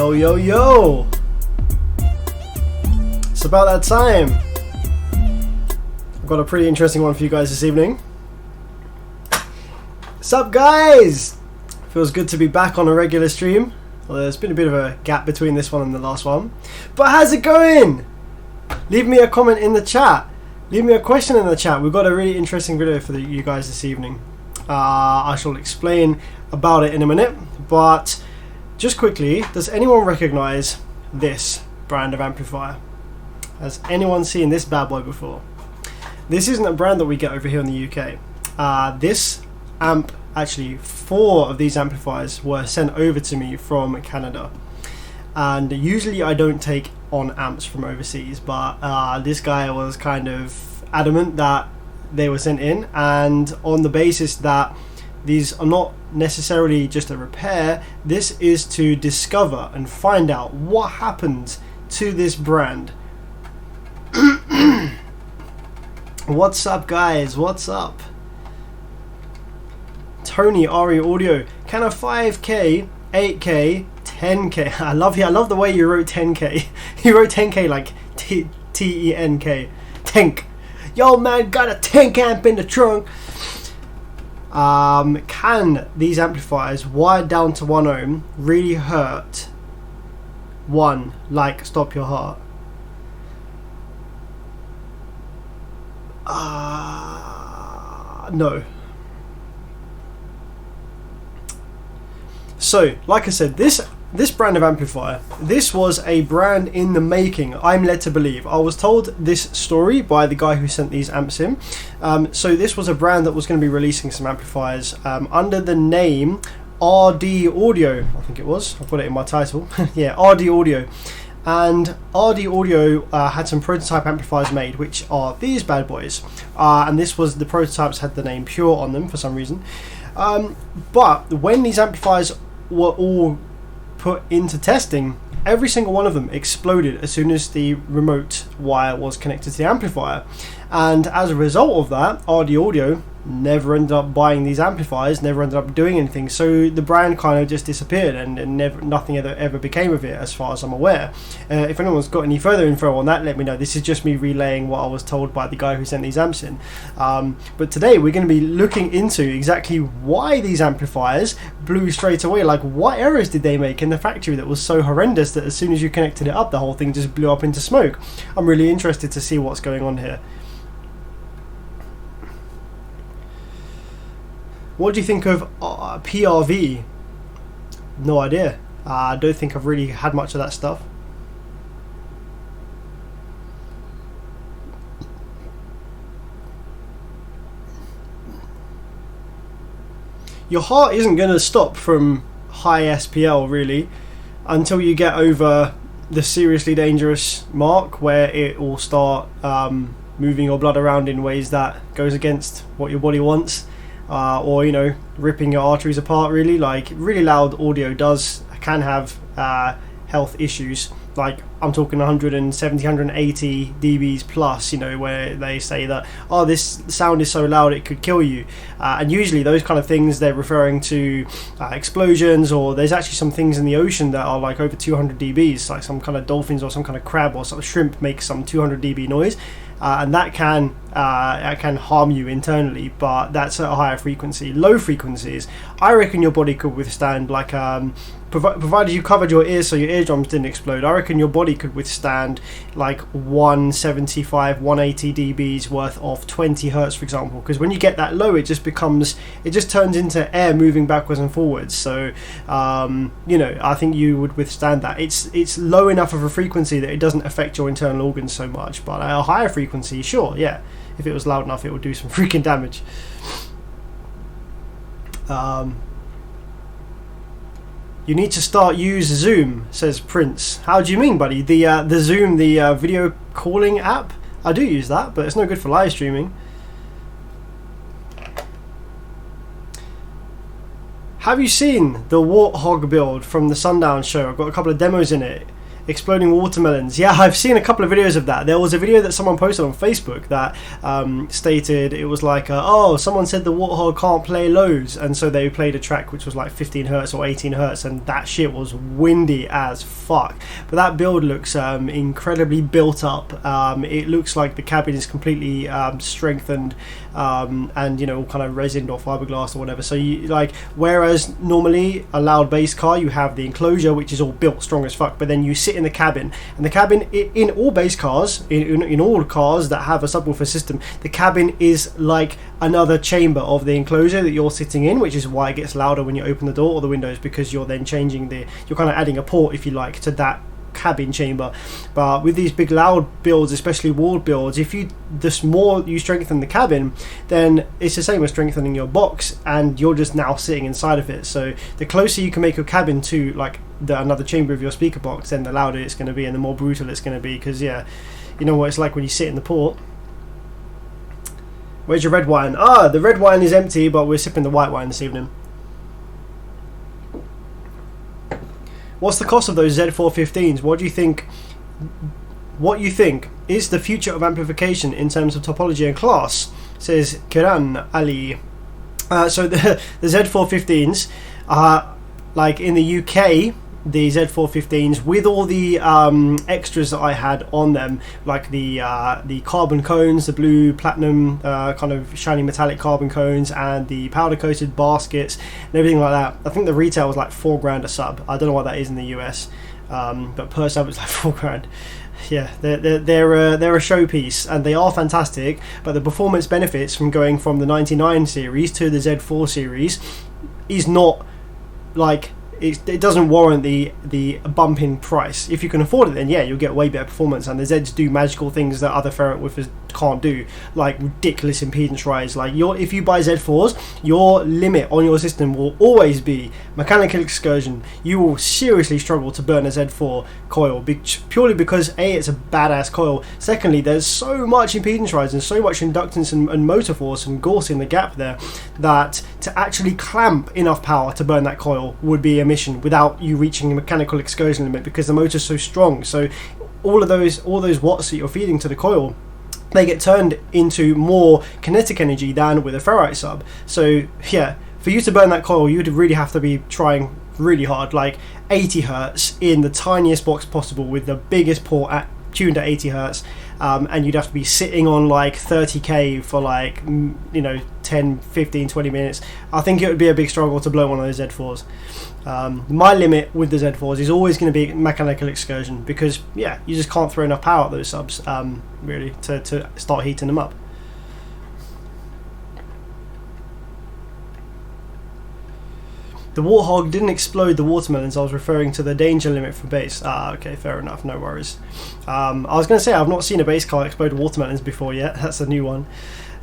Yo, yo, yo! It's about that time. I've got a pretty interesting one for you guys this evening. Sup, guys? Feels good to be back on a regular stream. Well, there's been a bit of a gap between this one and the last one. But how's it going? Leave me a comment in the chat. Leave me a question in the chat. We've got a really interesting video for you guys this evening. I shall explain about it in a minute. But just quickly, does anyone recognize this brand of amplifier? Has anyone seen this bad boy before? This isn't a brand that we get over here in the UK. This amp, actually 4 of these amplifiers were sent over to me from Canada. And usually I don't take on amps from overseas, but this guy was kind of adamant that they were sent in, and on the basis that these are not necessarily just a repair, this is to discover and find out what happened to this brand. What's up, guys? What's up? Tony RE Audio, can a 5K, 8K, 10K? I love the way you wrote 10K. You wrote 10K like T-E-N-K. Tank. Yo, man, got a tank amp in the trunk. Can these amplifiers wired down to 1 ohm really hurt one like Stop Your Heart? No. So, like I said, this brand of amplifier, this was a brand in the making, I'm led to believe. I was told this story by the guy who sent these amps in. So this was a brand that was going to be releasing some amplifiers under the name RD Audio, I think it was. I've got it in my title. Yeah, RD Audio. And RD Audio had some prototype amplifiers made, which are these bad boys. And the prototypes had the name Pure on them for some reason. But when these amplifiers were all put into testing, every single one of them exploded as soon as the remote wire was connected to the amplifier. And as a result of that, RD Audio never ended up buying these amplifiers, never ended up doing anything. So the brand kind of just disappeared, and nothing ever became of it, as far as I'm aware. If anyone's got any further info on that, let me know. This is just me relaying what I was told by the guy who sent these amps in. But today we're going to be looking into exactly why these amplifiers blew straight away. Like, what errors did they make in the factory that was so horrendous that as soon as you connected it up, the whole thing just blew up into smoke? I'm really interested to see what's going on here. What do you think of PRV? No idea. I don't think I've really had much of that stuff. Your heart isn't going to stop from high SPL really until you get over the seriously dangerous mark, where it will start moving your blood around in ways that goes against what your body wants. Or, you know, ripping your arteries apart. Really, like, really loud audio can have health issues. Like, I'm talking 170, 180 dBs plus, you know, where they say that, oh, this sound is so loud it could kill you. And usually those kind of things, they're referring to explosions, or there's actually some things in the ocean that are like over 200 dBs, like some kind of dolphins or some kind of crab or some shrimp make some 200 dB noise. And that can harm you internally, but that's at a higher frequency. Low frequencies, I reckon your body could withstand, like, provided you covered your ears so your eardrums didn't explode, I reckon your body could withstand like 175, 180 dBs worth of 20 hertz, for example. Because when you get that low, it just turns into air moving backwards and forwards. So, you know, I think you would withstand that. It's low enough of a frequency that it doesn't affect your internal organs so much, but at a higher frequency, sure, yeah. If it was loud enough, it would do some freaking damage. You need to use Zoom, says Prince. How do you mean, buddy? The Zoom, the video calling app? I do use that, but it's no good for live streaming. Have you seen the Warthog build from the Sundown show? I've got a couple of demos in it. Exploding watermelons. Yeah, I've seen a couple of videos of that. There was a video that someone posted on Facebook that stated it was like, oh, someone said the Warthog can't play lows, and so they played a track which was like 15 hertz or 18 hertz, and that shit was windy as fuck. But that build looks incredibly built up. It looks like the cabin is completely strengthened, and all kind of resined or fiberglass or whatever. So you like, whereas normally a loud bass car you have the enclosure which is all built strong as fuck, but then you sit in the cabin, and the cabin in all bass cars, in all cars that have a subwoofer system, the cabin is like another chamber of the enclosure that you're sitting in, which is why it gets louder when you open the door or the windows, because you're then changing you're kind of adding a port, if you like, to that cabin chamber. But with these big loud builds, especially walled builds, the more you strengthen the cabin, then it's the same as strengthening your box, and you're just now sitting inside of it. So the closer you can make your cabin to like another chamber of your speaker box, then the louder it's going to be and the more brutal it's going to be, because you know what it's like when you sit in the port. Where's your red wine? The red wine is empty, but we're sipping the white wine this evening. What's the cost of those Z415s? What you think is the future of amplification in terms of topology and class? Says Kiran Ali. So the Z415s are like in the UK. The Z415s with all the extras that I had on them, like the carbon cones, the blue platinum kind of shiny metallic carbon cones, and the powder coated baskets and everything like that. I think the retail was like $4,000 a sub. I don't know what that is in the US, but per sub it's like $4,000. Yeah, they're a showpiece, and they are fantastic, but the performance benefits from going from the 99 series to the Z4 series is not like, it doesn't warrant the bump in price. If you can afford it, then yeah, you'll get way better performance, and the Zeds do magical things that other ferret woofers can't do, like ridiculous impedance rise. Like if you buy Z4s, your limit on your system will always be mechanical excursion. You will seriously struggle to burn a Z4 coil, purely because A, it's a badass coil. Secondly, there's so much impedance rise and so much inductance and motor force and gorse in the gap there, that to actually clamp enough power to burn that coil would be a mission without you reaching a mechanical excursion limit, because the motor's so strong. So all those watts that you're feeding to the coil, they get turned into more kinetic energy than with a ferrite sub. So yeah, for you to burn that coil, you'd really have to be trying really hard, like 80 hertz in the tiniest box possible with the biggest port tuned at 80 hertz, and you'd have to be sitting on like 30k for like 10, 15, 20 minutes. I think it would be a big struggle to blow one of those Z4s. My limit with the Z4s is always going to be mechanical excursion, because yeah, you just can't throw enough power at those subs really to start heating them up. The Warthog didn't explode the watermelons. I was referring to the danger limit for bass. Okay, fair enough, no worries. I was going to say, I've not seen a bass car explode watermelons before yet. That's a new one.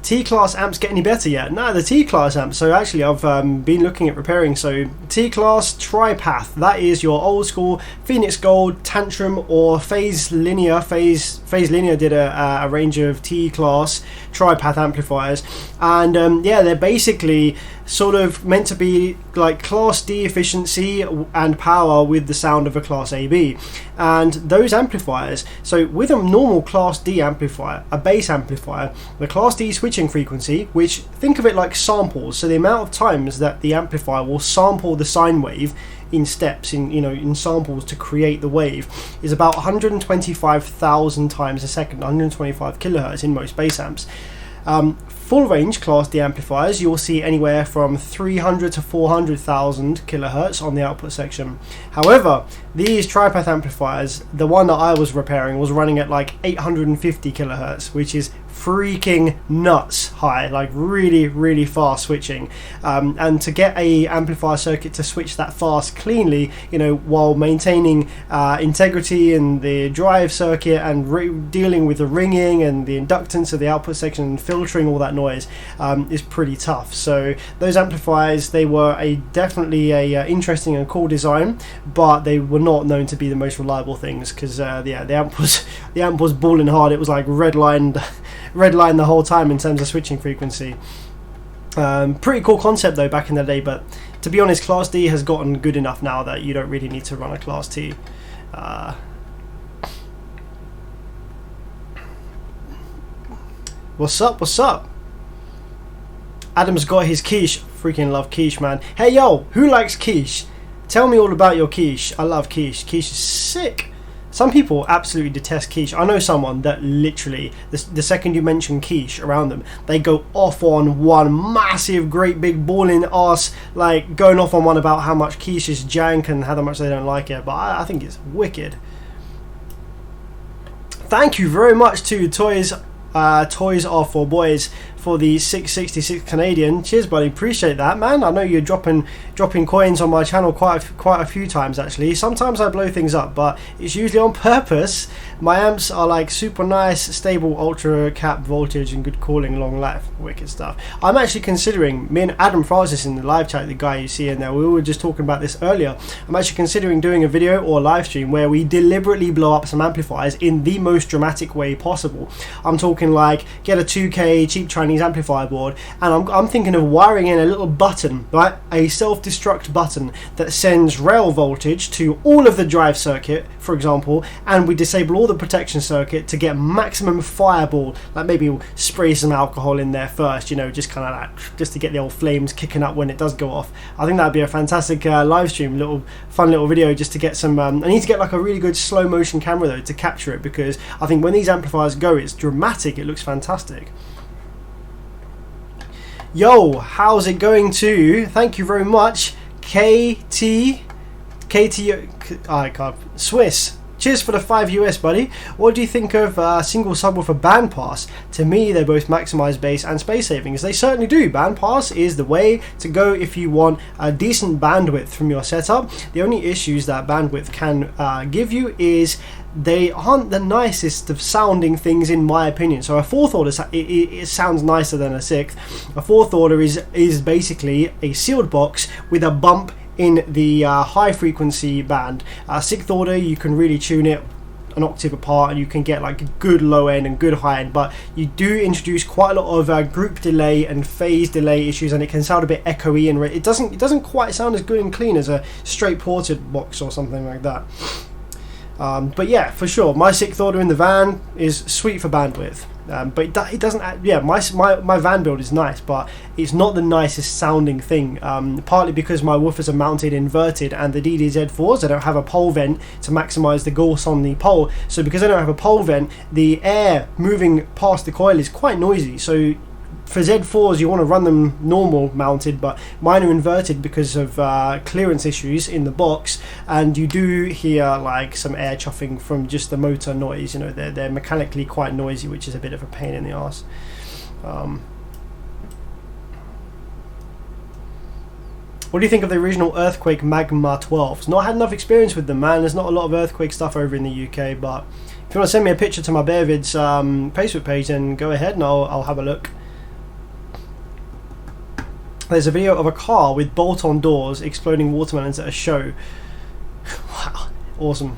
T-Class amps get any better yet? No, the T-Class amps. So actually, I've been looking at repairing. So T-Class TriPath, that is your old school Phoenix Gold, Tantrum, or Phase Linear. Phase Linear did a range of T-Class TriPath amplifiers, and yeah, they're basically sort of meant to be like Class D efficiency and power with the sound of a Class AB. And those amplifiers, so with a normal Class D amplifier, a bass amplifier, the Class D switching frequency, which think of it like samples, so the amount of times that the amplifier will sample the sine wave in steps, in samples to create the wave, is about 125,000 times a second, 125 kilohertz in most bass amps. Full range Class D amplifiers, you'll see anywhere from 300 to 400,000 kilohertz on the output section. However, these TriPath amplifiers, the one that I was repairing was running at like 850 kilohertz, which is freaking nuts high, like really, really fast switching. And to get a amplifier circuit to switch that fast cleanly, while maintaining integrity in the drive circuit and dealing with the ringing and the inductance of the output section and filtering all that noise, is pretty tough. So those amplifiers, they were definitely a interesting and cool design, but they were not known to be the most reliable things, because the amp was balling hard. It was like redlined the whole time in terms of switching frequency. Pretty cool concept though back in the day, but to be honest, Class D has gotten good enough now that you don't really need to run a Class T. What's up? What's up? Adam's got his quiche. Freaking love quiche, man. Hey, yo, who likes quiche? Tell me all about your quiche. I love quiche. Quiche is sick. Some people absolutely detest quiche. I know someone that literally, the second you mention quiche around them, they go off on one massive, great big balling ass, like going off on one about how much quiche is jank and how much they don't like it. But I think it's wicked. Thank you very much to Toys Are For Boys for the 666 Canadian. Cheers, buddy. Appreciate that, man. I know you're dropping coins on my channel quite a few times, actually. Sometimes I blow things up, but it's usually on purpose. My amps are like super nice, stable, ultra cap voltage and good cooling, long life. Wicked stuff. I'm actually considering, me and Adam Francis in the live chat, the guy you see in there, we were just talking about this earlier. I'm actually considering doing a video or a live stream where we deliberately blow up some amplifiers in the most dramatic way possible. I'm talking like get a 2K cheap Chinese amplifier board, and I'm thinking of wiring in a little button, right, a self-destruct button that sends rail voltage to all of the drive circuit, for example, and we disable all the protection circuit to get maximum fireball. Like maybe we'll spray some alcohol in there first, you know, just kind of like just to get the old flames kicking up when it does go off. I think that'd be a fantastic live stream, fun little video just to get some I need to get like a really good slow motion camera though to capture it, because I think when these amplifiers go, it's dramatic, it looks fantastic. Yo, how's it going to? Thank you very much, KT, I can't, Swiss. Cheers for the 5 US, buddy. What do you think of single subwoofer Bandpass? To me, they both maximize bass and space savings. They certainly do. Bandpass is the way to go if you want a decent bandwidth from your setup. The only issues that bandwidth can give you is they aren't the nicest of sounding things, in my opinion. So a fourth order, it sounds nicer than a sixth. A fourth order is basically a sealed box with a bump in the high frequency band. Sixth order, you can really tune it an octave apart and you can get like good low end and good high end, but you do introduce quite a lot of group delay and phase delay issues, and it can sound a bit echoey, and it doesn't quite sound as good and clean as a straight ported box or something like that. But yeah, for sure, my sixth order in the van is sweet for bandwidth. But it doesn't. Yeah, my van build is nice, but it's not the nicest sounding thing. Partly because my woofers are mounted inverted, and the DDZ4s, they don't have a pole vent to maximize the gauge on the pole. So because I don't have a pole vent, the air moving past the coil is quite noisy. So for Z4s, you want to run them normal mounted, but mine are inverted because of clearance issues in the box, and you do hear like some air chuffing from just the motor noise. You know, they're mechanically quite noisy, which is a bit of a pain in the arse. What do you think of the original Earthquake Magma 12s? Not had enough experience with them, man. There's not a lot of Earthquake stuff over in the UK, but if you want to send me a picture to my Bearvids Facebook page, then go ahead and I'll have a look. There's a video of a car with bolt-on doors exploding watermelons at a show. Wow, awesome.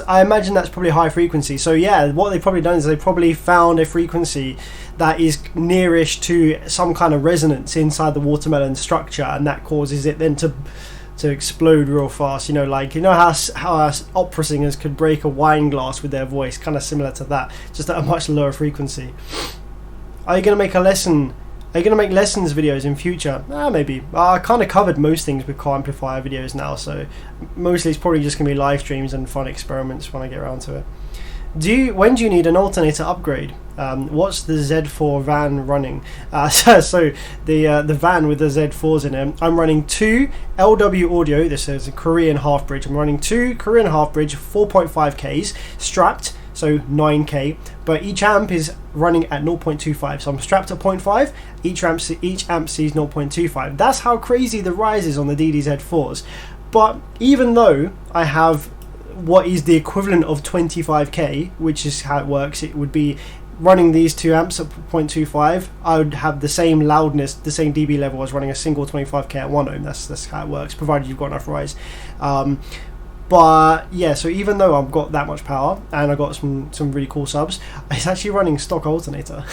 I imagine that's probably high frequency. So yeah, what they've probably done is they probably found a frequency that is nearish to some kind of resonance inside the watermelon structure, and that causes it then to explode real fast. You know, like, you know how opera singers could break a wine glass with their voice, kind of similar to that, just at a much lower frequency. Are you going to make a lesson? Are you going to make lessons videos in future? Maybe. I kind of covered most things with core amplifier videos now, so mostly it's probably just going to be live streams and fun experiments when I get around to it. When do you need an alternator upgrade? What's the Z4 van running? So the van with the Z4s in it, I'm running 2 LW audio. This is a Korean half bridge. I'm running 2 Korean half bridge 4.5Ks strapped, so 9K, but each amp is running at 0.25, so I'm strapped at 0.5, each amp sees 0.25. That's how crazy the rise is on the DDZ4s. But even though I have what is the equivalent of 25K, which is how it works, it would be running these 2 amps at 0.25, I would have the same loudness, the same dB level as running a single 25K at 1 ohm. That's how it works, provided you've got enough rise. But yeah, so even though I've got that much power and I got some really cool subs, it's actually running stock alternator.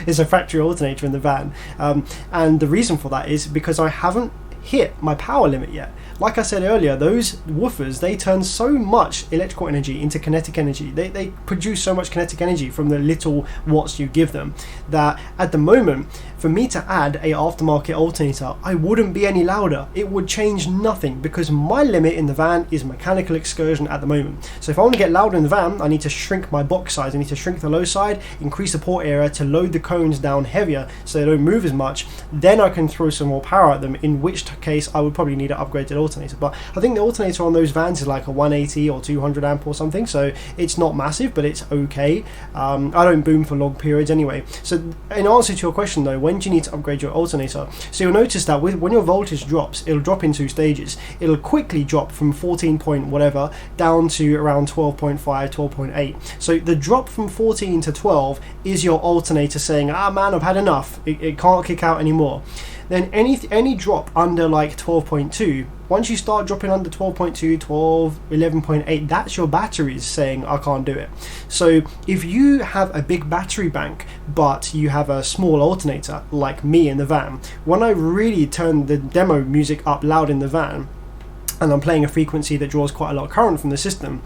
It's a factory alternator in the van, and the reason for that is because I haven't hit my power limit yet. Like I said earlier, those woofers, they turn so much electrical energy into kinetic energy. They produce so much kinetic energy from the little watts you give them that at the moment, for me to add a aftermarket alternator, I wouldn't be any louder. It would change nothing because my limit in the van is mechanical excursion at the moment. So if I want to get louder in the van, I need to shrink my box size. I need to shrink the low side, increase the port area to load the cones down heavier so they don't move as much. Then I can throw some more power at them, in which case I would probably need an upgraded alternator. But I think the alternator on those vans is like a 180 or 200 amp or something, so it's not massive, but it's okay. I don't boom for long periods anyway. So in answer to your question though, when do you need to upgrade your alternator? So you'll notice that when your voltage drops, it'll drop in 2 stages. It'll quickly drop from 14 point whatever down to around 12.5, 12.8. So the drop from 14 to 12 is your alternator saying, ah man, I've had enough, it can't kick out anymore. Then any drop under like 12.2, once you start dropping under 12.2, 12, 11.8, that's your batteries saying I can't do it. So if you have a big battery bank but you have a small alternator like me in the van, when I really turn the demo music up loud in the van and I'm playing a frequency that draws quite a lot of current from the system,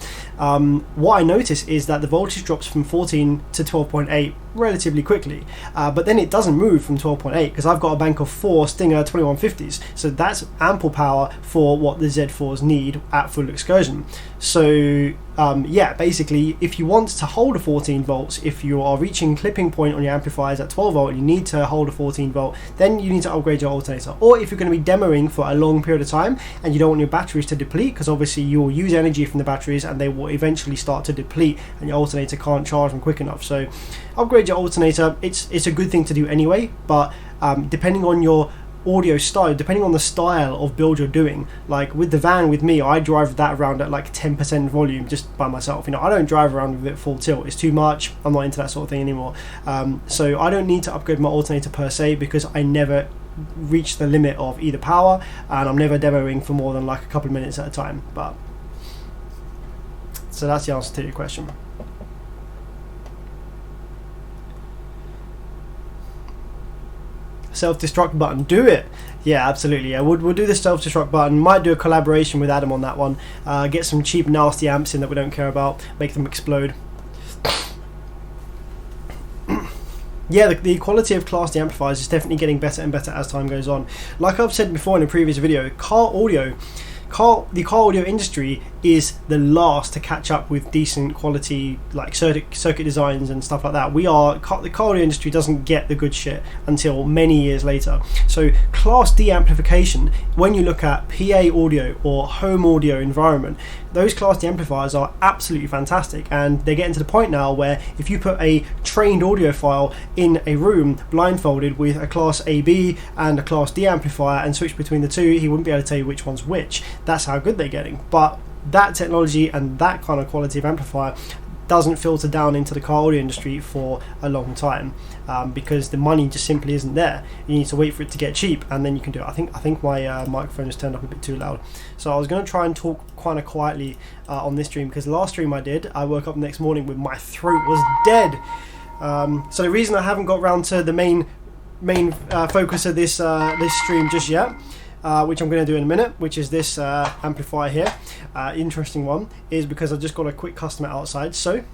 what I notice is that the voltage drops from 14 to 12.8 relatively quickly, but then it doesn't move from 12.8 because I've got a bank of 4 Stinger 2150s, so that's ample power for what the Z4s need at full excursion. So yeah, basically if you want to hold a 14 volts, if you are reaching clipping point on your amplifiers at 12 volt, you need to hold a 14 volt, then you need to upgrade your alternator. Or if you're going to be demoing for a long period of time and you don't want your batteries to deplete, because obviously you will use energy from the batteries and they will eventually start to deplete and your alternator can't charge them quick enough. So upgrade your alternator. It's a good thing to do anyway, but depending on your audio style, depending on the style of build you're doing, like with the van with me, I drive that around at like 10% volume just by myself. You know, I don't drive around with it full tilt, it's too much, I'm not into that sort of thing anymore. So I don't need to upgrade my alternator per se because I never reach the limit of either power and I'm never demoing for more than like a couple of minutes at a time. But so that's the answer to your question. Self-destruct button, do it. Yeah, absolutely. Yeah, we'll do the self-destruct button. Might do a collaboration with Adam on that one. Get some cheap nasty amps in that we don't care about, make them explode. Yeah, the quality of Class D amplifiers is definitely getting better and better as time goes on. Like I've said before in a previous video, the car audio industry is the last to catch up with decent quality like circuit designs and stuff like that. The car audio industry doesn't get the good shit until many years later. So Class D amplification, when you look at PA audio or home audio environment, those Class D amplifiers are absolutely fantastic, and they're getting to the point now where if you put a trained audiophile in a room blindfolded with a Class AB and a Class D amplifier and switch between the two, he wouldn't be able to tell you which one's which. That's how good they're getting. But that technology and that kind of quality of amplifier doesn't filter down into the car audio industry for a long time, because the money just simply isn't there. You need to wait for it to get cheap and then you can do it. I think my microphone is turned up a bit too loud, so I was going to try and talk kind of quietly on this stream, because the last stream I did, I woke up the next morning with my throat was dead. So the reason I haven't got round to the main focus of this stream just yet, which I'm going to do in a minute, which is this amplifier here, interesting one, is because I just got a quick customer outside. So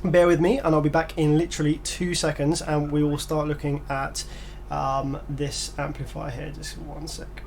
bear with me and I'll be back in literally 2 seconds and we will start looking at this amplifier here. Just 1 sec.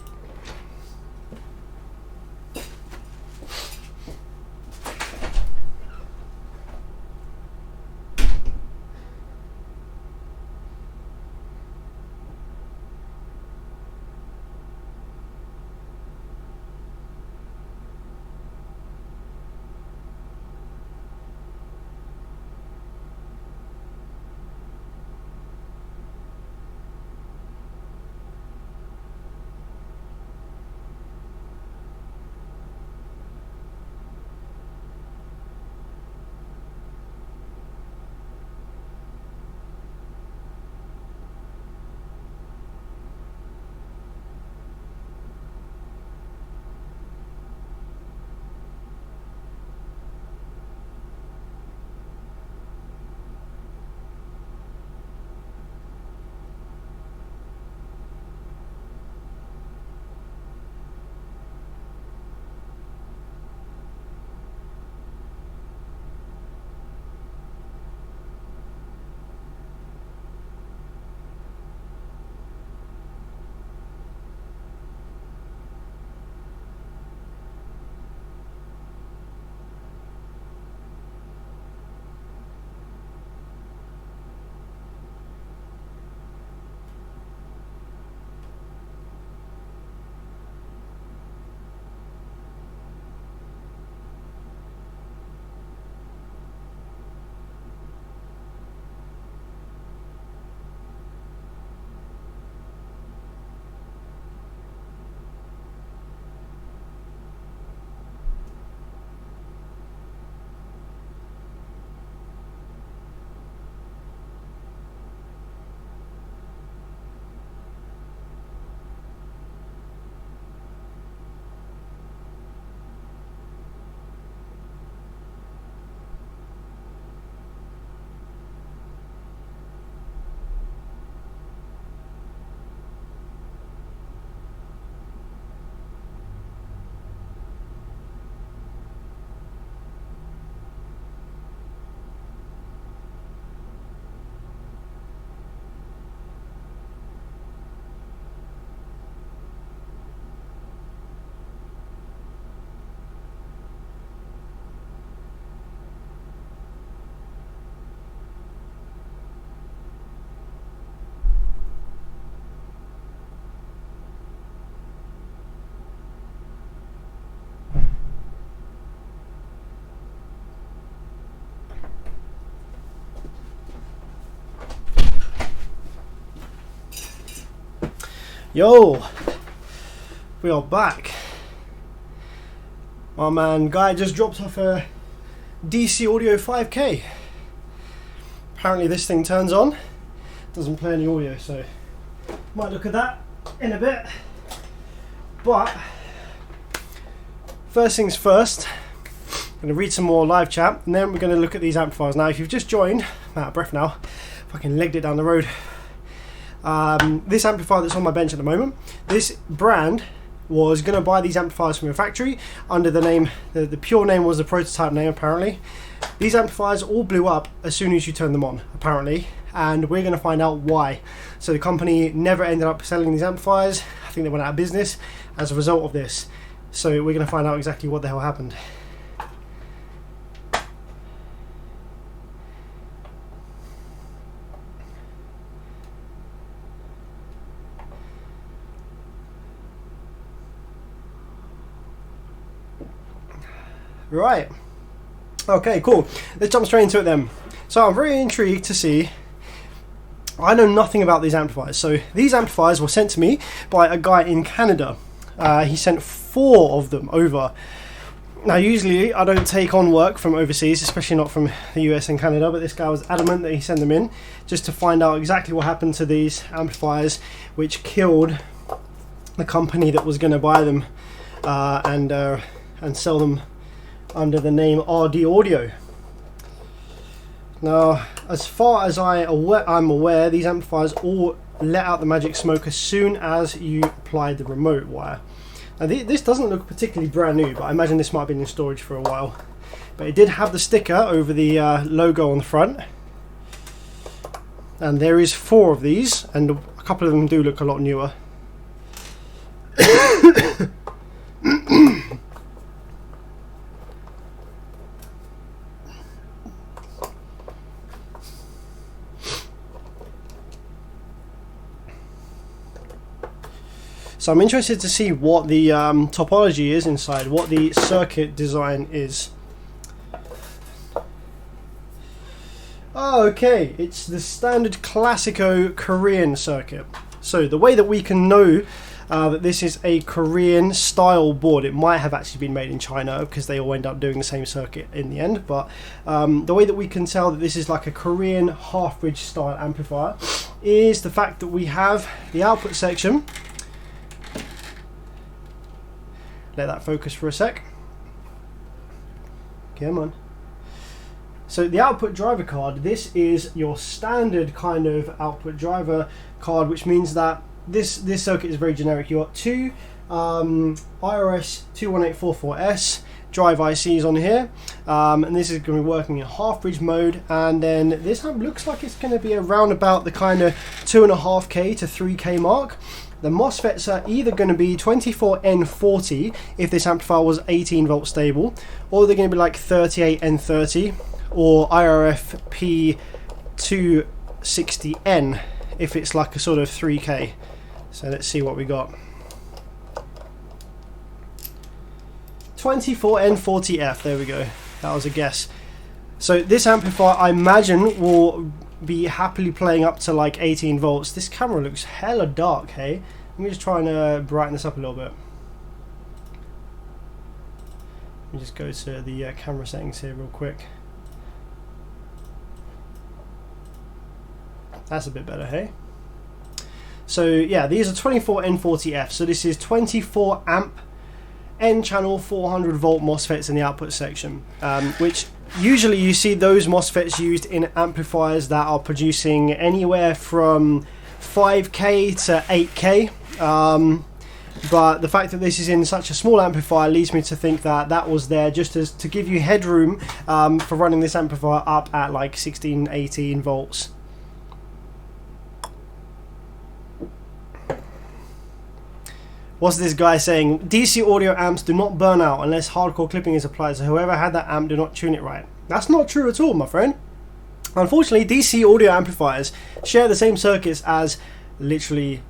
Yo, we are back. My man Guy just dropped off a DC Audio 5K. Apparently this thing turns on, doesn't play any audio, so might look at that in a bit. But first things first, I'm going to read some more live chat and then we're going to look at these amplifiers. Now if you've just joined, I'm out of breath now, fucking legged it down the road. This amplifier that's on my bench at the moment, this brand was going to buy these amplifiers from a factory under the name, the pure name was the prototype name apparently. These amplifiers all blew up as soon as you turned them on apparently, and we're going to find out why. So the company never ended up selling these amplifiers. I think they went out of business as a result of this. So we're going to find out exactly what the hell happened. Right, okay, cool. Let's jump straight into it then. So I'm very intrigued to see, I know nothing about these amplifiers. So these amplifiers were sent to me by a guy in Canada. He sent 4 of them over. Now usually I don't take on work from overseas, especially not from the US and Canada, but this guy was adamant that he sent them in just to find out exactly what happened to these amplifiers which killed the company that was going to buy them and sell them under the name RD Audio. Now, as far as I'm aware, these amplifiers all let out the magic smoke as soon as you applied the remote wire. Now, this doesn't look particularly brand new, but I imagine this might have been in storage for a while. But it did have the sticker over the logo on the front. And there is 4 of these, and a couple of them do look a lot newer. So I'm interested to see what the topology is inside, what the circuit design is. Oh, okay, it's the standard Classico Korean circuit. So the way that we can know that this is a Korean style board, it might have actually been made in China because they all end up doing the same circuit in the end, but the way that we can tell that this is like a Korean half-bridge style amplifier is the fact that we have the output section. Let that focus for a sec. Come on. So the output driver card, this is your standard kind of output driver card, which means that this circuit is very generic. You got 2 IRS 21844S drive ICs on here, and this is going to be working in half bridge mode, and then this amp looks like it's going to be around about the kind of 2.5K to 3K mark. The MOSFETs are either going to be 24N40 if this amplifier was 18 volt stable, or they're going to be like 38N30 or IRF P260N if it's like a sort of 3K. So let's see what we got. 24N40F, there we go. That was a guess. So this amplifier, I imagine, will be happily playing up to like 18 volts. This camera looks hella dark, hey? Let me just try and brighten this up a little bit. Let me just go to the camera settings here real quick. That's a bit better, hey? So yeah, these are 24N40F. So this is 24 amp N-channel 400 volt MOSFETs in the output section, which usually you see those MOSFETs used in amplifiers that are producing anywhere from 5K to 8K. But the fact that this is in such a small amplifier leads me to think that that was there just as to give you headroom for running this amplifier up at like 16, 18 volts. What's this guy saying? DC audio amps do not burn out unless hardcore clipping is applied, so whoever had that amp do not tune it right. That's not true at all, my friend. Unfortunately, DC audio amplifiers share the same circuits as literally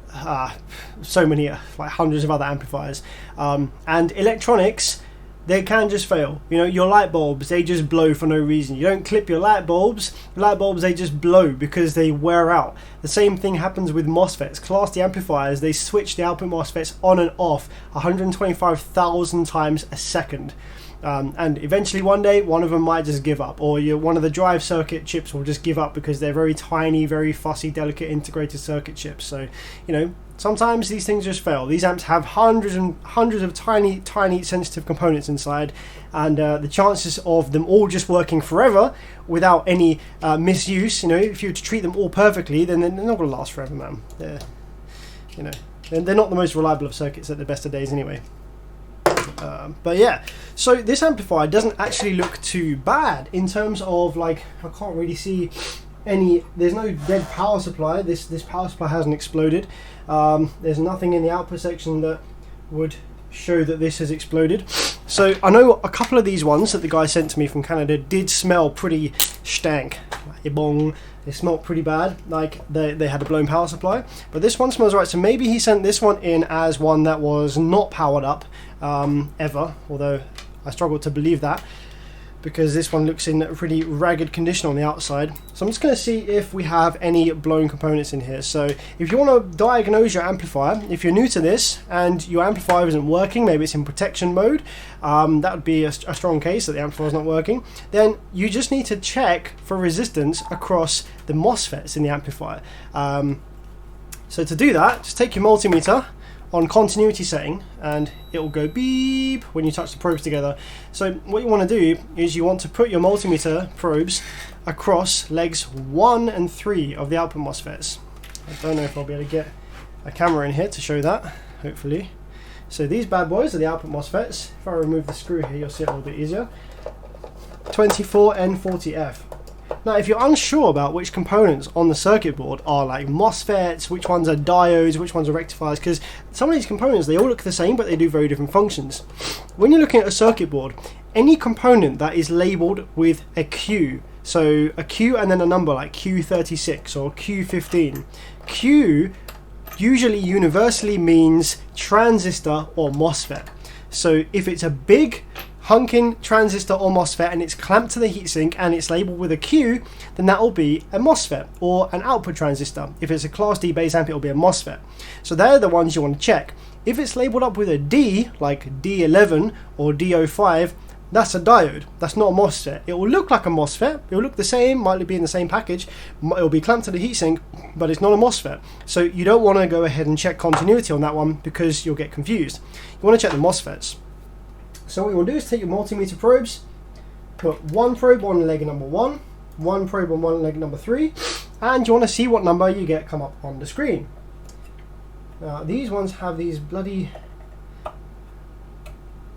so many, like hundreds of other amplifiers. And electronics, they can just fail. You know, your light bulbs, they just blow for no reason. You don't clip your light bulbs, they just blow because they wear out. The same thing happens with MOSFETs. Class D amplifiers, they switch the output MOSFETs on and off 125,000 times a second. And eventually one day one of them might just give up, or one of the drive circuit chips will just give up because they're very tiny, very fussy, delicate integrated circuit chips. So, you know, sometimes these things just fail. These amps have hundreds and hundreds of tiny sensitive components inside, and the chances of them all just working forever without any misuse, you know, if you were to treat them all perfectly, then they're not going to last forever, man. They're not the most reliable of circuits at the best of days anyway. But yeah, so this amplifier doesn't actually look too bad in terms of, like, I can't really see any, there's no dead power supply. This power supply hasn't exploded. There's nothing in the output section that would show that this has exploded. So I know a couple of these ones that the guy sent to me from Canada did smell pretty stank. They smelled pretty bad, like they had a blown power supply, but this one smells right. So maybe he sent this one in as one that was not powered up ever, although I struggle to believe that because this one looks in a pretty ragged condition on the outside. So I'm just going to see if we have any blown components in here. So if you want to diagnose your amplifier, if you're new to this and your amplifier isn't working, maybe it's in protection mode, that would be a strong case that the amplifier is not working, then you just need to check for resistance across the MOSFETs in the amplifier. So to do that, just take your multimeter on continuity setting and it will go beep when you touch the probes together. So what you want to do is you want to put your multimeter probes across legs 1 and 3 of the output MOSFETs. I don't know if I'll be able to get a camera in here to show that, hopefully. So these bad boys are the output MOSFETs. If I remove the screw here, you'll see it a little bit easier. 24N40F. Now, if you're unsure about which components on the circuit board are like MOSFETs, which ones are diodes, which ones are rectifiers, because some of these components, they all look the same, but they do very different functions. When you're looking at a circuit board, any component that is labeled with a Q, so a Q and then a number like Q36 or Q15, Q usually universally means transistor or MOSFET. So if it's a big hunking transistor or MOSFET and it's clamped to the heatsink and it's labeled with a Q, then that will be a MOSFET or an output transistor. If it's a Class D base amp, it will be a MOSFET. So they're the ones you want to check. If it's labeled up with a D, like D11 or D05, that's a diode. That's not a MOSFET. It will look like a MOSFET. It will look the same, might be in the same package. It will be clamped to the heatsink, but it's not a MOSFET. So you don't want to go ahead and check continuity on that one because you'll get confused. You want to check the MOSFETs. So what you want to do is take your multimeter probes, put one probe on leg number 1, one probe on leg number 3, and you want to see what number you get come up on the screen. Now these ones have these bloody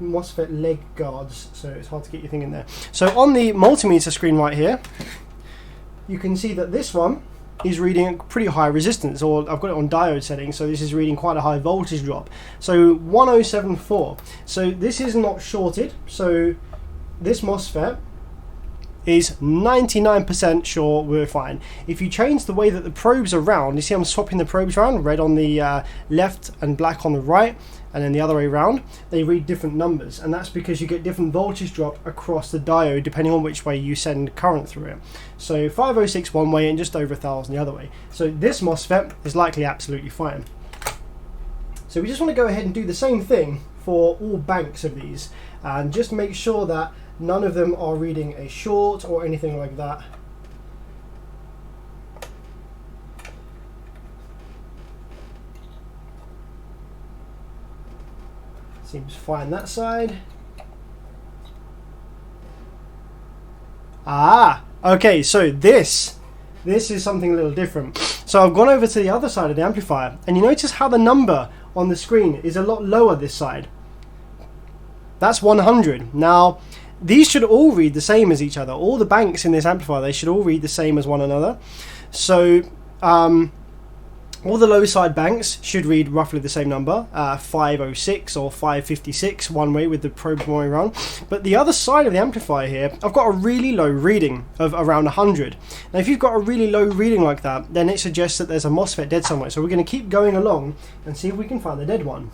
MOSFET leg guards, so it's hard to get your thing in there. So on the multimeter screen right here, you can see that this one is reading a pretty high resistance, or I've got it on diode settings, so this is reading quite a high voltage drop. So 1074. So this is not shorted, so this MOSFET is 99% sure we're fine. If you change the way that the probes are round, you see I'm swapping the probes around, red on the left and black on the right, and then the other way around, they read different numbers, and that's because you get different voltage drop across the diode depending on which way you send current through it. So 506 one way and just over 1000 the other way. So this MOSFET is likely absolutely fine. So we just want to go ahead and do the same thing for all banks of these, and just make sure that none of them are reading a short or anything like that. Seems fine that side. Okay, so this is something a little different. So I've gone over to the other side of the amplifier, and you notice how the number on the screen is a lot lower this side. That's 100. Now, these should all read the same as each other. All the banks in this amplifier, they should all read the same as one another. So all the low side banks should read roughly the same number, 506 or 556 one way with the probe going around. But the other side of the amplifier here, I've got a really low reading of around 100. Now if you've got a really low reading like that, then it suggests that there's a MOSFET dead somewhere. So we're going to keep going along and see if we can find the dead one.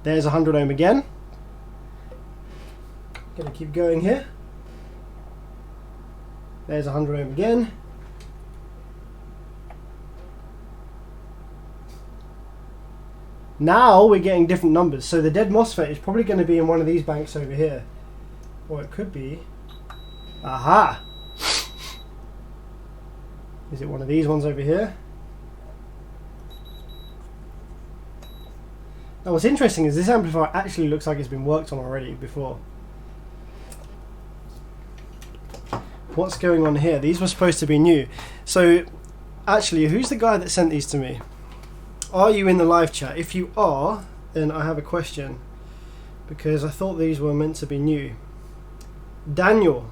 There's 100 ohm again. Gonna keep going here. There's 100 ohm again. Now we're getting different numbers. So the dead MOSFET is probably going to be in one of these banks over here. Or it could be... Aha! Is it one of these ones over here? Now what's interesting is this amplifier actually looks like it's been worked on already before. What's going on here? These were supposed to be new. So actually, who's the guy that sent these to me? Are you in the live chat? If you are, then I have a question, because I thought these were meant to be new. Daniel,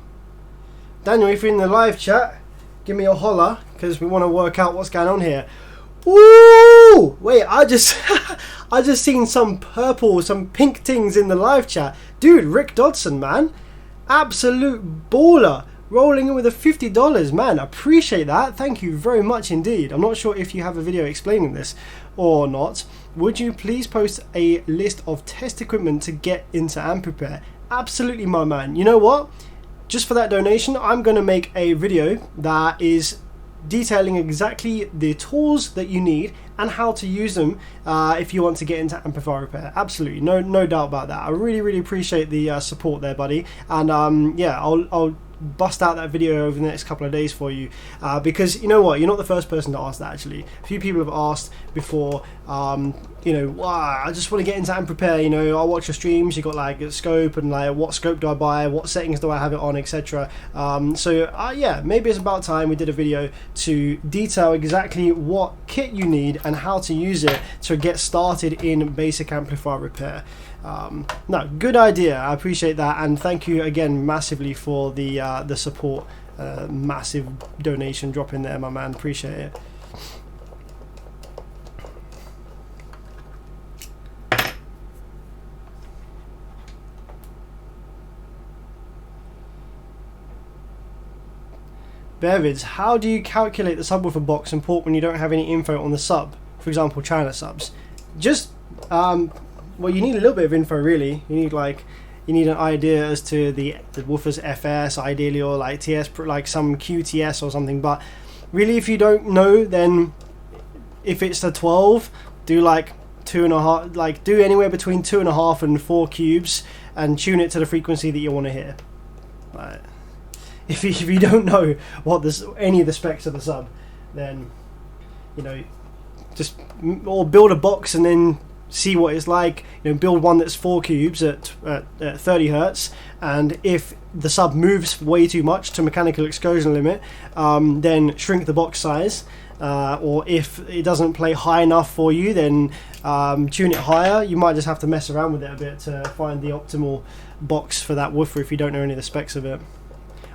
if you're in the live chat, give me a holler, because we want to work out what's going on here. Ooh! Wait, I just I just seen some purple, some pink things in the live chat. Dude, Rick Dodson, man. Absolute baller. Rolling in with a $50, man. Appreciate that. Thank you very much indeed. I'm not sure if you have a video explaining this or not. Would you please post a list of test equipment to get into amp repair? Absolutely, my man. You know what? Just for that donation, I'm going to make a video that is detailing exactly the tools that you need and how to use them if you want to get into amplifier repair. Absolutely, no doubt about that. I really appreciate the support there, buddy. And yeah, I'll bust out that video over the next couple of days for you, because you know what, you're not the first person to ask that. Actually, a few people have asked before, you know, wow, I just want to get into amp repair, you know, I watch your streams, you got like a scope, and like what scope do I buy, what settings do I have it on, etc. So yeah, maybe it's about time we did a video to detail exactly what kit you need and how to use it to get started in basic amplifier repair. No, good idea. I appreciate that, and thank you again massively for the support. Massive donation drop in there, my man. Appreciate it. Bevids, how do you calculate the subwoofer box and port when you don't have any info on the sub? For example, China subs. Just well, you need a little bit of info, really. You need an idea as to the woofer's FS, ideally, or like TS, like some QTS or something. But really, if you don't know, then if it's the 12, do like 2.5, like do anywhere between 2.5 and 4 cubes, and tune it to the frequency that you want to hear. Right. If you don't know what any of the specs of the sub, then you know, just or build a box and then see what it's like. You know, build one that's 4 cubes at 30 hertz, and if the sub moves way too much to mechanical excursion limit, then shrink the box size. Or if it doesn't play high enough for you, then tune it higher. You might just have to mess around with it a bit to find the optimal box for that woofer if you don't know any of the specs of it.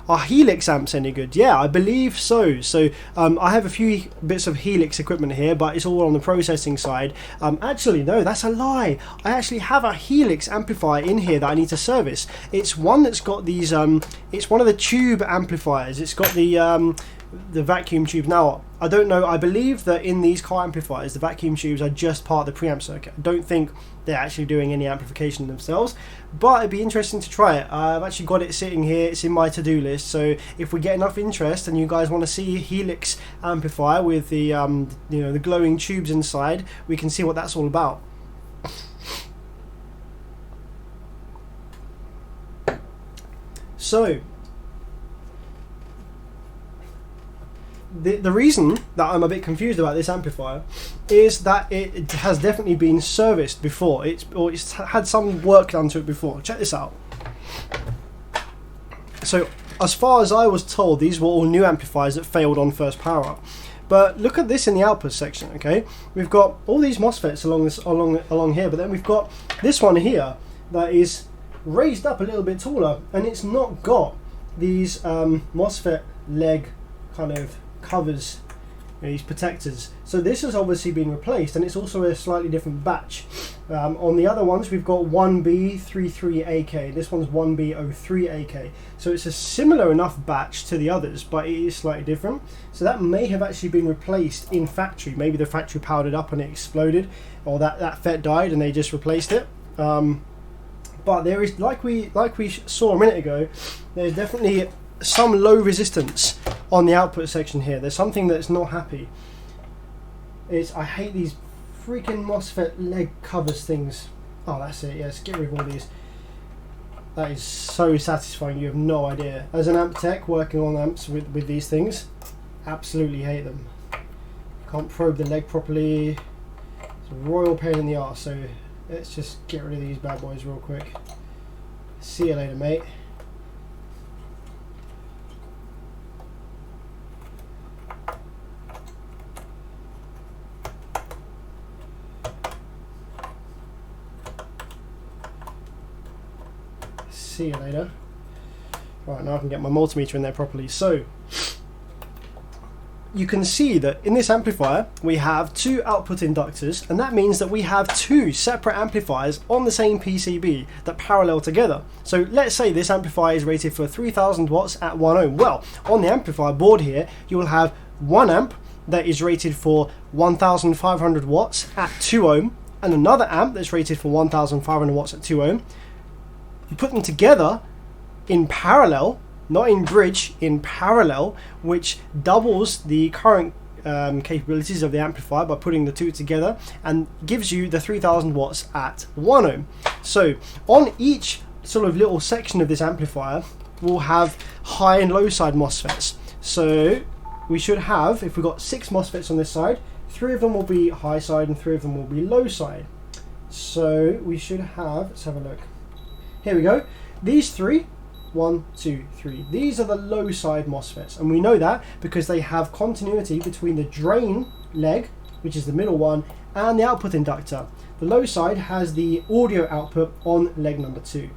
Are Helix amps any good? Yeah, I believe so. So I have a few bits of Helix equipment here, but it's all on the processing side. Actually, no, that's a lie. I actually have a Helix amplifier in here that I need to service. It's one that's got these, it's one of the tube amplifiers. It's got the vacuum tube. Now, I don't know, I believe that in these car amplifiers, the vacuum tubes are just part of the preamp circuit. I don't think they're actually doing any amplification themselves, but it'd be interesting to try it. I've actually got it sitting here, it's in my to-do list, so if we get enough interest and you guys want to see Helix amplifier with the you know, the glowing tubes inside, we can see what that's all about. So the reason that I'm a bit confused about this amplifier is that it has definitely been serviced before. It's had some work done to it before. Check this out. So as far as I was told, these were all new amplifiers that failed on first power up. But look at this in the output section. Okay, we've got all these MOSFETs along here, but then we've got this one here that is raised up a little bit taller, and it's not got these MOSFET leg kind of covers, you know, these protectors. So this has obviously been replaced, and it's also a slightly different batch. On the other ones, we've got 1B33AK. This one's 1B03AK. So it's a similar enough batch to the others, but it is slightly different. So that may have actually been replaced in factory. Maybe the factory powered it up and it exploded, or that FET died and they just replaced it. But there is, like we saw a minute ago, there's definitely some low resistance on the output section here. There's something that's not happy. I hate these freaking MOSFET leg covers things. Oh, that's it. Yes, get rid of all these. That is so satisfying. You have no idea. As an amp tech working on amps with these things, absolutely hate them. Can't probe the leg properly. It's a royal pain in the arse. So let's just get rid of these bad boys real quick. See you later, mate. See you later. Right, now I can get my multimeter in there properly. So you can see that in this amplifier we have two output inductors, and that means that we have two separate amplifiers on the same PCB that parallel together. So let's say this amplifier is rated for 3000 watts at 1 ohm. Well, on the amplifier board here you will have one amp that is rated for 1500 watts at 2 ohm and another amp that's rated for 1500 watts at 2 ohm. You put them together in parallel, not in bridge, in parallel, which doubles the current capabilities of the amplifier by putting the two together, and gives you the 3000 watts at 1 ohm. So on each sort of little section of this amplifier we'll have high and low side MOSFETs. So we should have, if we've got 6 MOSFETs on this side, 3 of them will be high side and 3 of them will be low side. So we should have, let's have a look. Here we go. These 3, 1, 2, 3. These are the low side MOSFETs, and we know that because they have continuity between the drain leg, which is the middle one, and the output inductor. The low side has the audio output on leg number 2.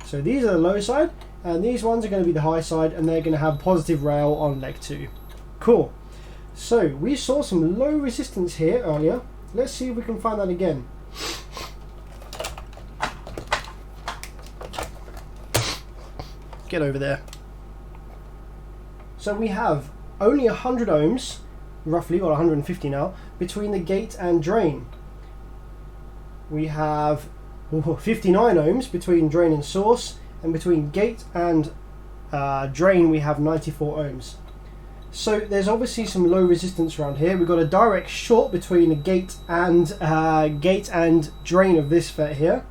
So these are the low side, and these ones are going to be the high side, and they're going to have positive rail on leg 2. Cool. So we saw some low resistance here earlier. Let's see if we can find that again. Get over there. So we have only 100 ohms, roughly, or 150 now, between the gate and drain. We have 59 ohms between drain and source, and between gate and drain we have 94 ohms. So there's obviously some low resistance around here. We've got a direct short between the gate and drain of this FET here.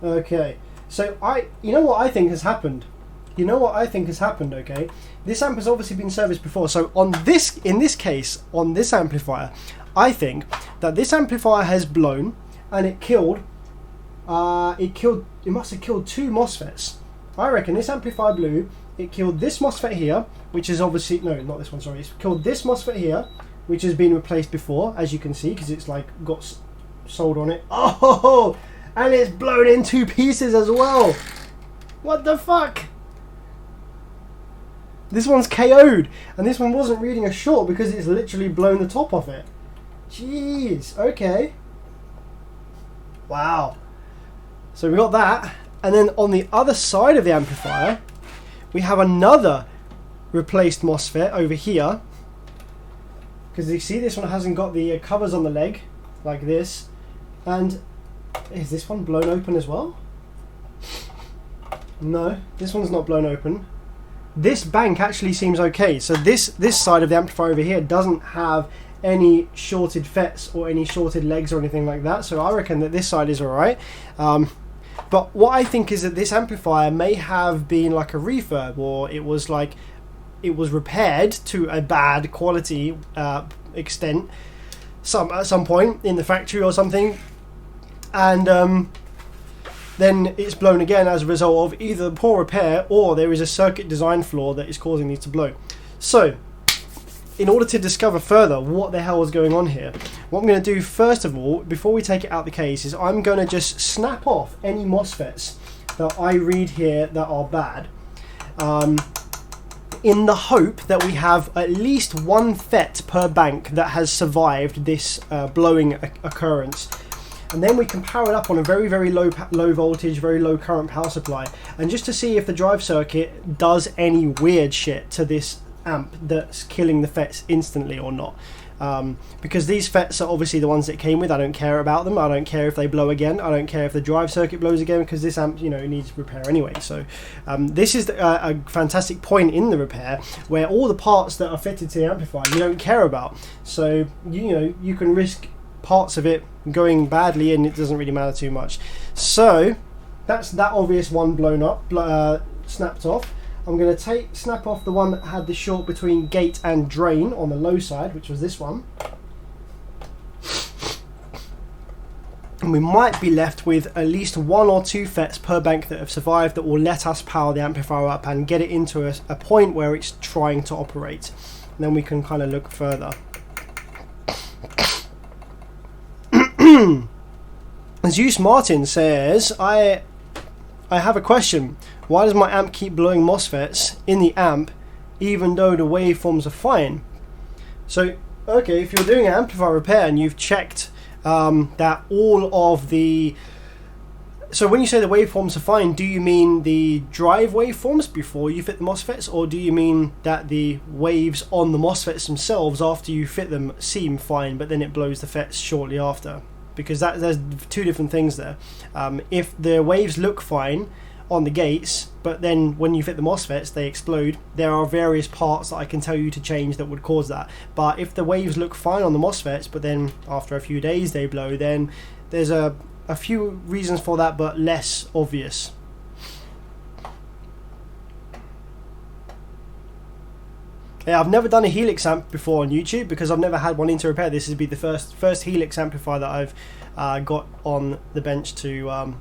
Okay, so you know what I think has happened? Okay, this amp has obviously been serviced before. So in this case, on this amplifier, I think that this amplifier has blown, and it must have killed 2 MOSFETs. I reckon this amplifier blew. It killed this MOSFET here, which is obviously, no, not this one, sorry. It's killed this MOSFET here, which has been replaced before, as you can see, because it's like got solder on it. Oh! And it's blown in 2 pieces as well. What the fuck? This one's KO'd, and this one wasn't reading a short because it's literally blown the top off it. Jeez, okay. Wow. So we got that, and then on the other side of the amplifier, we have another replaced MOSFET over here. Because you see, this one hasn't got the covers on the leg, like this, and is this one blown open as well? No, this one's not blown open. This bank actually seems okay. So this side of the amplifier over here doesn't have any shorted FETs or any shorted legs or anything like that. So I reckon that this side is alright. But what I think is that this amplifier may have been like a refurb, or it was repaired to a bad quality extent at some point in the factory or something. And then it's blown again as a result of either poor repair or there is a circuit design flaw that is causing these to blow. So, in order to discover further what the hell is going on here, what I'm going to do first of all, before we take it out the case, is I'm going to just snap off any MOSFETs that I read here that are bad, in the hope that we have at least one FET per bank that has survived this blowing occurrence. And then we can power it up on a very, very low voltage, very low current power supply, and just to see if the drive circuit does any weird shit to this amp that's killing the FETs instantly or not. Because these FETs are obviously the ones that it came with. I don't care about them. I don't care if they blow again. I don't care if the drive circuit blows again, because this amp, you know, needs repair anyway. So this is a fantastic point in the repair where all the parts that are fitted to the amplifier you don't care about. So you know, you can risk parts of it going badly and it doesn't really matter too much. So that's that obvious one blown up, snapped off. I'm going to snap off the one that had the short between gate and drain on the low side, which was this one. And we might be left with at least 1 or 2 FETs per bank that have survived, that will let us power the amplifier up and get it into a point where it's trying to operate. And then we can kind of look further. Zeus Martin says, I have a question. Why does my amp keep blowing MOSFETs in the amp even though the waveforms are fine? So, okay, if you're doing an amplifier repair and you've checked that all of the... So when you say the waveforms are fine, do you mean the drive waveforms before you fit the MOSFETs, or do you mean that the waves on the MOSFETs themselves after you fit them seem fine but then it blows the FETs shortly after? Because there's 2 different things there. If the waves look fine on the gates, but then when you fit the MOSFETs they explode, there are various parts that I can tell you to change that would cause that. But if the waves look fine on the MOSFETs but then after a few days they blow, then there's a few reasons for that, but less obvious. Yeah, I've never done a Helix amp before on YouTube because I've never had one in to repair. This would be the first Helix amplifier that I've got on the bench to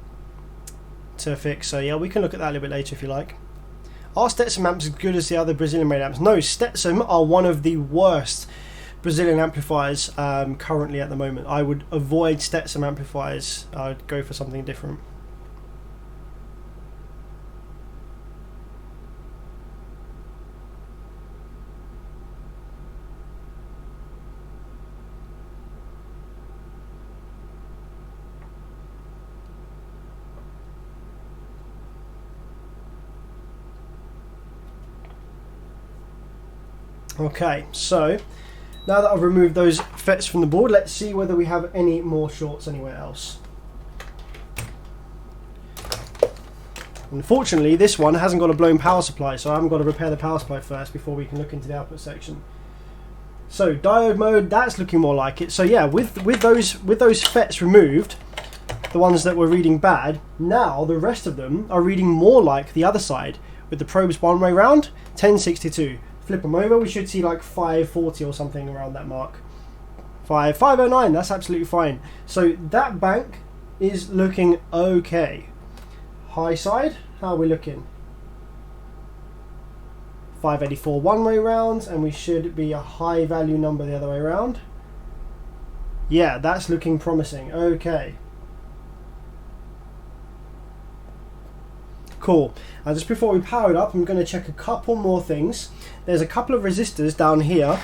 fix. So yeah, we can look at that a little bit later if you like. Are Stetson amps as good as the other Brazilian made amps? No, Stetson are one of the worst Brazilian amplifiers currently at the moment. I would avoid Stetson amplifiers. I would go for something different. Okay, so now that I've removed those FETs from the board, let's see whether we have any more shorts anywhere else. Unfortunately, this one hasn't got a blown power supply, so I haven't got to repair the power supply first before we can look into the output section. So diode mode, that's looking more like it. So yeah, with those FETs removed, the ones that were reading bad, now the rest of them are reading more like the other side, with the probes one way round, 1062. Flip them over, we should see like 540 or something around that mark. 509, that's absolutely fine. So that bank is looking okay. High side, how are we looking? 584 one way round, and we should be a high value number the other way around. Yeah, that's looking promising. Okay. Cool. Now just before we power it up, I'm going to check a couple more things. There's a couple of resistors down here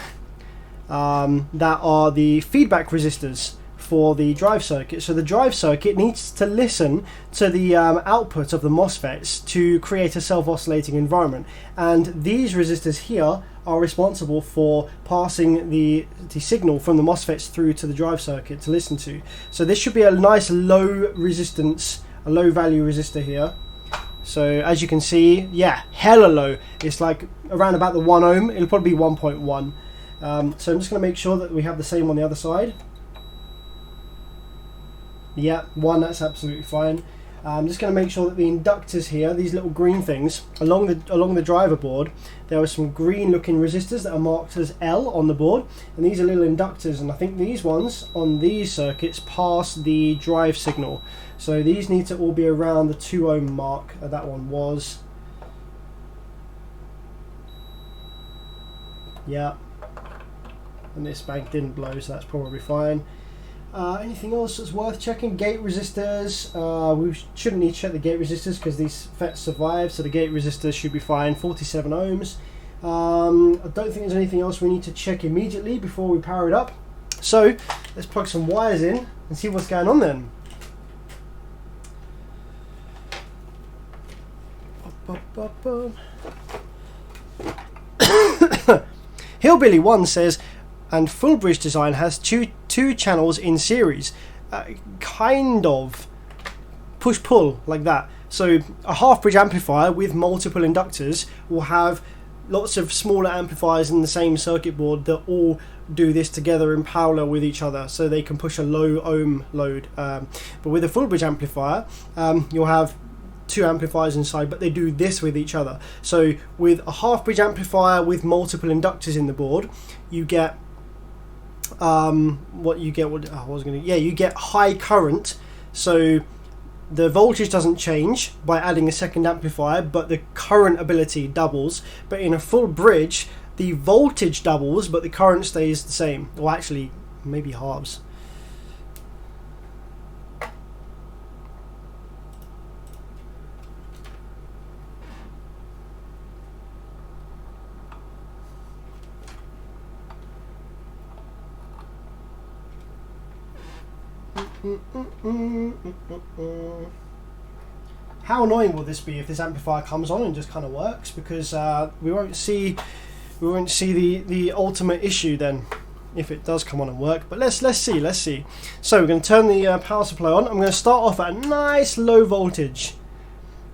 that are the feedback resistors for the drive circuit. So the drive circuit needs to listen to the output of the MOSFETs to create a self-oscillating environment. And these resistors here are responsible for passing the signal from the MOSFETs through to the drive circuit to listen to. So this should be a nice low resistance, a low value resistor here. So as you can see, yeah, hella low. It's like around about the 1 ohm. It'll probably be 1.1. So I'm just going to make sure that we have the same on the other side. Yeah, 1, that's absolutely fine. I'm just going to make sure that the inductors here, these little green things, along the driver board, there are some green looking resistors that are marked as L on the board, and these are little inductors, and I think these ones on these circuits pass the drive signal. So these need to all be around the 2 ohm mark. That one was. Yeah. And this bank didn't blow, so that's probably fine. Anything else that's worth checking? Gate resistors. We shouldn't need to check the gate resistors because these FETs survive, so the gate resistors should be fine. 47 ohms. I don't think there's anything else we need to check immediately before we power it up. So let's plug some wires in and see what's going on then. Hillbilly 1 says, and full bridge design has two channels in series. Kind of push-pull like that. So a half bridge amplifier with multiple inductors will have lots of smaller amplifiers in the same circuit board that all do this together in parallel with each other, so they can push a low ohm load. But with a full bridge amplifier, you'll have two amplifiers inside, but they do this with each other. So with a half bridge amplifier with multiple inductors in the board, you get you get high current. So the voltage doesn't change by adding a second amplifier, but the current ability doubles. But in a full bridge, the voltage doubles, but the current stays the same, or actually maybe halves. How annoying will this be if this amplifier comes on and just kind of works, because we won't see the ultimate issue then if it does come on and work. But let's see. So we're going to turn the power supply on. I'm going to start off at a nice low voltage.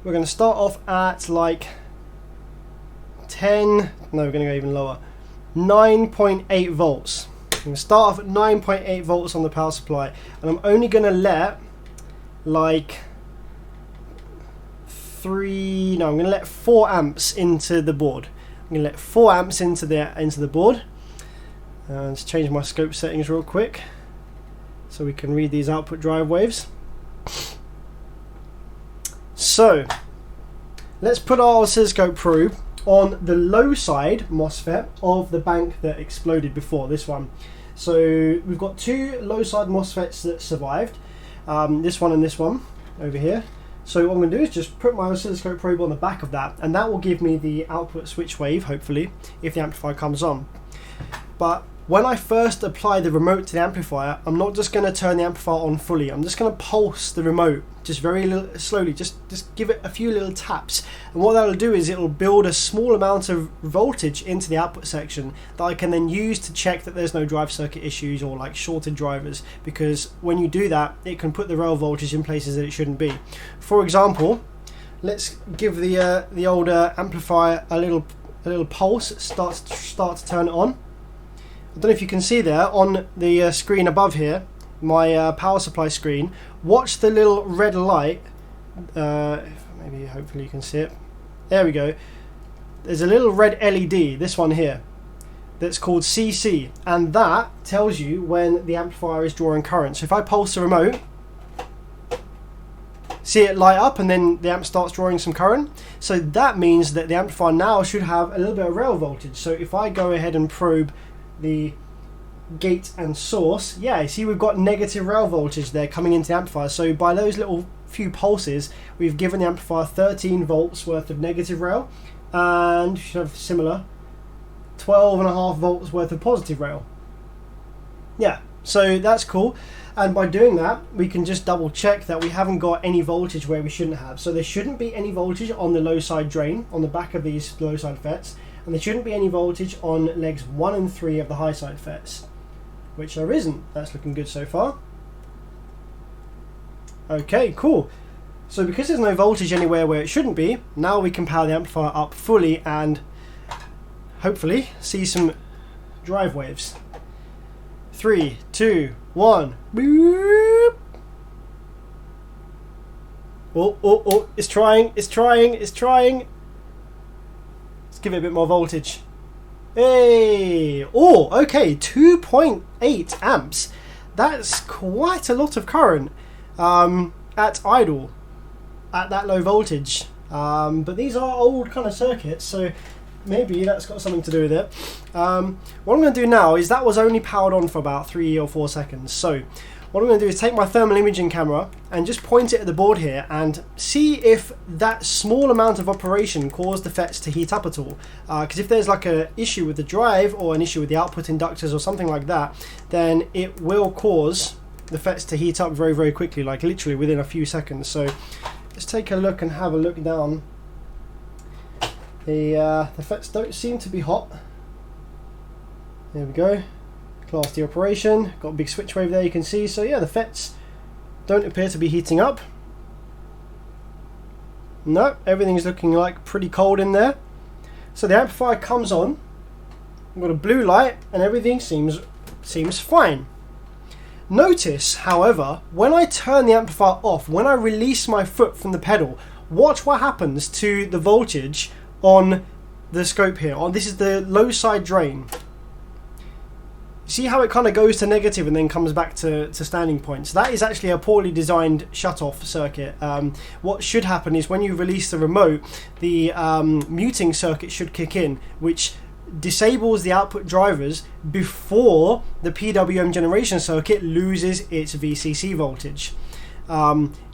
We're going to start off at like 10, no, we're going to go even lower, 9.8 volts. I'm going to start off at 9.8 volts on the power supply, and I'm only going to let like I'm going to let 4 amps into the board. I'm going to let 4 amps into the board. Let's change my scope settings real quick so we can read these output drive waves. So let's put our oscilloscope probe on the low side MOSFET of the bank that exploded before, this one. So we've got 2 low side MOSFETs that survived, this one and this one over here. So what I'm going to do is just put my oscilloscope probe on the back of that, and that will give me the output switch wave, hopefully, if the amplifier comes on. But when I first apply the remote to the amplifier, I'm not just going to turn the amplifier on fully. I'm just going to pulse the remote just very slowly, just give it a few little taps. And what that'll do is it'll build a small amount of voltage into the output section that I can then use to check that there's no drive circuit issues or like shorted drivers, because when you do that, it can put the rail voltage in places that it shouldn't be. For example, let's give the old amplifier a little pulse. Start to turn it on. I don't know if you can see there on the screen above here, my power supply screen. Watch the little red light. Maybe hopefully you can see it. There we go. There's a little red LED, this one here, that's called CC, and that tells you when the amplifier is drawing current. So if I pulse the remote, see it light up and then the amp starts drawing some current. So that means that the amplifier now should have a little bit of rail voltage. So if I go ahead and probe the gate and source, yeah, see we've got negative rail voltage there coming into the amplifier. So by those little few pulses, we've given the amplifier 13 volts worth of negative rail, and you should have similar 12.5 volts worth of positive rail. Yeah, so that's cool. And by doing that, we can just double check that we haven't got any voltage where we shouldn't have. So there shouldn't be any voltage on the low side drain on the back of these low side FETs, and there shouldn't be any voltage on legs 1 and 3 of the high side FETs, which there isn't. That's looking good so far. Okay, cool. So because there's no voltage anywhere where it shouldn't be, now we can power the amplifier up fully and hopefully see some drive waves. 3, 2, 1. Boop. Oh, it's trying. Let's give it a bit more voltage. Hey! Oh, okay, 2.8 amps. That's quite a lot of current at idle, at that low voltage. But these are old kind of circuits, so maybe that's got something to do with it. What I'm going to do now is that was only powered on for about 3 or 4 seconds. So what I'm going to do is take my thermal imaging camera and just point it at the board here and see if that small amount of operation caused the FETs to heat up at all. Because if there's like an issue with the drive or an issue with the output inductors or something like that, then it will cause the FETs to heat up very, very quickly, like literally within a few seconds. So let's take a look and have a look down. The FETs don't seem to be hot. There we go. Class D operation. Got a big switch wave there you can see. So yeah, the FETs don't appear to be heating up. No, everything's looking like pretty cold in there. So the amplifier comes on. I've got a blue light and everything seems fine. Notice, however, when I turn the amplifier off, when I release my foot from the pedal, watch what happens to the voltage on the scope here. This is the low side drain. See how it kind of goes to negative and then comes back to standing point. So that is actually a poorly designed shut-off circuit. What should happen is when you release the remote, the muting circuit should kick in, which disables the output drivers before the PWM generation circuit loses its VCC voltage.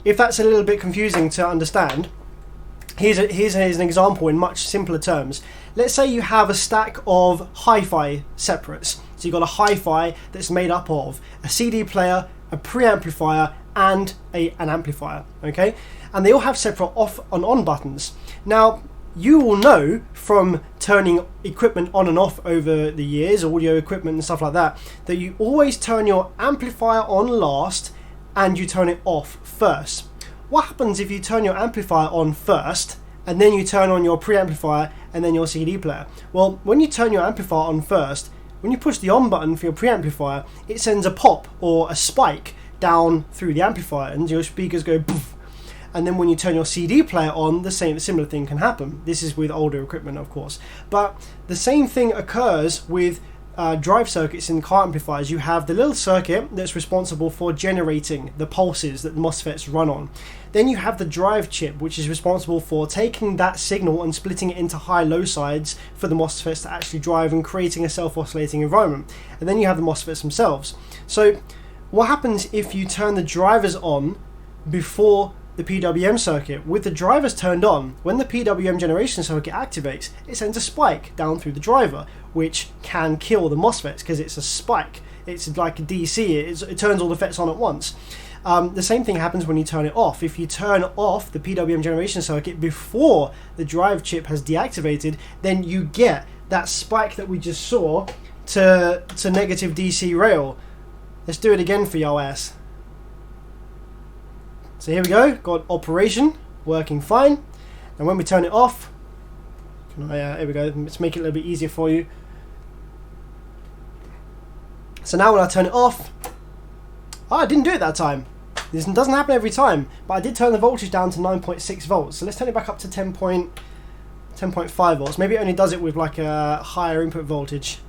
If that's a little bit confusing to understand, here's an example in much simpler terms. Let's say you have a stack of hi-fi separates. So you've got a hi-fi that's made up of a CD player, a preamplifier, and an amplifier, okay? And they all have separate off and on buttons. Now, you will know from turning equipment on and off over the years, audio equipment and stuff like that, that you always turn your amplifier on last and you turn it off first. What happens if you turn your amplifier on first and then you turn on your preamplifier and then your CD player? Well, when you turn your amplifier on first, when you push the on button for your preamplifier, it sends a pop or a spike down through the amplifier and your speakers go poof. And then when you turn your CD player on, the similar thing can happen. This is with older equipment, of course. But the same thing occurs with drive circuits in car amplifiers. You have the little circuit that's responsible for generating the pulses that the MOSFETs run on. Then you have the drive chip, which is responsible for taking that signal and splitting it into high-low sides for the MOSFETs to actually drive and creating a self-oscillating environment. And then you have the MOSFETs themselves. So what happens if you turn the drivers on before the PWM circuit? With the drivers turned on, when the PWM generation circuit activates, it sends a spike down through the driver, which can kill the MOSFETs because it's a spike. It's like a DC, it turns all the FETs on at once. The same thing happens when you turn it off. If you turn off the PWM generation circuit before the drive chip has deactivated, then you get that spike that we just saw to negative DC rail. Let's do it again for your ass. So here we go, got operation, working fine. And when we turn it off, here we go, let's make it a little bit easier for you. So now when I turn it off, I didn't do it that time. This doesn't happen every time, but I did turn the voltage down to 9.6 volts. So let's turn it back up to 10.5 volts. Maybe it only does it with like a higher input voltage.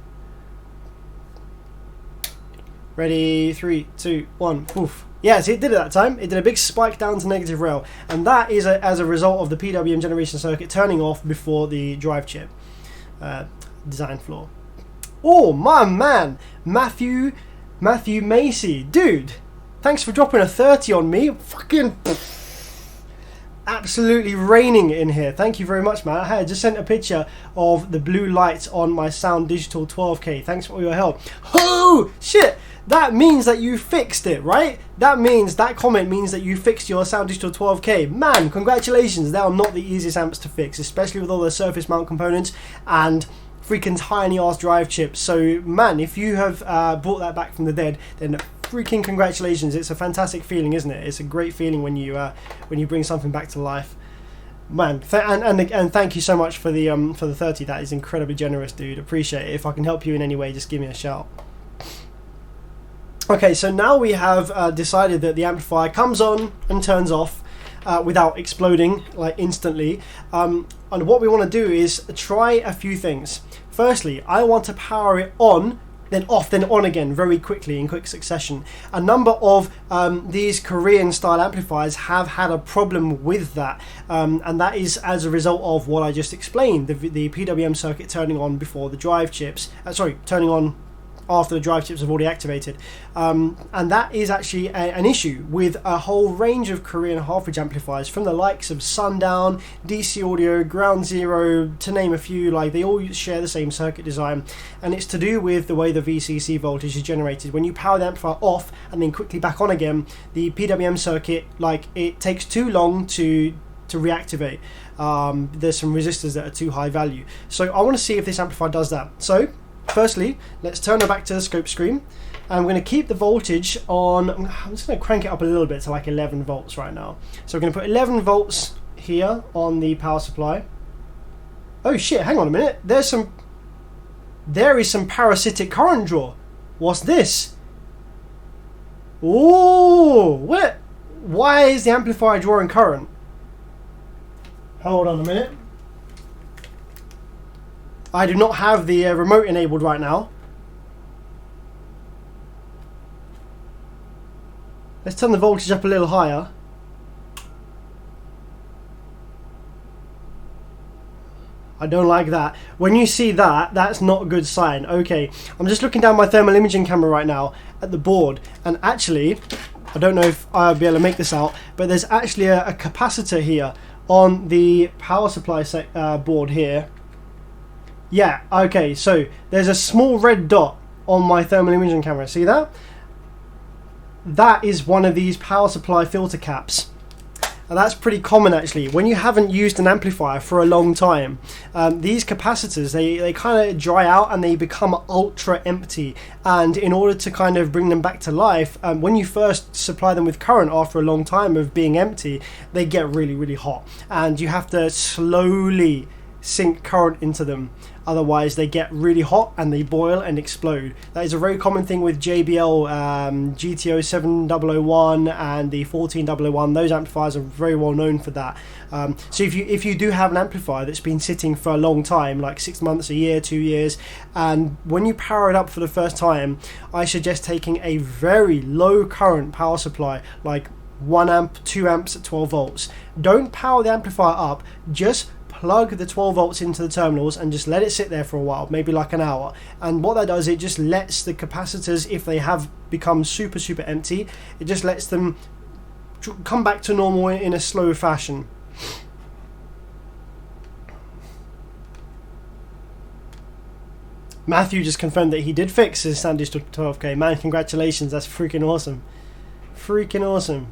Ready, 3, 2, 1, poof. Yes, it did it that time. It did a big spike down to negative rail. And that is as a result of the PWM generation circuit turning off before the drive chip design flaw. Oh, my man. Matthew Macy. Dude, thanks for dropping a 30 on me. Fucking absolutely raining in here. Thank you very much, man. I just sent a picture of the blue lights on my Sound Digital 12K. Thanks for all your help. Oh, shit. That means that you fixed it, right? That comment means that you fixed your Sound Digital 12K. Man, congratulations. They are not the easiest amps to fix, especially with all the surface mount components and freaking tiny ass drive chips. So, man, if you have brought that back from the dead, then freaking congratulations. It's a fantastic feeling, isn't it? It's a great feeling when you bring something back to life. Man, and thank you so much for the 30. That is incredibly generous, dude. Appreciate it. If I can help you in any way, just give me a shout. Okay, so now we have decided that the amplifier comes on and turns off without exploding like instantly. And what we want to do is try a few things. Firstly, I want to power it on, then off, then on again very quickly in quick succession. A number of these Korean style amplifiers have had a problem with that, and that is as a result of what I just explained, the PWM circuit turning on before the drive chips, turning on after the drive chips have already activated, and that is actually an issue with a whole range of Korean half-bridge amplifiers from the likes of Sundown, DC Audio, Ground Zero, to name a few. Like, they all share the same circuit design, and it's to do with the way the VCC voltage is generated. When you power the amplifier off and then quickly back on again, the PWM circuit, like, it takes too long to reactivate. There's some resistors that are too high value. So I want to see if this amplifier does that. So firstly, let's turn her back to the scope screen. And we're going to keep the voltage on, I'm just going to crank it up a little bit to like 11 volts right now. So we're going to put 11 volts here on the power supply. Oh shit, hang on a minute. There is some parasitic current draw. What's this? Ooh, what? Why is the amplifier drawing current? Hold on a minute. I do not have the remote enabled right now. Let's turn the voltage up a little higher. I don't like that. When you see that, that's not a good sign. Okay, I'm just looking down my thermal imaging camera right now at the board, and actually, I don't know if I'll be able to make this out, but there's actually a capacitor here on the power supply board here. Yeah, okay, so there's a small red dot on my thermal imaging camera. See that? That is one of these power supply filter caps. And that's pretty common actually. When you haven't used an amplifier for a long time, these capacitors, they kind of dry out and they become ultra empty. And in order to kind of bring them back to life, when you first supply them with current after a long time of being empty, they get really, really hot. And you have to slowly sink current into them. Otherwise they get really hot and they boil and explode. That is a very common thing with JBL GTO 7001 and the 14001. Those amplifiers are very well known for that. So if you do have an amplifier that's been sitting for a long time, like 6 months, a year, 2 years, and when you power it up for the first time, I suggest taking a very low current power supply, like 1 amp, 2 amps at 12 volts. Don't power the amplifier up, just plug the 12 volts into the terminals and just let it sit there for a while, maybe like an hour. And what that does, it just lets the capacitors, if they have become super empty, it just lets them come back to normal in a slow fashion. Matthew just confirmed that he did fix his Sandwich to 12k. Man, congratulations, that's freaking awesome. Freaking awesome.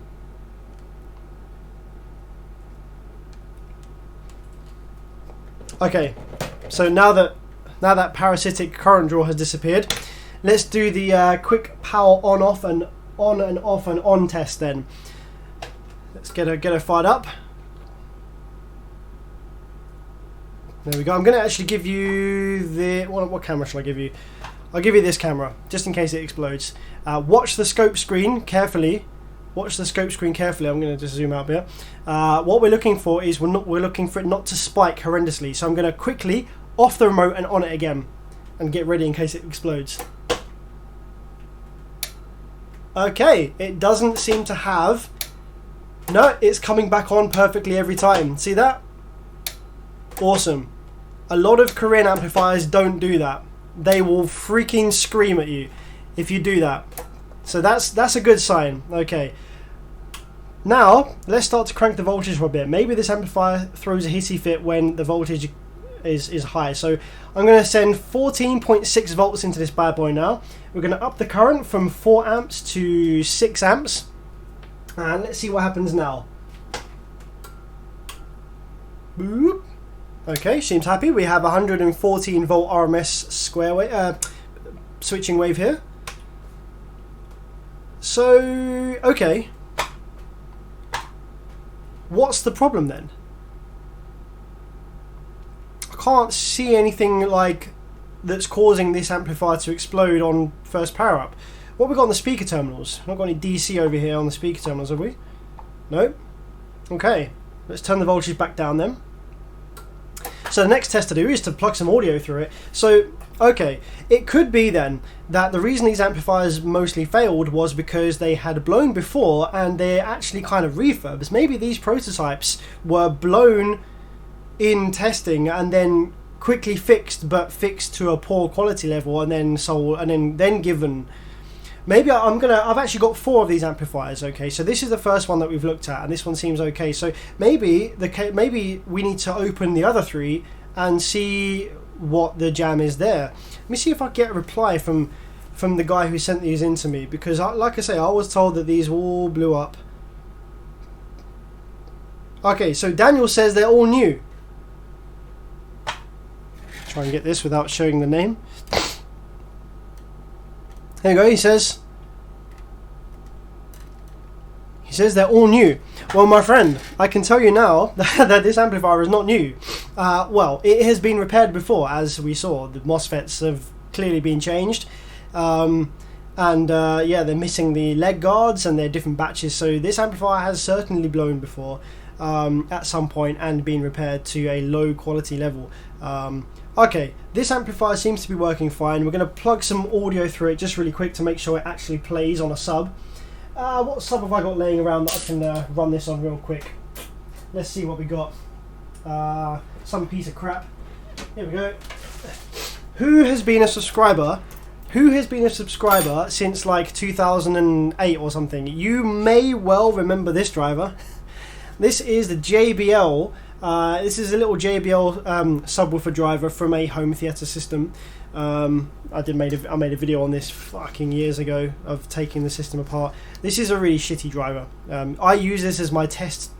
Okay, so now that parasitic current draw has disappeared, let's do the quick power on off and on test then. Let's get her fired up. There we go. I'm going to actually give you the what camera shall I give you? I'll give you this camera just in case it explodes. Watch the scope screen carefully. Watch the scope screen carefully. I'm going to just zoom out a bit. What we're looking for is we're looking for it not to spike horrendously. So I'm going to quickly off the remote and on it again, and get ready in case it explodes. Okay, it doesn't seem to have. No, it's coming back on perfectly every time. See that? Awesome. A lot of Korean amplifiers don't do that. They will freaking scream at you if you do that. So that's a good sign. Okay. Now, let's start to crank the voltage for a bit. Maybe this amplifier throws a hissy fit when the voltage is high. So I'm going to send 14.6 volts into this bad boy now. We're going to up the current from 4 amps to 6 amps. And let's see what happens now. Boop. Okay, seems happy. We have 114 volt RMS square wave, switching wave here. So, okay. What's the problem then? I can't see anything like that's causing this amplifier to explode on first power up. What have we got on the speaker terminals? Not got any DC over here on the speaker terminals, have we? Nope. Okay, let's turn the voltage back down then. So the next test to do is to plug some audio through it. So, okay, it could be then that the reason these amplifiers mostly failed was because they had blown before and they're actually kind of refurbs. Maybe these prototypes were blown in testing and then quickly fixed, but fixed to a poor quality level and then sold and then given. Maybe I've actually got 4 of these amplifiers. Okay, so this is the first one that we've looked at, and this one seems okay. So maybe we need to open the other 3 and see what the jam is there. Let me see if I get a reply from the guy who sent these in to me, because like I say, I was told that these all blew up. Okay, so Daniel says they're all new. Try and get this without showing the name. There you go. He says they're all new. Well, my friend, I can tell you now that this amplifier is not new. Well, it has been repaired before, as we saw. The MOSFETs have clearly been changed. Yeah, they're missing the leg guards and they're different batches. So this amplifier has certainly blown before at some point and been repaired to a low quality level. Okay, this amplifier seems to be working fine. We're going to plug some audio through it just really quick to make sure it actually plays on a sub. What sub have I got laying around that I can run this on real quick? Let's see what we got. Some piece of crap. Here we go. Who has been a subscriber? Who has been a subscriber since like 2008 or something? You may well remember this driver. This is the JBL. This is a little JBL subwoofer driver from a home theater system. I made a video on this fucking years ago of taking the system apart. This is a really shitty driver. I use this as my test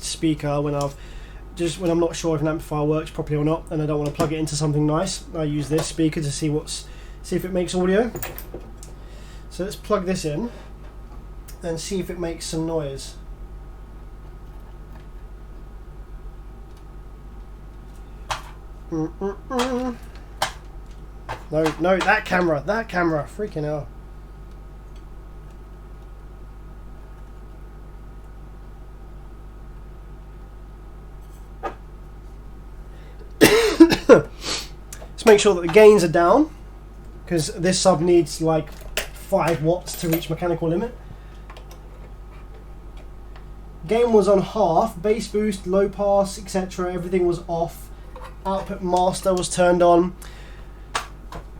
speaker when I'm not sure if an amplifier works properly or not, and I don't want to plug it into something nice. I use this speaker to see if it makes audio. So let's plug this in and see if it makes some noise. No, that camera, freaking hell. Let's make sure that the gains are down, because this sub needs like 5 watts to reach mechanical limit. Gain was on half, bass boost, low pass, etc. Everything was off. Output master was turned on.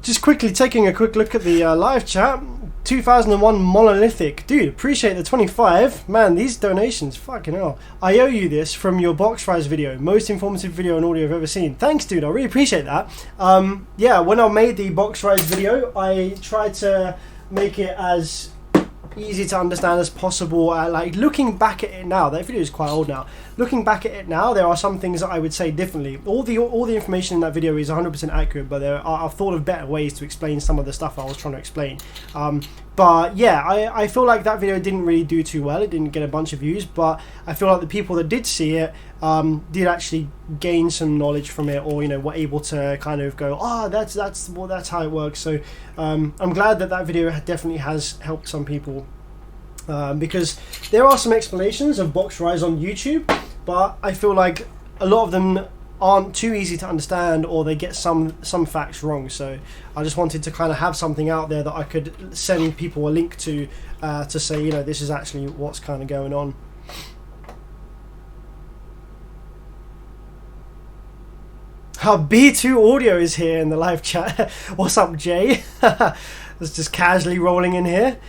Just quickly taking a quick look at the live chat. 2001 monolithic. Dude, appreciate the 25. Man, these donations, fucking hell. I owe you this from your box rise video. Most informative video and audio I've ever seen. Thanks, dude. I really appreciate that. Yeah, when I made the box rise video, I tried to make it as easy to understand as possible. Like looking back at it now, that video is quite old now. Looking back at it now, there are some things that I would say differently. All the information in that video is 100% accurate, but I've thought of better ways to explain some of the stuff I was trying to explain. But yeah, I feel like that video didn't really do too well. It didn't get a bunch of views, but I feel like the people that did see it did actually gain some knowledge from it, or were able to kind of go, that's how it works. So I'm glad that video definitely has helped some people, because there are some explanations of box rise on YouTube, but I feel like a lot of them aren't too easy to understand, or they get some facts wrong. So I just wanted to kind of have something out there that I could send people a link to say, this is actually what's kind of going on. B2 Audio is here in the live chat. What's up, Jay? That's just casually rolling in here.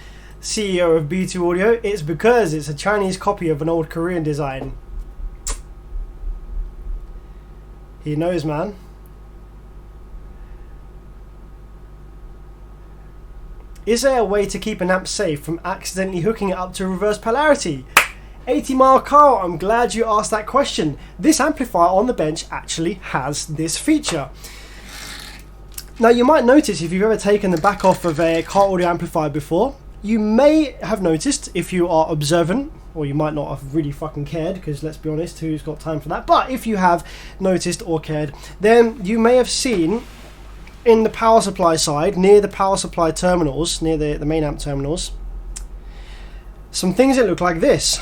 CEO of B2 Audio. It's because it's a Chinese copy of an old Korean design. He knows, man. Is there a way to keep an amp safe from accidentally hooking it up to reverse polarity? 80 Mile Carl, I'm glad you asked that question. This amplifier on the bench actually has this feature. Now you might notice, if you've ever taken the back off of a car audio amplifier before, you may have noticed, if you are observant, or you might not have really fucking cared, because let's be honest, who's got time for that? But if you have noticed or cared, then you may have seen in the power supply side, near the power supply terminals, near the main amp terminals, some things that look like this.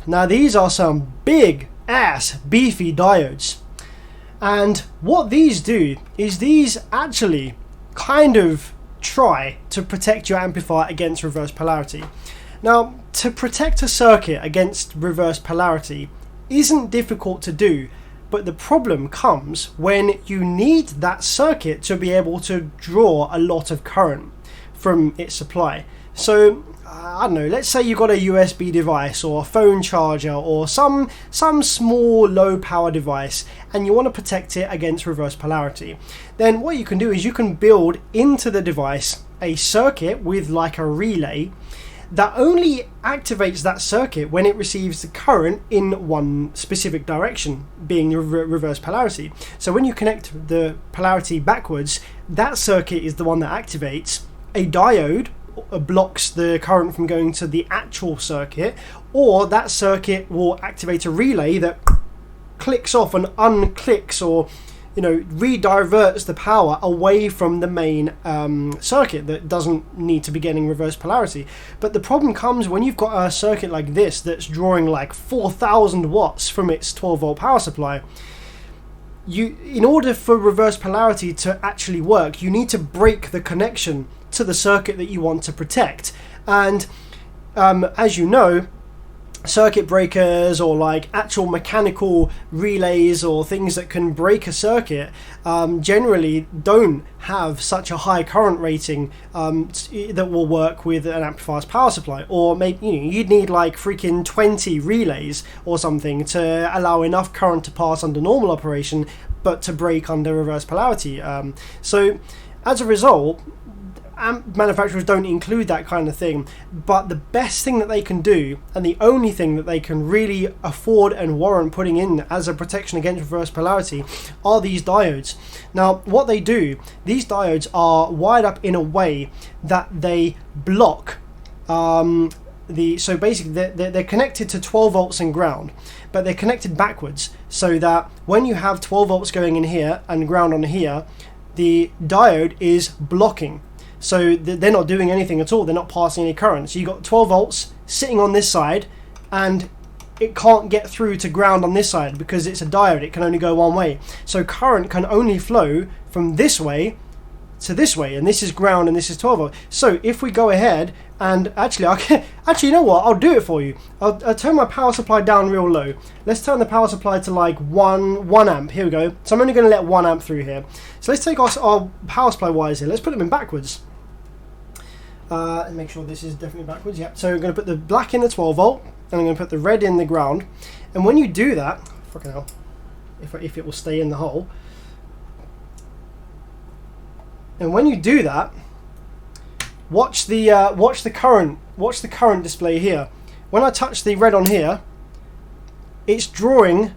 Now these are some big ass beefy diodes, and what these do is these actually kind of try to protect your amplifier against reverse polarity. Now, to protect a circuit against reverse polarity isn't difficult to do, but the problem comes when you need that circuit to be able to draw a lot of current from its supply. So I don't know, let's say you've got a USB device or a phone charger or some small low power device, and you want to protect it against reverse polarity. Then what you can do is you can build into the device a circuit with like a relay that only activates that circuit when it receives the current in one specific direction, being the reverse polarity. So when you connect the polarity backwards, that circuit is the one that activates. A diode blocks the current from going to the actual circuit, or that circuit will activate a relay that clicks off and unclicks, or rediverts the power away from the main circuit that doesn't need to be getting reverse polarity. But the problem comes when you've got a circuit like this that's drawing like 4,000 watts from its 12-volt power supply. In order for reverse polarity to actually work, you need to break the connection to the circuit that you want to protect. And as you know, circuit breakers, or like actual mechanical relays or things that can break a circuit, generally don't have such a high current rating that will work with an amplifier's power supply. Or maybe you'd need like freaking 20 relays or something to allow enough current to pass under normal operation, but to break under reverse polarity. So as a result, manufacturers don't include that kind of thing. But the best thing that they can do, and the only thing that they can really afford and warrant putting in as a protection against reverse polarity, are these diodes. Now what they do, these diodes are wired up in a way that they block so basically they're connected to 12 volts and ground, but they're connected backwards, so that when you have 12 volts going in here and ground on here, the diode is blocking. So they're not doing anything at all. They're not passing any current. So you've got 12 volts sitting on this side, and it can't get through to ground on this side because it's a diode. It can only go one way. So current can only flow from this way to this way, and this is ground and this is 12 volts. So if we go ahead and actually, you know what? I'll do it for you. I'll turn my power supply down real low. Let's turn the power supply to like 1 amp. Here we go. So I'm only going to let 1 amp through here. So let's take our power supply wires here. Let's put them in backwards. And make sure this is definitely backwards. Yep. So we're going to put the black in the 12 volt, and I'm going to put the red in the ground. And when you do that, fucking hell, if it will stay in the hole. And when you do that, watch the current display here. When I touch the red on here, it's drawing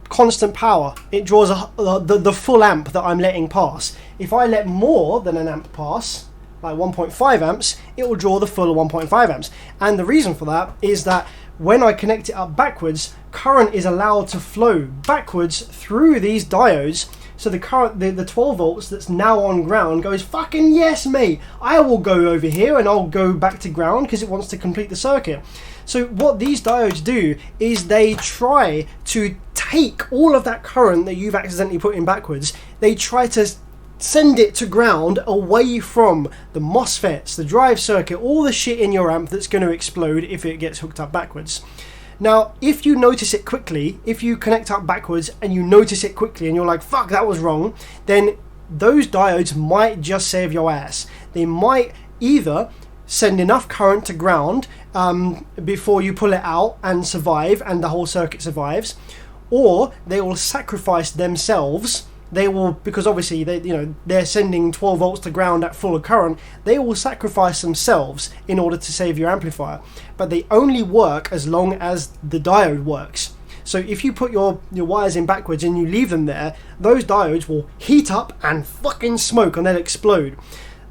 constant power. It draws the full amp that I'm letting pass. If I let more than an amp pass, like 1.5 amps, it will draw the full 1.5 amps. And the reason for that is that when I connect it up backwards, current is allowed to flow backwards through these diodes. So the current, the 12 volts that's now on ground goes, fucking yes, mate, I will go over here and I'll go back to ground because it wants to complete the circuit. So what these diodes do is they try to take all of that current that you've accidentally put in backwards, they try to send it to ground away from the MOSFETs, the drive circuit, all the shit in your amp that's going to explode if it gets hooked up backwards. Now, if you notice it quickly, if you connect up backwards and you notice it quickly and you're like, fuck, that was wrong, then those diodes might just save your ass. They might either send enough current to ground before you pull it out and survive and the whole circuit survives, or they will sacrifice themselves. They will, because obviously they're sending 12 volts to ground at full current, they will sacrifice themselves in order to save your amplifier. But they only work as long as the diode works. So if you put your wires in backwards and you leave them there, those diodes will heat up and fucking smoke and they'll explode.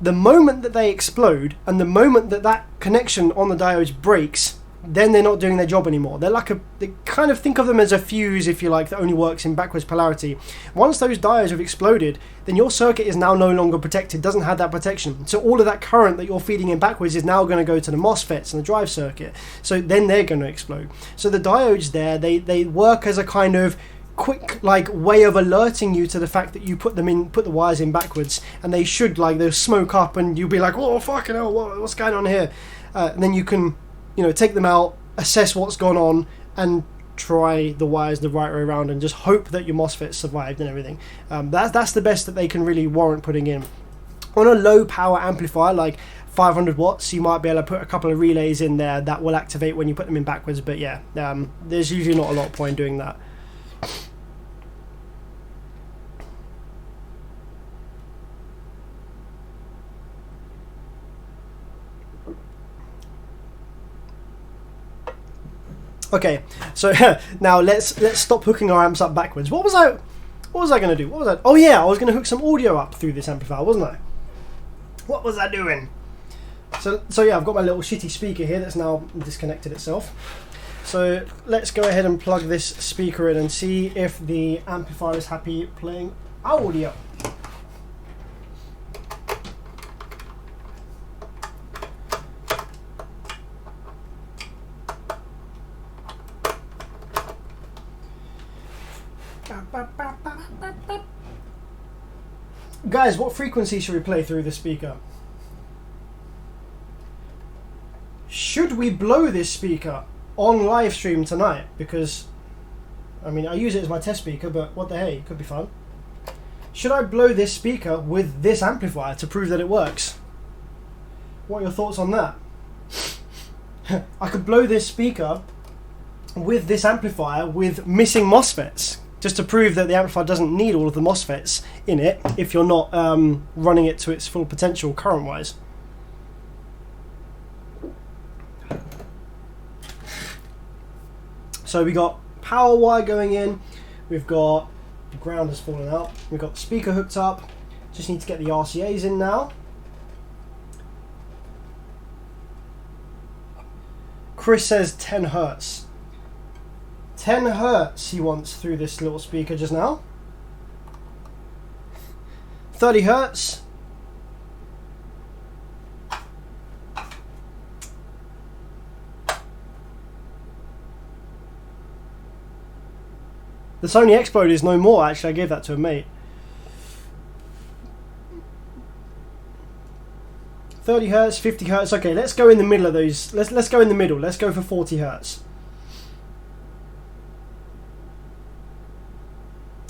The moment that they explode and the moment that that connection on the diodes breaks, then they're not doing their job anymore. They kind of think of them as a fuse, if you like, that only works in backwards polarity. Once those diodes have exploded, then your circuit is now no longer protected, doesn't have that protection. So all of that current that you're feeding in backwards is now going to go to the MOSFETs and the drive circuit. So then they're going to explode. So the diodes there, they work as a kind of quick way of alerting you to the fact that you put the wires in backwards, and they should they'll smoke up and you'll be like, oh fucking hell, what's going on here? And then you can take them out, assess what's gone on, and try the wires the right way around and just hope that your MOSFET survived and everything. That's the best that they can really warrant putting in. On a low power amplifier like 500 watts, you might be able to put a couple of relays in there that will activate when you put them in backwards, but yeah, there's usually not a lot of point doing that. Okay, so now let's stop hooking our amps up backwards. What was I going to do? Oh yeah, I was going to hook some audio up through this amplifier, wasn't I? What was I doing? So yeah, I've got my little shitty speaker here that's now disconnected itself. So let's go ahead and plug this speaker in and see if the amplifier is happy playing audio. Guys, what frequency should we play through the speaker? Should we blow this speaker on live stream tonight? Because, I mean, I use it as my test speaker, but what the hey, it could be fun. Should I blow this speaker with this amplifier to prove that it works? What are your thoughts on that? I could blow this speaker with this amplifier with missing MOSFETs, just to prove that the amplifier doesn't need all of the MOSFETs in it if you're not running it to its full potential current-wise. So we got power wire going in, we've got the ground has fallen out, we've got the speaker hooked up, just need to get the RCAs in now. Chris says 10 hertz. 10 hertz he wants through this little speaker just now. 30 hertz. The Sony Explode is no more, actually. I gave that to a mate. 30 hertz, 50 hertz. Okay, let's go in the middle of those. Let's go in the middle. Let's go for 40 hertz.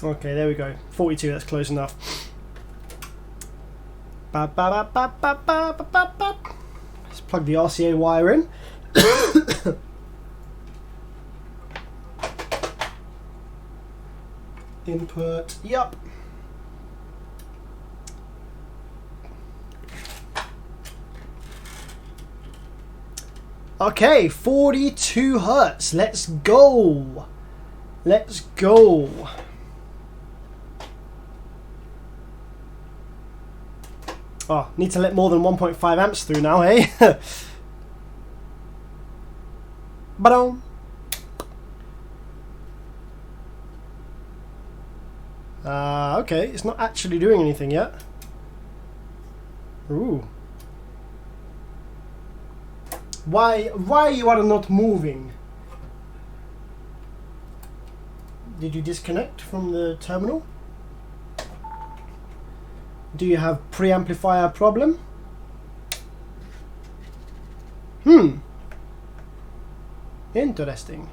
Okay, there we go. 42, that's close enough. Let's plug the RCA wire in. Input, yup. Okay, 42 hertz. Let's go. Let's go. Oh, need to let more than 1.5 amps through now, hey? Ba-dum. Okay, it's not actually doing anything yet. Ooh. Why you are not moving? Did you disconnect from the terminal? Do you have preamplifier problem? Interesting.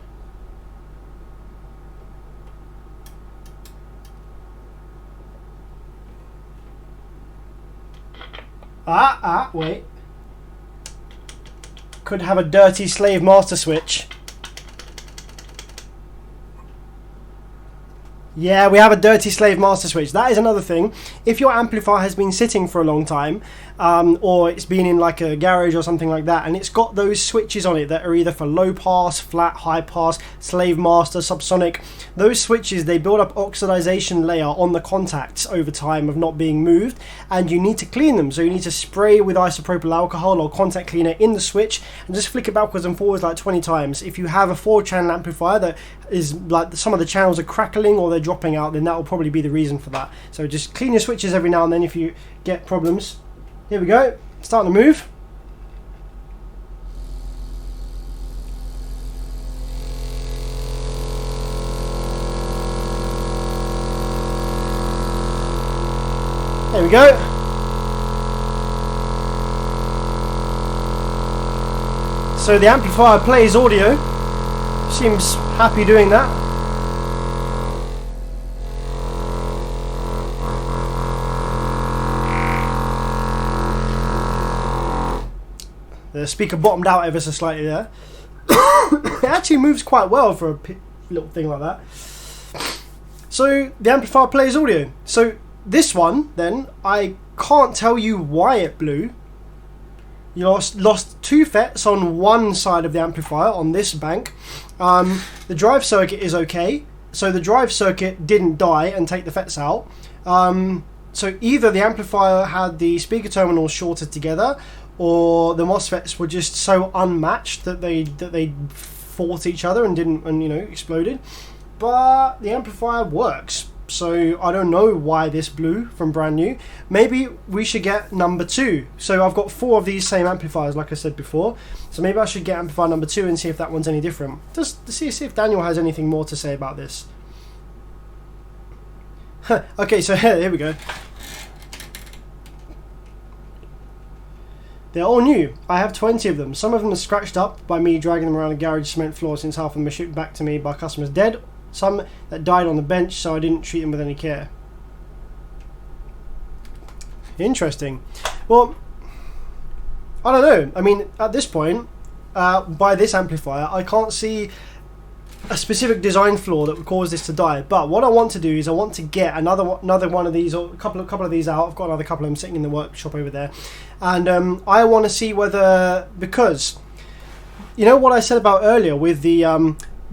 Wait. Could have a dirty slave master switch. Yeah, we have a dirty slave master switch. That is another thing. If your amplifier has been sitting for a long time, or it's been in like a garage or something like that, and it's got those switches on it that are either for low pass, flat, high pass, slave master, subsonic, those switches, they build up oxidization layer on the contacts over time of not being moved, and you need to clean them. So you need to spray with isopropyl alcohol or contact cleaner in the switch and just flick it backwards and forwards like 20 times. If you have a 4-channel amplifier that is like some of the channels are crackling or they're dropping out, then that will probably be the reason for that. So just clean your switches every now and then if you get problems. Here we go, starting to move. There we go. So the amplifier plays audio. Seems happy doing that. The speaker bottomed out ever so slightly there. It actually moves quite well for a little thing like that. So the amplifier plays audio. So this one, then, I can't tell you why it blew. You lost 2 FETs on one side of the amplifier on this bank. The drive circuit is okay. So the drive circuit didn't die and take the FETs out. So either the amplifier had the speaker terminals shorted together, or the MOSFETs were just so unmatched that they fought each other and exploded. But the amplifier works, so I don't know why this blew from brand new. Maybe we should get number 2. So I've got 4 of these same amplifiers, like I said before. So maybe I should get amplifier number 2 and see if that one's any different. Just to see if Daniel has anything more to say about this. Okay, so here we go. They're all new. I have 20 of them. Some of them are scratched up by me dragging them around the garage cement floor, since half of them are shipped back to me by customers dead. Some that died on the bench, so I didn't treat them with any care. Interesting. Well, I don't know. I mean, at this point, by this amplifier, I can't see a specific design flaw that would cause this to die. But what I want to do is I want to get another one of these, or a couple of these out. I've got another couple of them sitting in the workshop over there, and I want to see whether, because you know what I said about earlier with the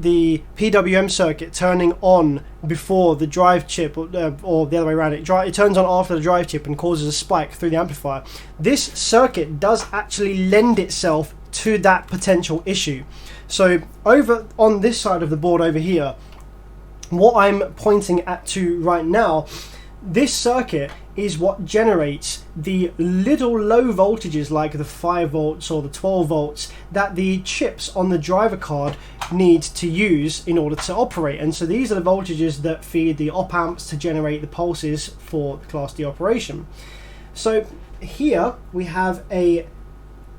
PWM circuit turning on before the drive chip, or the other way around, it turns on after the drive chip and causes a spike through the amplifier. This circuit does actually lend itself to that potential issue. So over on this side of the board over here, what I'm pointing at to right now, this circuit is what generates the little low voltages like the 5 volts or the 12 volts that the chips on the driver card need to use in order to operate. And so these are the voltages that feed the op amps to generate the pulses for the Class D operation. So here we have a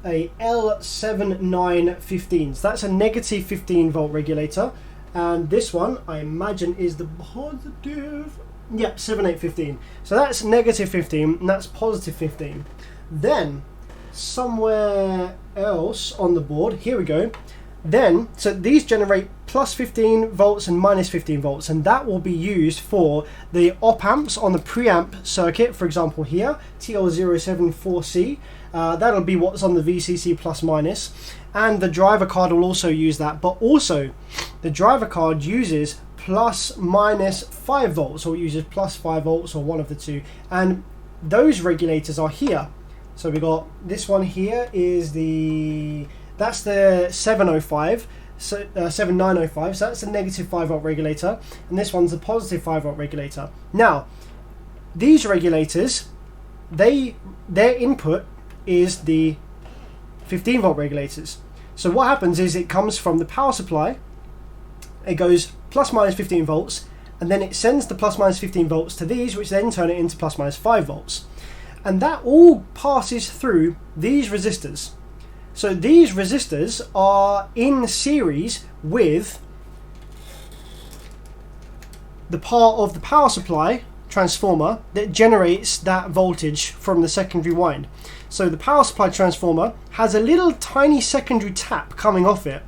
L7915, so that's a negative 15 volt regulator, and this one I imagine is the positive, yep, 7815. So that's negative 15 and that's positive 15. Then somewhere else on the board, here we go, then so these generate plus 15 volts and minus 15 volts, and that will be used for the op amps on the preamp circuit. For example here, TL074C, that'll be what's on the VCC plus minus, and the driver card will also use that, but also the driver card uses plus minus 5 volts, or uses plus 5 volts, or one of the two, and those regulators are here. So we got this one here is that's the 705, so 7905, so that's a negative 5 volt regulator, and this one's a positive 5 volt regulator. Now these regulators, their input is the 15 volt regulators. So what happens is it comes from the power supply, it goes plus minus 15 volts, and then it sends the plus minus 15 volts to these, which then turn it into plus minus 5 volts, and that all passes through these resistors. So these resistors are in series with the part of the power supply transformer that generates that voltage from the secondary wind. So the power supply transformer has a little tiny secondary tap coming off it.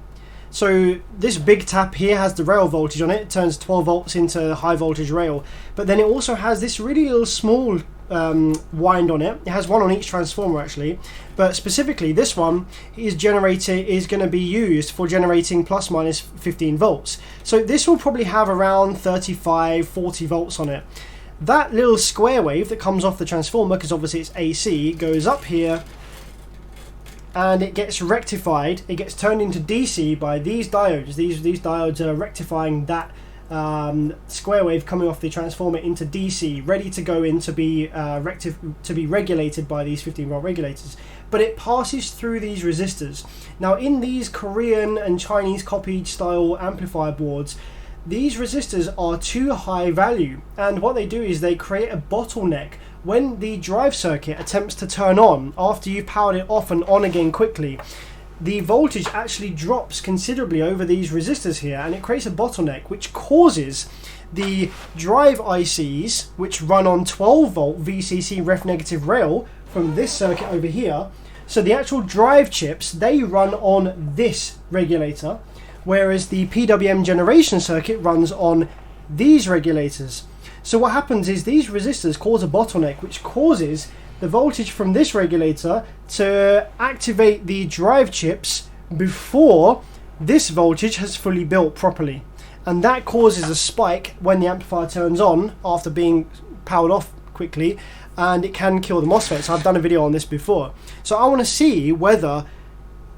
So this big tap here has the rail voltage on it. It turns 12 volts into high voltage rail. But then it also has this really little small wind on it. It has one on each transformer actually, but specifically this one is going to be used for generating plus minus 15 volts. So this will probably have around 35-40 volts on it. That little square wave that comes off the transformer, because obviously it's AC, goes up here and it gets rectified. It gets turned into DC by these diodes. These diodes are rectifying that square wave coming off the transformer into DC, ready to go in to be regulated by these 15 volt regulators. But it passes through these resistors. Now in these Korean and Chinese copied style amplifier boards, these resistors are too high value, and what they do is they create a bottleneck when the drive circuit attempts to turn on after you've powered it off and on again quickly. The voltage actually drops considerably over these resistors here, and it creates a bottleneck which causes the drive ICs, which run on 12 volt VCC ref negative rail from this circuit over here. So the actual drive chips, they run on this regulator, whereas the PWM generation circuit runs on these regulators. So what happens is these resistors cause a bottleneck which causes the voltage from this regulator to activate the drive chips before this voltage has fully built properly, and that causes a spike when the amplifier turns on after being powered off quickly, and it can kill the MOSFETs. I've done a video on this before. So I want to see whether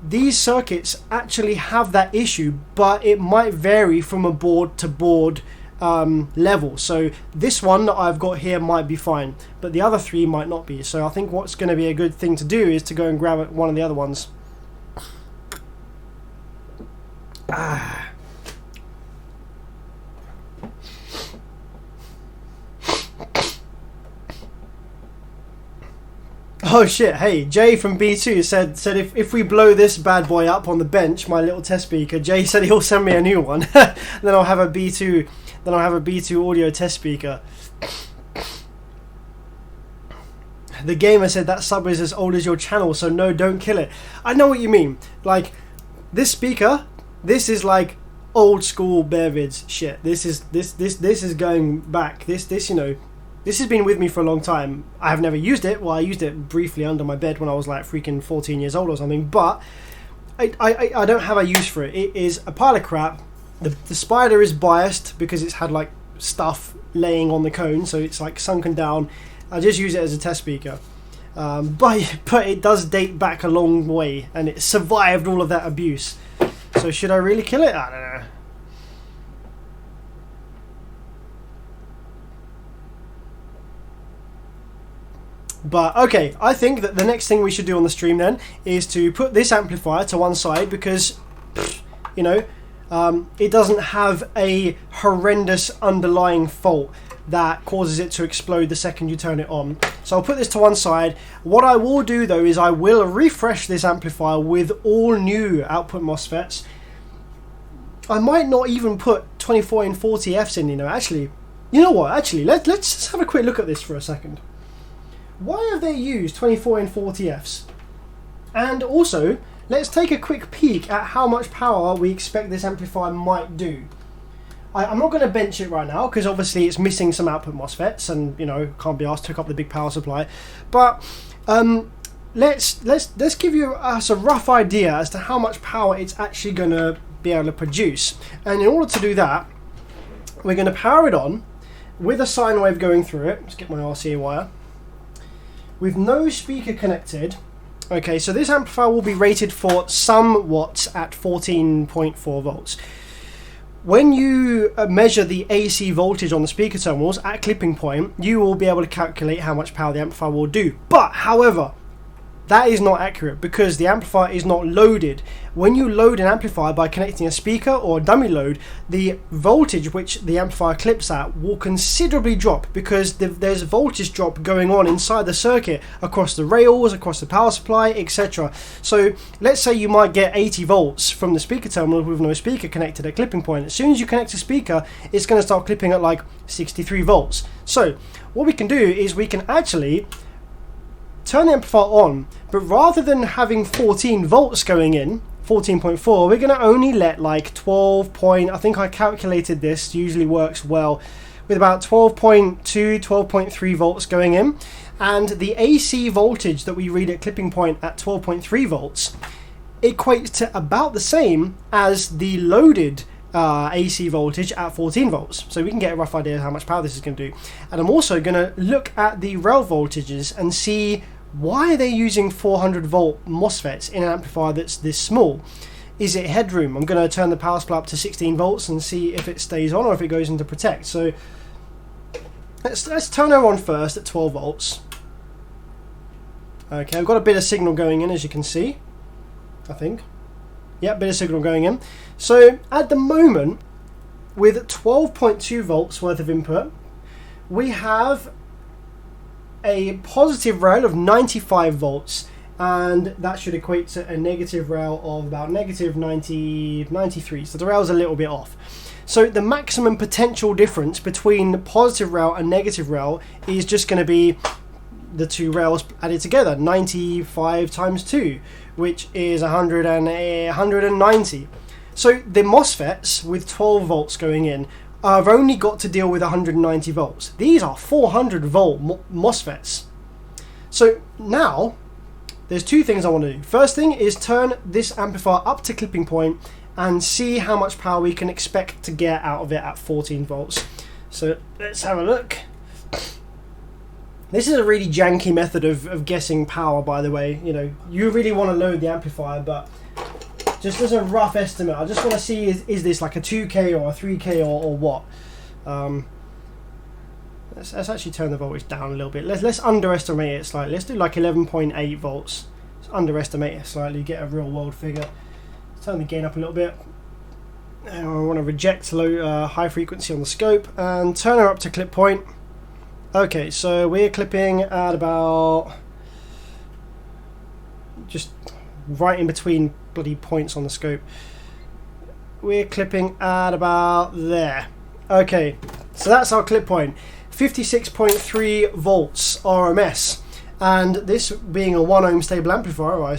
these circuits actually have that issue, but it might vary from a board to board level. So this one that I've got here might be fine, but the other three might not be. So I think what's going to be a good thing to do is to go and grab one of the other ones. Oh shit, hey, Jay from B2 said if we blow this bad boy up on the bench, my little test speaker, Jay said he'll send me a new one. Then I'll have a B2 audio test speaker. The gamer said that sub is as old as your channel, so no, don't kill it. I know what you mean. Like, this speaker, this is like old school Bearvids shit. This is going back. This you know, this has been with me for a long time. I have never used it. Well, I used it briefly under my bed when I was like freaking 14 years old or something, but I don't have a use for it. It is a pile of crap. The spider is biased because it's had like stuff laying on the cone, so it's like sunken down. I just use it as a test speaker. But it does date back a long way, and it survived all of that abuse. So should I really kill it? I don't know. But okay, I think that the next thing we should do on the stream then is to put this amplifier to one side because, you know, it doesn't have a horrendous underlying fault that causes it to explode the second you turn it on. So I'll put this to one side. What I will do though is I will refresh this amplifier with all new output MOSFETs. I might not even put 24 and 40Fs in, you know. Actually, you know what? Actually, let's just have a quick look at this for a second. Why have they used 24 and 40Fs? And also, let's take a quick peek at how much power we expect this amplifier might do. I'm not going to bench it right now because obviously it's missing some output MOSFETs and, you know, can't be asked to hook up the big power supply. But let's give us a rough idea as to how much power it's actually going to be able to produce. And in order to do that, we're going to power it on with a sine wave going through it. Let's get my RCA wire. With no speaker connected. Okay, so this amplifier will be rated for some watts at 14.4 volts. When you measure the AC voltage on the speaker terminals at clipping point, you will be able to calculate how much power the amplifier will do. But, however, that is not accurate because the amplifier is not loaded. When you load an amplifier by connecting a speaker or a dummy load, the voltage which the amplifier clips at will considerably drop because there's voltage drop going on inside the circuit across the rails, across the power supply, etc. So let's say you might get 80 volts from the speaker terminal with no speaker connected at clipping point. As soon as you connect a speaker, it's going to start clipping at like 63 volts. So what we can do is we can actually turn the amplifier on, but rather than having 14 volts going in, 14.4, we're going to only let like 12 point, I think I calculated this, usually works well, with about 12.2, 12.3 volts going in, and the AC voltage that we read at clipping point at 12.3 volts equates to about the same as the loaded AC voltage at 14 volts. So we can get a rough idea of how much power this is going to do. And I'm also going to look at the rail voltages and see why are they using 400 volt MOSFETs in an amplifier that's this small. Is it headroom? I'm going to turn the power supply up to 16 volts and see if it stays on or if it goes into protect. So let's turn her on first at 12 volts. Okay, I've got a bit of signal going in, as you can see, I think. Yep, bit of signal going in. So at the moment, with 12.2 volts worth of input, we have a positive rail of 95 volts, and that should equate to a negative rail of about negative 93. So the rail's a little bit off. So the maximum potential difference between the positive rail and negative rail is just going to be the two rails added together, 95 times 2, which is 190. So the MOSFETs with 12 volts going in, I've only got to deal with 190 volts. These are 400 volt MOSFETs. So now, there's two things I want to do. First thing is turn this amplifier up to clipping point and see how much power we can expect to get out of it at 14 volts. So let's have a look. This is a really janky method of guessing power, by the way. You know, you really want to load the amplifier, but just as a rough estimate, I just want to see is this like a 2K or a 3K or what. Let's actually turn the voltage down a little bit. Let's underestimate it slightly. Let's do like 11.8 volts. Let's underestimate it slightly, get a real world figure. Let's turn the gain up a little bit. And I want to reject low, high frequency on the scope and turn her up to clip point. Okay, so we're clipping at about just right in between bloody points on the scope. We're clipping at about there. Okay, so that's our clip point. 56.3 volts RMS, and this being a 1 ohm stable amplifier, I'm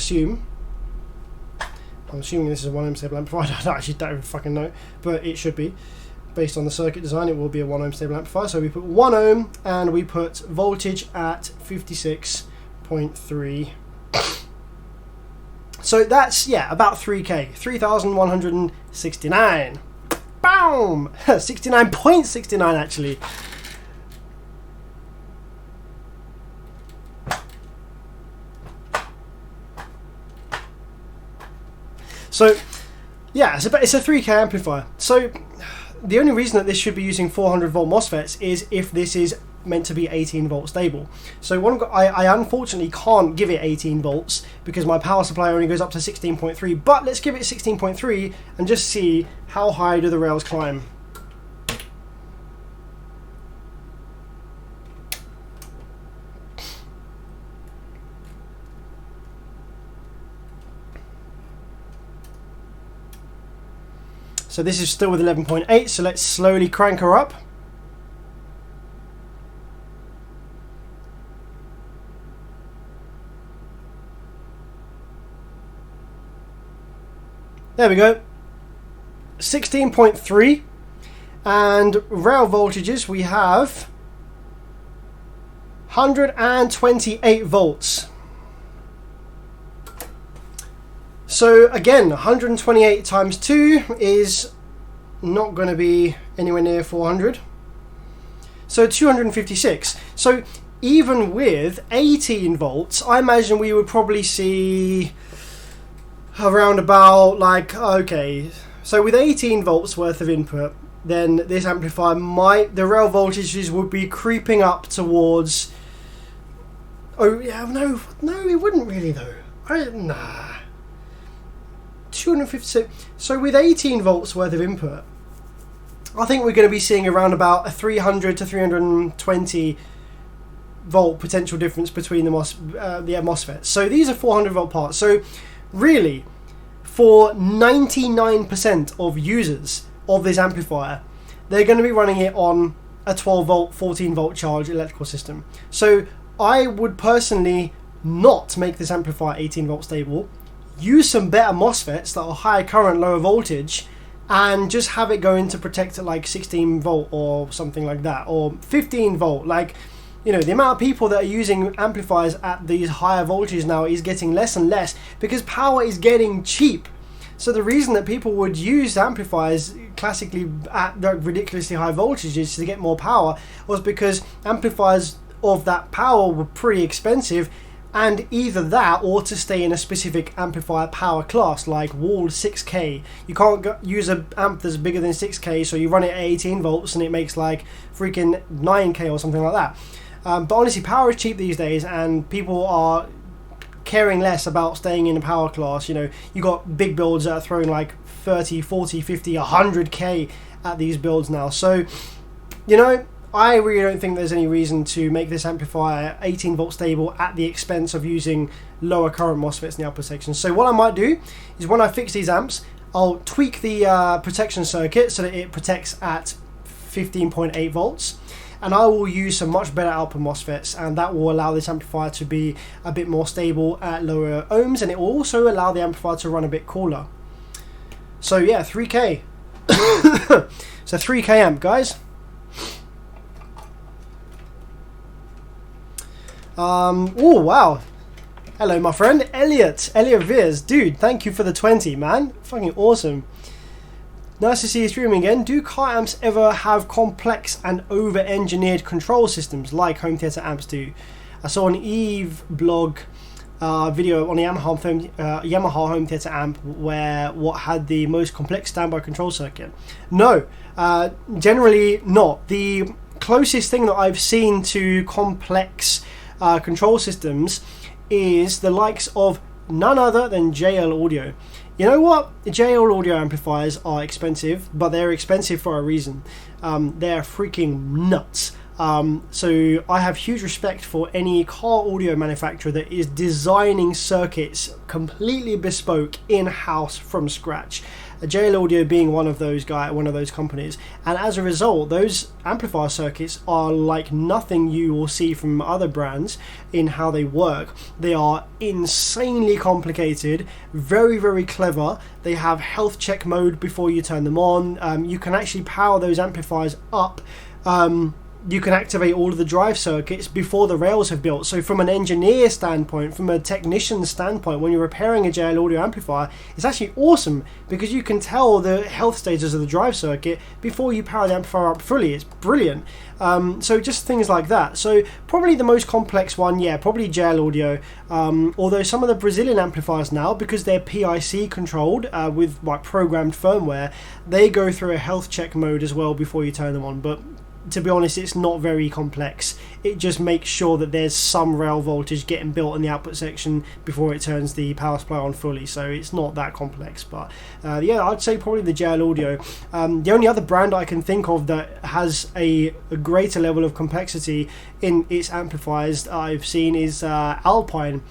assuming this is a 1 ohm stable amplifier. I actually don't fucking know, but it should be. Based on the circuit design, it will be a 1 ohm stable amplifier. So we put 1 ohm and we put voltage at 56.3. So that's, yeah, about 3K, 3,169. Boom! 69.69 actually. So, yeah, it's a 3K amplifier. So, the only reason that this should be using 400 volt MOSFETs is if this is meant to be 18 volt stable. So I unfortunately can't give it 18 volts because my power supply only goes up to 16.3, but let's give it 16.3 and just see how high do the rails climb. So this is still with 11.8, so let's slowly crank her up. There we go. 16.3. And rail voltages we have 128 volts. So again, 128 times 2 is not going to be anywhere near 400. So 256. So even with 18 volts, I imagine we would probably see around about like, okay, so with 18 volts worth of input, then this amplifier the rail voltages would be creeping up towards, oh yeah, no, it wouldn't really though. Nah. 256. So with 18 volts worth of input, I think we're going to be seeing around about a 300 to 320 volt potential difference between the MOSFETs. So these are 400 volt parts. So really, for 99% of users of this amplifier, they're going to be running it on a 12 volt, 14 volt charge electrical system. So I would personally not make this amplifier 18 volt stable. Use some better MOSFETs that are higher current, lower voltage, and just have it go into protect at like 16 volt or something like that, or 15 volt. Like, you know, the amount of people that are using amplifiers at these higher voltages now is getting less and less because power is getting cheap. So the reason that people would use amplifiers classically at ridiculously high voltages to get more power was because amplifiers of that power were pretty expensive, and either that or to stay in a specific amplifier power class like walled 6K. You can't use an amp that's bigger than 6K, so you run it at 18 volts and it makes like freaking 9K or something like that. But honestly, power is cheap these days and people are caring less about staying in a power class. You know, you got big builds that are throwing like 30, 40, 50, 100K at these builds now. So, you know, I really don't think there's any reason to make this amplifier 18 volt stable at the expense of using lower current MOSFETs in the output section. So what I might do is when I fix these amps, I'll tweak the protection circuit so that it protects at 15.8 volts. And I will use some much better output MOSFETs, and that will allow this amplifier to be a bit more stable at lower ohms, and it will also allow the amplifier to run a bit cooler. So yeah, 3K. So 3K amp, guys. Oh wow, hello my friend Elliot Viers, dude, thank you for the 20, man, fucking awesome. Nice to see you streaming again. Do car amps ever have complex and over-engineered control systems like home theatre amps do? I saw an Eve blog video on the Yamaha home theatre amp where what had the most complex standby control circuit. No, generally not. The closest thing that I've seen to complex control systems is the likes of none other than JL Audio. You know what? JL Audio amplifiers are expensive, but they're expensive for a reason. They're freaking nuts. So I have huge respect for any car audio manufacturer that is designing circuits completely bespoke in-house from scratch. JL Audio being one of those companies, and as a result, those amplifier circuits are like nothing you will see from other brands in how they work. They are insanely complicated, very, very clever. They have health check mode before you turn them on. You can actually power those amplifiers up. You can activate all of the drive circuits before the rails have built. So from an engineer standpoint, from a technician standpoint, when you're repairing a JL Audio amplifier, it's actually awesome because you can tell the health stages of the drive circuit before you power the amplifier up fully. It's brilliant. So just things like that. So probably the most complex one, yeah, probably JL Audio. Although some of the Brazilian amplifiers now, because they're PIC controlled with like programmed firmware, they go through a health check mode as well before you turn them on. But to be honest, it's not very complex. It just makes sure that there's some rail voltage getting built in the output section before it turns the power supply on fully, so it's not that complex. But yeah, I'd say probably the JL Audio. The only other brand I can think of that has a greater level of complexity in its amplifiers I've seen is Alpine.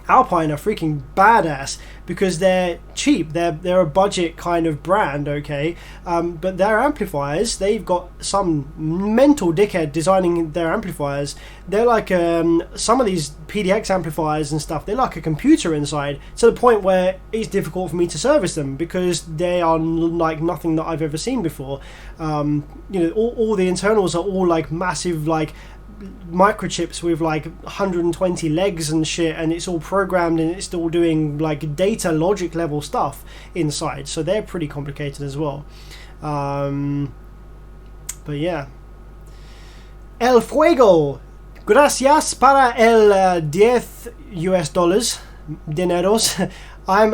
Alpine are freaking badass because they're cheap. They're a budget kind of brand, okay? But their amplifiers, they've got some mental dickhead designing their amplifiers. They're like some of these PDX amplifiers and stuff. They're like a computer inside, to the point where it's difficult for me to service them because they are like nothing that I've ever seen before. You know, all the internals are all like massive, like microchips with like 120 legs and shit, and it's all programmed and it's still doing like data logic level stuff inside, so they're pretty complicated as well. But yeah, El Fuego, gracias para el 10 US dollars dineros. I'm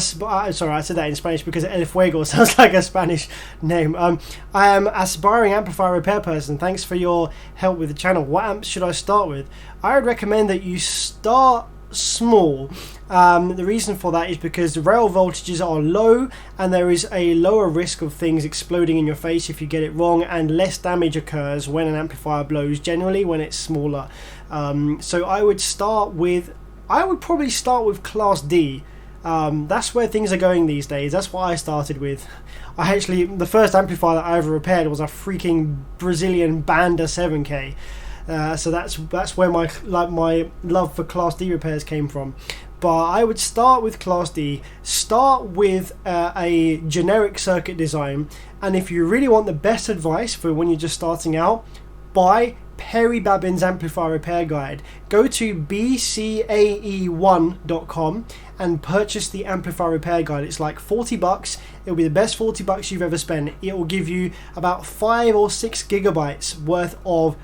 sorry, I said that in Spanish because El Fuego sounds like a Spanish name. I am aspiring amplifier repair person. Thanks for your help with the channel. What amps should I start with? I would recommend that you start small. The reason for that is because the rail voltages are low and there is a lower risk of things exploding in your face if you get it wrong, and less damage occurs when an amplifier blows generally when it's smaller. So I would probably start with Class D. That's where things are going these days. That's what I started with. The first amplifier that I ever repaired was a freaking Brazilian Banter 7K. So that's where my love for Class D repairs came from. But I would start with Class D. Start with a generic circuit design, and if you really want the best advice for when you're just starting out, buy Perry Babin's Amplifier Repair Guide. Go to bcae1.com and purchase the Amplifier Repair Guide. It's like $40. It'll be the best $40 you've ever spent. It will give you about 5 or 6 gigabytes worth of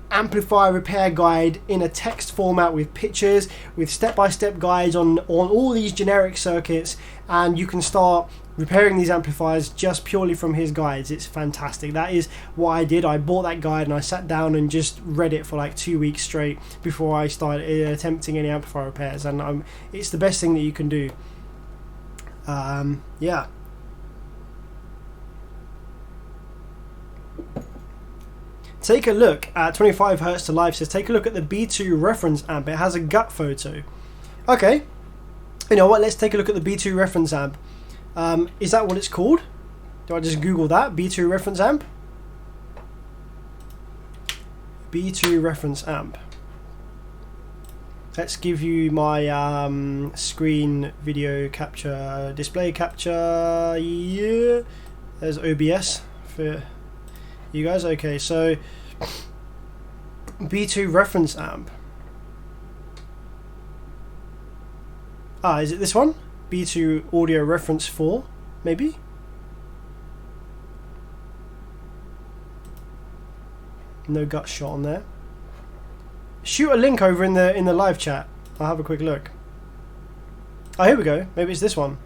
amplifier repair guide in a text format with pictures, with step-by-step guides on all these generic circuits, and you can start repairing these amplifiers just purely from his guides. It's fantastic. That is what I did. I bought that guide and I sat down and just read it for like 2 weeks straight before I started attempting any amplifier repairs, and it's the best thing that you can do. Yeah. Take a look at 25 Hertz to Life says, take a look at the B2 reference amp. It has a gut photo. Okay. You know what? Let's take a look at the B2 reference amp. Is that what it's called? Do I just Google that? B2 reference amp? B2 reference amp. Let's give you my screen video capture, display capture. Yeah. There's OBS for you guys. Okay, so B2 reference amp. Is it this one? B2 audio reference 4, maybe? No gut shot on there. Shoot a link over in the live chat. I'll have a quick look. Oh, here we go. Maybe it's this one.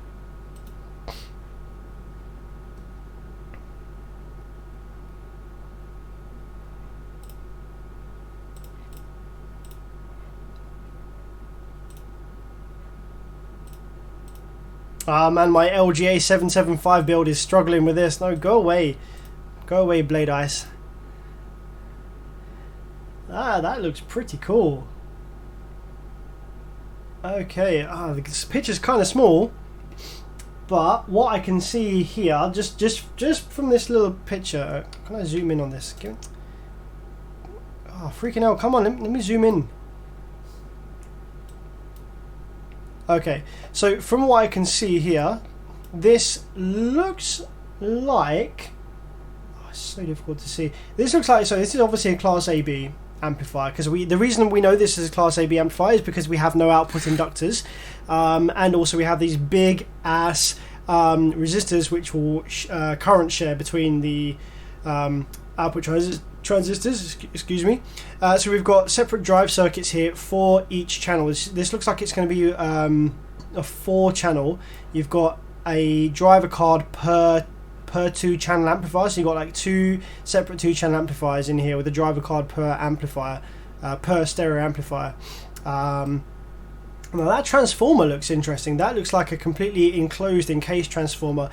Ah man, my LGA 775 build is struggling with this. No, go away. Go away, Blade Ice. Ah, that looks pretty cool. Okay, this picture's kind of small, but what I can see here, just from this little picture, can I zoom in on this? Oh, freaking hell, come on, let me zoom in. Okay, so from what I can see here, this looks like, oh, it's so difficult to see. This looks like, so this is obviously a Class AB amplifier, because the reason we know this is a Class AB amplifier is because we have no output inductors, and also we have these big ass resistors which will current share between the output transistors, excuse me. So we've got separate drive circuits here for each channel. This looks like it's going to be a 4-channel. You've got a driver card per 2-channel amplifier, so you've got like 2 separate 2-channel amplifiers in here with a driver card per amplifier, per stereo amplifier. Now that transformer looks interesting. That looks like a completely enclosed, encased transformer,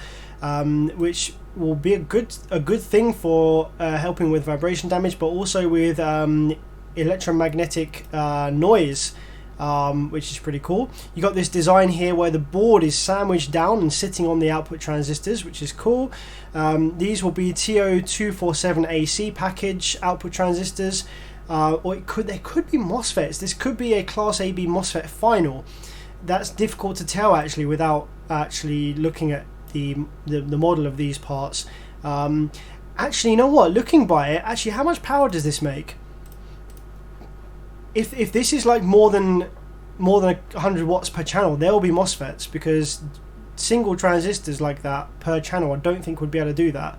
which will be a good thing for helping with vibration damage, but also with electromagnetic noise, which is pretty cool. You got this design here where the board is sandwiched down and sitting on the output transistors, which is cool. These will be TO247AC package output transistors, or they could be MOSFETs. This could be a Class AB MOSFET final. That's difficult to tell actually without actually looking at the model of these parts. Actually, you know what? Looking by it, actually, how much power does this make? If this is like more than 100 watts per channel, there will be MOSFETs, because single transistors like that per channel I don't think would be able to do that.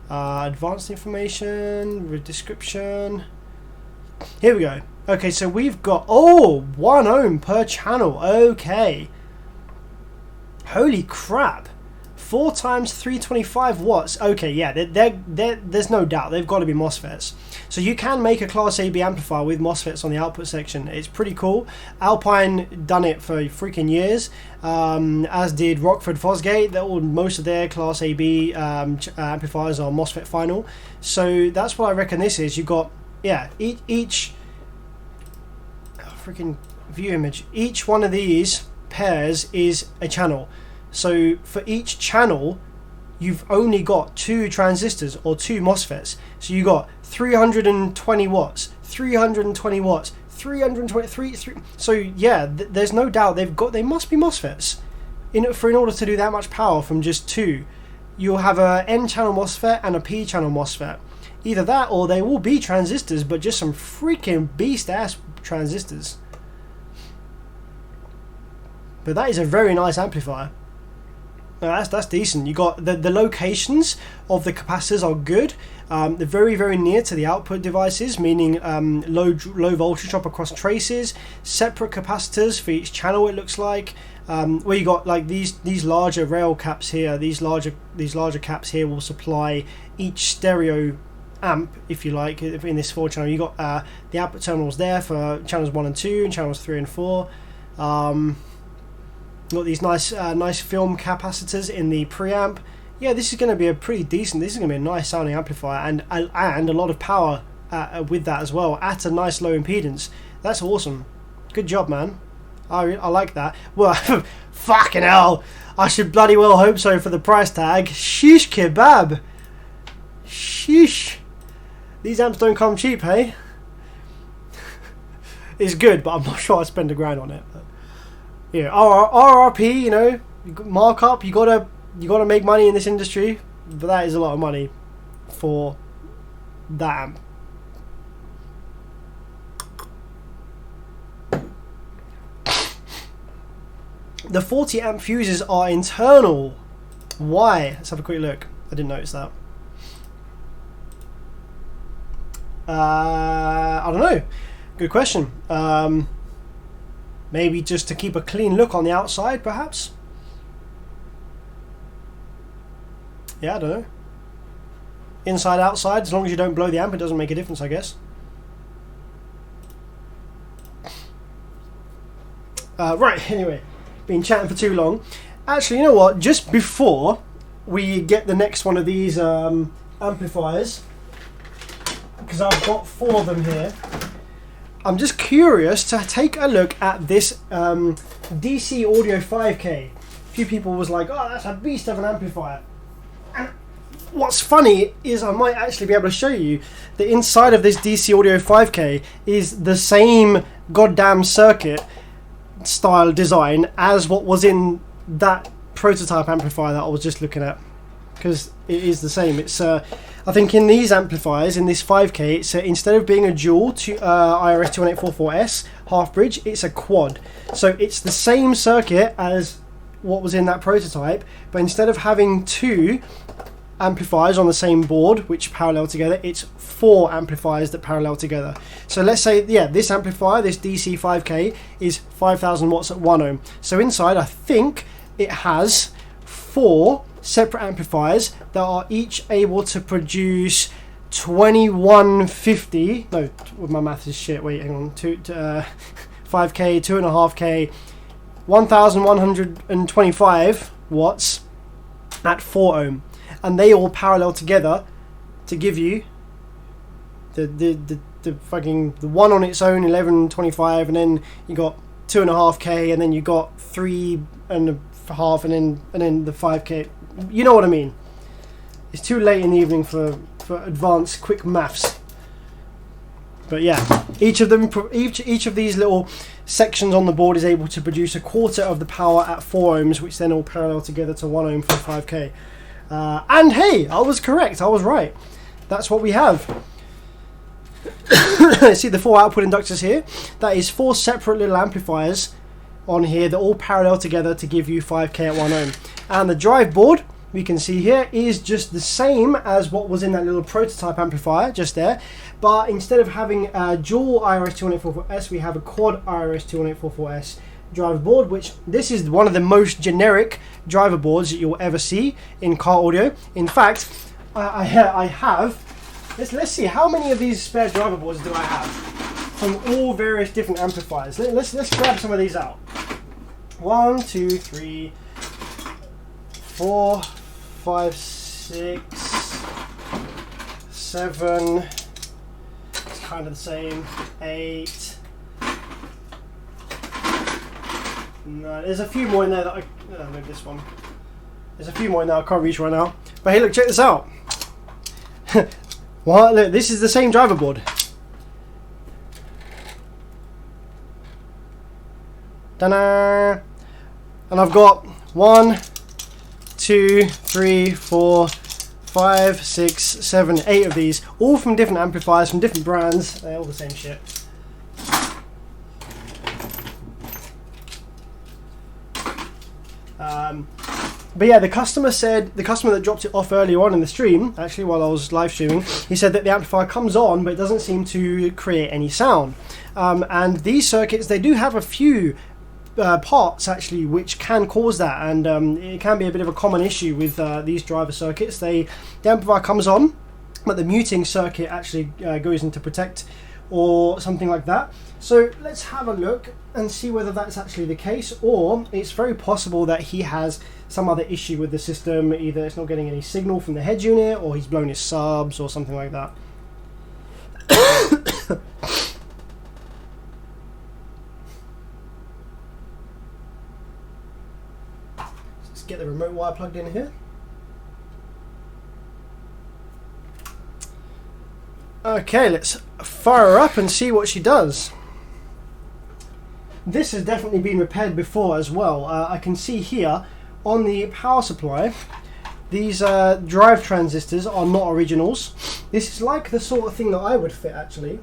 Advanced information, description. Here we go. Okay, so we've got 1 ohm per channel. Okay, holy crap. 4 times 325 watts. Okay, yeah, there's no doubt they've got to be MOSFETs. So you can make a Class AB amplifier with MOSFETs on the output section. It's pretty cool. Alpine done it for freaking years, as did Rockford Fosgate. Most of their Class AB amplifiers are MOSFET final. So that's what I reckon this is. You've got, yeah, each freaking view image. Each one of these pairs is a channel. So for each channel, you've only got 2 transistors or 2 MOSFETs. So you got 320 watts, 320 watts, 323. So yeah, there's no doubt they must be MOSFETs. In order to do that much power from just 2, you'll have a N-channel MOSFET and a P-channel MOSFET. Either that, or they will be transistors, but just some freaking beast-ass transistors. But that is a very nice amplifier. No, that's decent. You got the locations of the capacitors are good. They're very near to the output devices, meaning low voltage drop across traces. Separate capacitors for each channel. It looks like where you got like these larger rail caps here. These larger caps here will supply each stereo amp, if you like, in this 4-channel. You got the output terminals there for channels 1 and 2 and channels 3 and 4. Got these nice film capacitors in the preamp. Yeah, this is going to be a pretty decent. This is going to be a nice sounding amplifier, and a lot of power with that as well at a nice low impedance. That's awesome. Good job, man. I like that. Well, fucking hell, I should bloody well hope so for the price tag. Sheesh kebab. Sheesh. These amps don't come cheap, hey? It's good, but I'm not sure I'd spend £1,000 on it. But yeah, RRP, you know, markup. You gotta make money in this industry, but that is a lot of money for that amp. The 40 amp fuses are internal. Why? Let's have a quick look. I didn't notice that. I don't know. Good question. Maybe just to keep a clean look on the outside, perhaps? Yeah, I don't know. Inside, outside, as long as you don't blow the amp, it doesn't make a difference, I guess. Right, anyway, been chatting for too long. Actually, you know what? Just before we get the next one of these amplifiers, because I've got 4 of them here, I'm just curious to take a look at this DC Audio 5K. A few people was like, oh, that's a beast of an amplifier. And what's funny is I might actually be able to show you that inside of this DC Audio 5K is the same goddamn circuit style design as what was in that prototype amplifier that I was just looking at, because it is the same. It's I think in these amplifiers, in this 5K, it's instead of being a dual to IRS 21844S half bridge, it's a quad. So it's the same circuit as what was in that prototype, but instead of having 2 amplifiers on the same board which parallel together, it's 4 amplifiers that parallel together. So let's say, yeah, this amplifier, this DC 5K, is 5000 watts at 1 ohm. So inside, I think it has 4 separate amplifiers that are each able to produce 2150. No, my math is shit. Wait, hang on. 5K, 2.5K, 1125 watts at 4 ohm. And they all parallel together to give you the fucking the one on its own 1125, and then you got 2.5K, and then you got 3.5, and then the 5K. You know what I mean? It's too late in the evening for advanced quick maths. But yeah, each of these little sections on the board is able to produce a quarter of the power at 4 ohms, which then all parallel together to 1 ohm for 5K. And hey, I was correct. I was right. That's what we have. See the 4 output inductors here? That is 4 separate little amplifiers on here that all parallel together to give you 5K at 1 ohm. And the drive board, we can see here, is just the same as what was in that little prototype amplifier just there, but instead of having a dual IRS 21844S, we have a quad IRS 21844S driver board, which this is one of the most generic driver boards that you'll ever see in car audio. In fact, I have, let's see, how many of these spare driver boards do I have from all various different amplifiers. Let's grab some of these out. 1, 2, 3, 4, 5, 6, 7, it's kind of the same, 8. No, there's a few more in there that maybe this one. There's a few more in there I can't reach right now. But hey, look, check this out. What? Look, this is the same driver board. Ta-da! And I've got 1, 2, 3, 4, 5, 6, 7, 8 of these, all from different amplifiers, from different brands. They're all the same shit. But yeah, the customer that dropped it off earlier on in the stream, actually while I was live streaming, he said that the amplifier comes on but it doesn't seem to create any sound. And these circuits, they do have a few parts actually which can cause that, and it can be a bit of a common issue with these driver circuits. The amplifier comes on, but the muting circuit actually goes into protect or something like that. So let's have a look and see whether that's actually the case, or it's very possible that he has some other issue with the system. Either it's not getting any signal from the head unit, or he's blown his subs or something like that. Let's get the remote wire plugged in here. Okay, let's fire her up and see what she does. This has definitely been repaired before as well. I can see here on the power supply, these drive transistors are not originals. This is like the sort of thing that I would fit actually.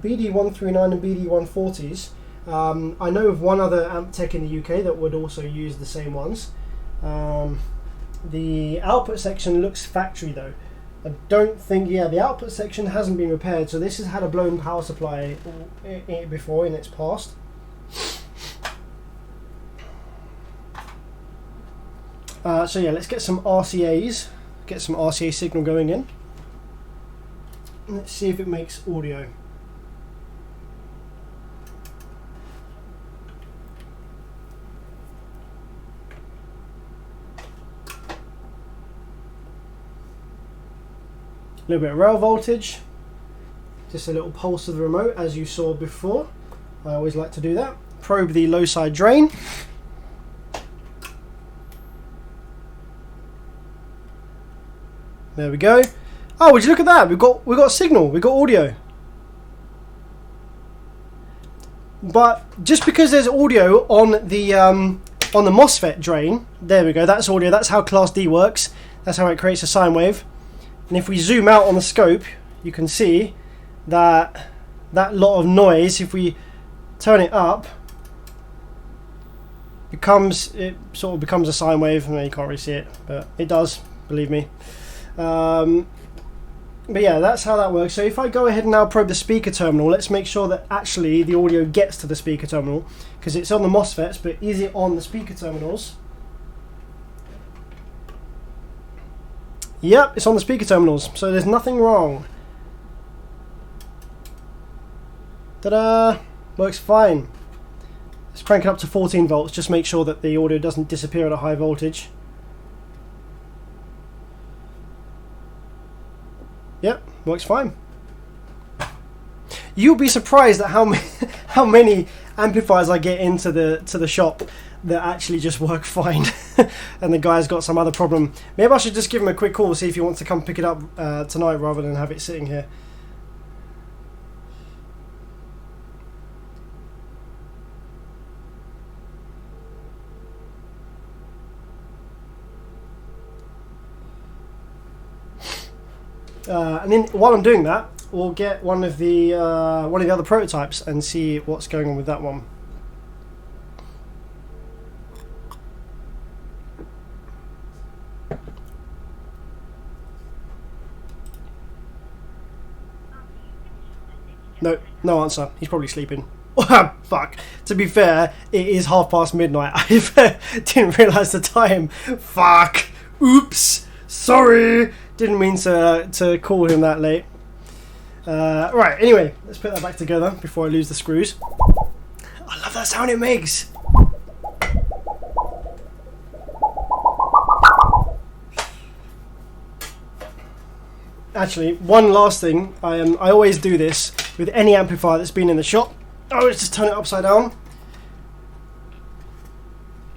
BD139 and BD140s. I know of one other amp tech in the UK that would also use the same ones. The output section looks factory though. I don't think, yeah, the output section hasn't been repaired, so this has had a blown power supply before in its past. So yeah, let's get some RCAs, get some RCA signal going in. Let's see if it makes audio. A little bit of rail voltage, just a little pulse of the remote as you saw before. I always like to do that. Probe the low side drain. There we go. Oh, would you look at that? We've got signal, we've got audio. But just because there's audio on the MOSFET drain, there we go, that's audio, that's how Class D works. That's how it creates a sine wave. And if we zoom out on the scope, you can see that that lot of noise, if we turn it up, it sort of becomes a sine wave. You can't really see it, but it does, believe me. But yeah, that's how that works. So if I go ahead and now probe the speaker terminal, let's make sure that actually the audio gets to the speaker terminal, because it's on the MOSFETs, but is it on the speaker terminals? Yep, it's on the speaker terminals, so there's nothing wrong. Ta-da! Works fine. Let's crank it up to 14 volts, just make sure that the audio doesn't disappear at a high voltage. Yep, works fine. You'll be surprised at how many amplifiers I get into the shop that actually just work fine, and the guy's got some other problem. Maybe I should just give him a quick call, see if he wants to come pick it up tonight rather than have it sitting here. And then while I'm doing that, we'll get one of the other prototypes and see what's going on with that one. No answer. He's probably sleeping. Fuck. To be fair, it is midnight. I didn't realise the time. Fuck. Oops. Sorry. Didn't mean to call him that late. Right, anyway, let's put that back together before I lose the screws. I love that sound it makes. Actually, one last thing. I always do this with any amplifier that's been in the shop. I always just turn it upside down,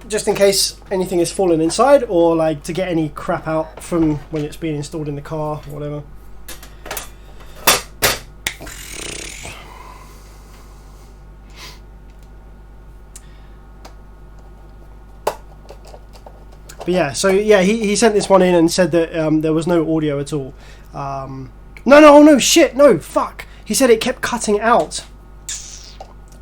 just in case anything is fallen inside, or like to get any crap out from when it's being installed in the car or whatever. But yeah, so yeah, he sent this one in and said that there was no audio at all. No, shit, no, fuck. He said it kept cutting out.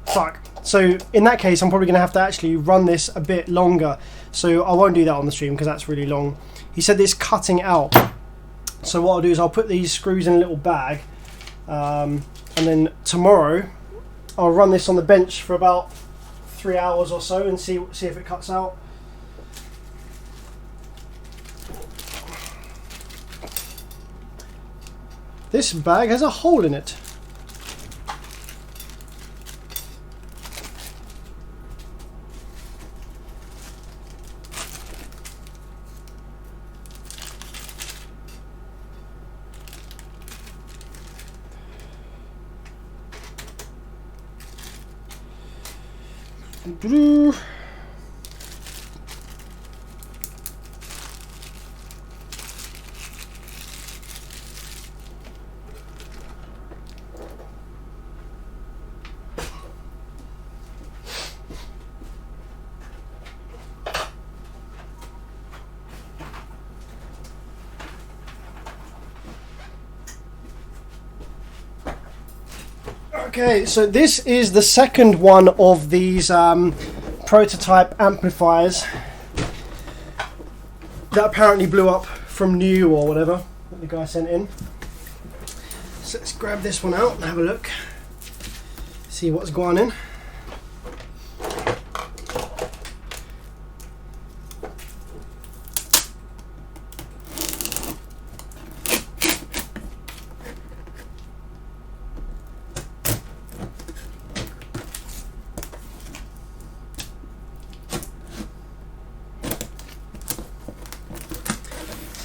Fuck. So in that case, I'm probably going to have to actually run this a bit longer. So I won't do that on the stream because that's really long. He said this cutting out. So what I'll do is I'll put these screws in a little bag. And then tomorrow, I'll run this on the bench for about 3 hours or so and see if it cuts out. This bag has a hole in it. Okay, so this is the second one of these prototype amplifiers that apparently blew up from new or whatever. that the guy sent in. So let's grab this one out and have a look, see what's going in.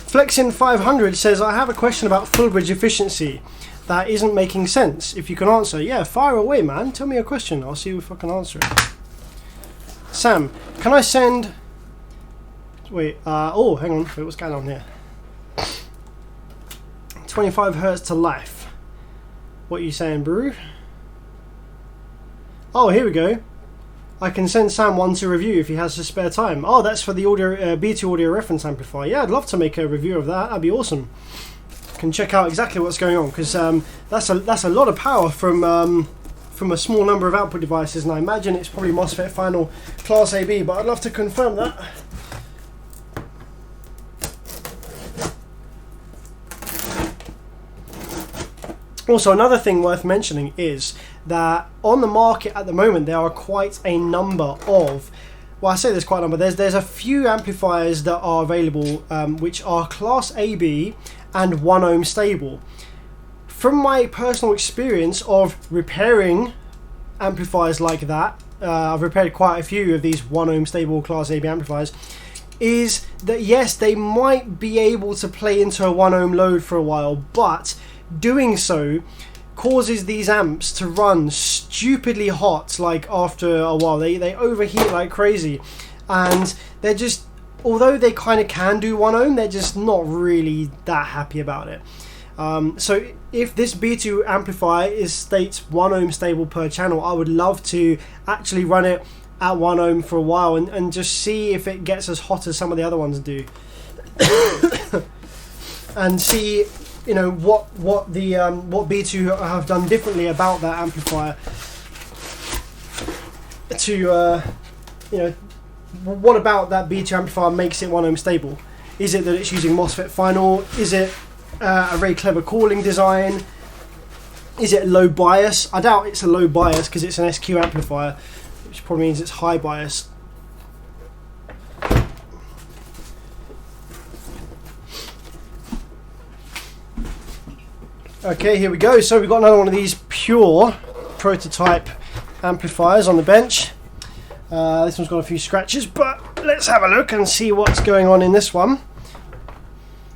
Flexin500 says, I have a question about full bridge efficiency that isn't making sense. If you can answer, yeah, fire away, man. Tell me a question. I'll see if I can answer it. Sam, can I send... Wait, oh, hang on. Wait, what's going on here? 25 hertz to life. What are you saying, Brew? Oh, here we go. I can send Sam one to review if he has the spare time. Oh, that's for the audio B2 audio reference amplifier. Yeah, I'd love to make a review of that. That'd be awesome. Can check out exactly what's going on, because that's a lot of power from a small number of output devices, and I imagine it's probably MOSFET final class AB, but I'd love to confirm that. Also, another thing worth mentioning is that on the market at the moment there are quite a number of, well, I say there's quite a number, there's a few amplifiers that are available which are class AB and 1 ohm stable. From my personal experience of repairing amplifiers like that, I've repaired quite a few of these 1 ohm stable class AB amplifiers, is that yes, they might be able to play into a 1 ohm load for a while, but doing so causes these amps to run stupidly hot. Like after a while they overheat like crazy, and they're just, although they kind of can do 1 ohm, they're just not really that happy about it. So if this B2 amplifier states 1 ohm stable per channel, I would love to actually run it at 1 ohm for a while and just see if it gets as hot as some of the other ones do. And see, you know, what B2 have done differently about that amplifier to you know, what about that B2 amplifier makes it 1 ohm stable? Is it that it's using MOSFET final? Is it a very clever cooling design? Is it low bias? I doubt it's a low bias because it's an SQ amplifier, which probably means it's high bias. Okay, here we go. So we've got another one of these pure prototype amplifiers on the bench. This one's got a few scratches, but let's have a look and see what's going on in this one.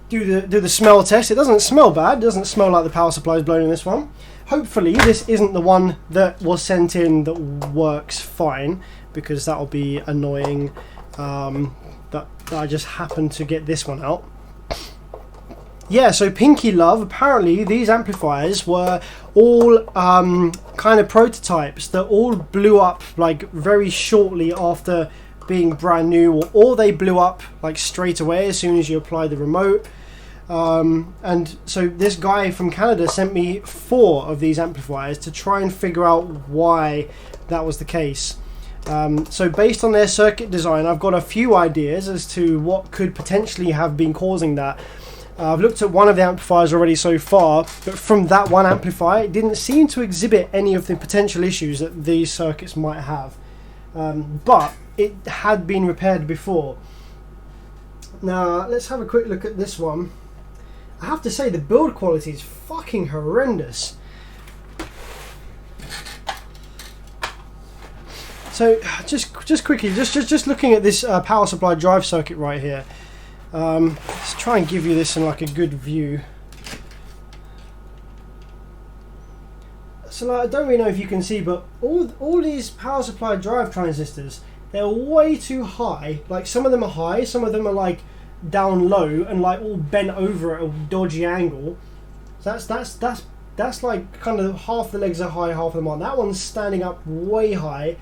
Do the smell test. It doesn't smell bad. It doesn't smell like the power supply is blown in this one. Hopefully this isn't the one that was sent in that works fine, because that'll be annoying. That I just happened to get this one out. Yeah, so Pinky Love, apparently these amplifiers were all kind of prototypes that all blew up like very shortly after being brand new, or they blew up like straight away as soon as you apply the remote. And so this guy from Canada sent me 4 of these amplifiers to try and figure out why that was the case. So based on their circuit design, I've got a few ideas as to what could potentially have been causing that. I've looked at one of the amplifiers already so far, but from that one amplifier it didn't seem to exhibit any of the potential issues that these circuits might have. But it had been repaired before. Now let's have a quick look at this one. I have to say the build quality is fucking horrendous. So just quickly, just looking at this power supply drive circuit right here. Let's try and give you this in like a good view. So like, I don't really know if you can see, but all these power supply drive transistors, they're way too high. Like some of them are high, some of them are like down low and like all bent over at a dodgy angle. So that's like kind of half the legs are high, half of them aren't. That one's standing up way high.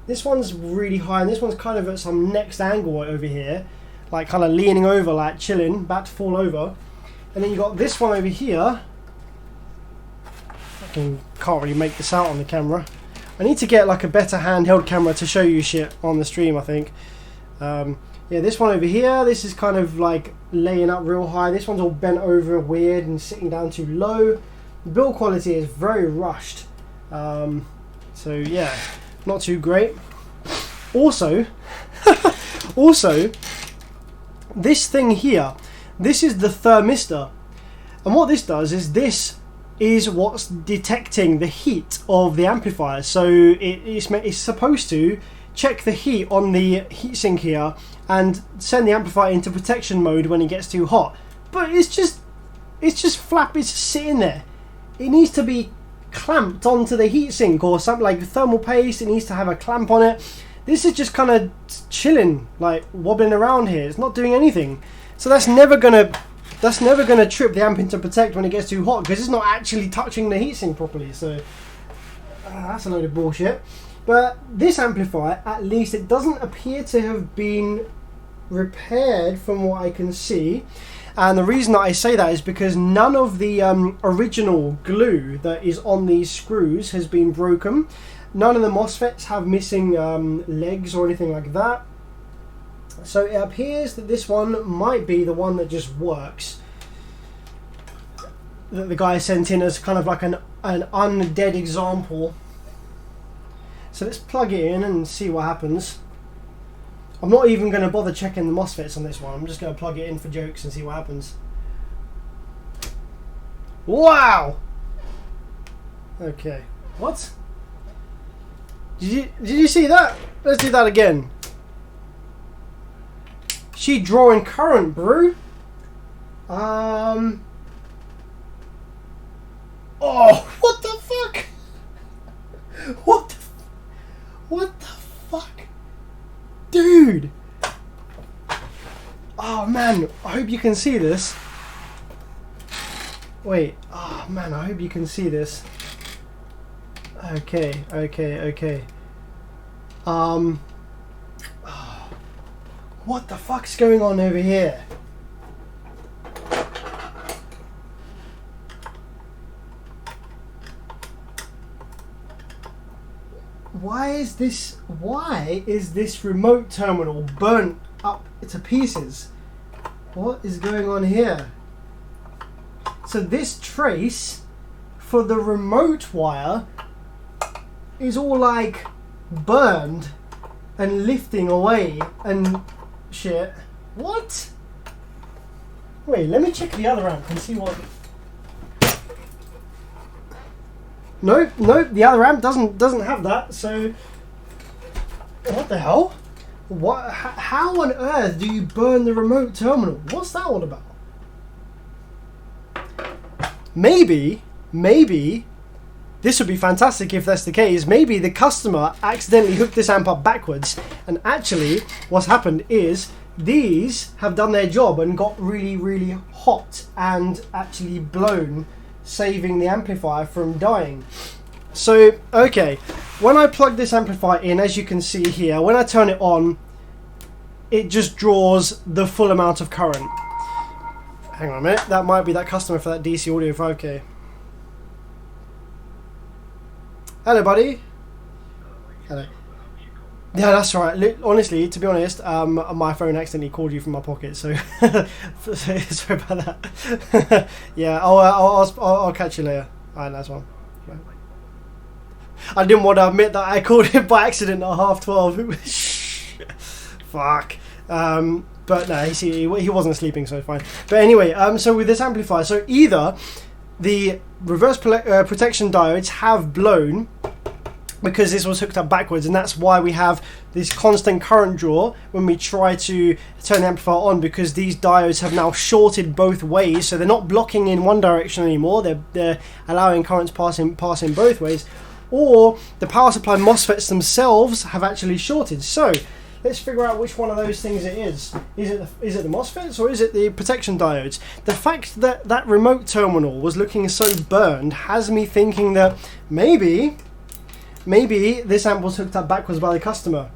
This one's really high, and this one's kind of at some next angle over here, like kind of leaning over, like chilling, about to fall over. And then you got this one over here. I can't really make this out on the camera. I need to get like a better handheld camera to show you shit on the stream, I think. Yeah, this one over here, this is kind of like laying up real high. This one's all bent over weird and sitting down too low. The build quality is very rushed. So yeah, not too great. Also, this thing here, this is the thermistor. And what this does is this is what's detecting the heat of the amplifier. So it's supposed to check the heat on the heatsink here and send the amplifier into protection mode when it gets too hot. But it's just flap, it's just sitting there. It needs to be clamped onto the heatsink or something like thermal paste. It needs to have a clamp on it. This is just kind of chilling, like wobbling around here. It's not doing anything. So that's never gonna trip the amp into protect when it gets too hot, because it's not actually touching the heatsink properly. So that's a load of bullshit. But this amplifier, at least, it doesn't appear to have been repaired from what I can see. And the reason that I say that is because none of the original glue that is on these screws has been broken. None of the MOSFETs have missing legs or anything like that. So it appears that this one might be the one that just works. That the guy sent in as kind of like an undead example. So let's plug it in and see what happens. I'm not even going to bother checking the MOSFETs on this one. I'm just going to plug it in for jokes and see what happens. Wow! Okay. What? Did you see that? Let's do that again. She drawing current, bro. Oh, what the fuck? What the fuck? Dude! Oh man, I hope you can see this. Wait, oh man, I hope you can see this. Okay. What the fuck's going on over here? Why is this remote terminal burnt up to pieces? What is going on here? So this trace for the remote wire is all like burned and lifting away and shit. What? Wait, let me check the other amp and see what. No, the other amp doesn't have that. So what the hell? What? How on earth do you burn the remote terminal? What's that all about? Maybe this would be fantastic if that's the case. Maybe the customer accidentally hooked this amp up backwards, and actually what's happened is these have done their job and got really, really hot and actually blown, saving the amplifier from dying. So, okay, when I plug this amplifier in, as you can see here, when I turn it on, it just draws the full amount of current. Hang on a minute, that might be that customer for that DC Audio 5K. Hello, buddy. Hello. Yeah, that's right. Honestly, to be honest, my phone accidentally called you from my pocket, so sorry about that. Yeah, I'll catch you later. Alright, nice one. Right. I didn't want to admit that I called him by accident at 12:30. Fuck. But no, he wasn't sleeping, so fine. But anyway, so with this amplifier, so either the reverse protection diodes have blown because this was hooked up backwards, and that's why we have this constant current draw when we try to turn the amplifier on, because these diodes have now shorted both ways, so they're not blocking in one direction anymore, they're allowing currents passing both ways, or the power supply MOSFETs themselves have actually shorted. So let's figure out which one of those things it is. Is it the MOSFETs or is it the protection diodes? The fact that that remote terminal was looking so burned has me thinking that maybe this amp was hooked up backwards by the customer.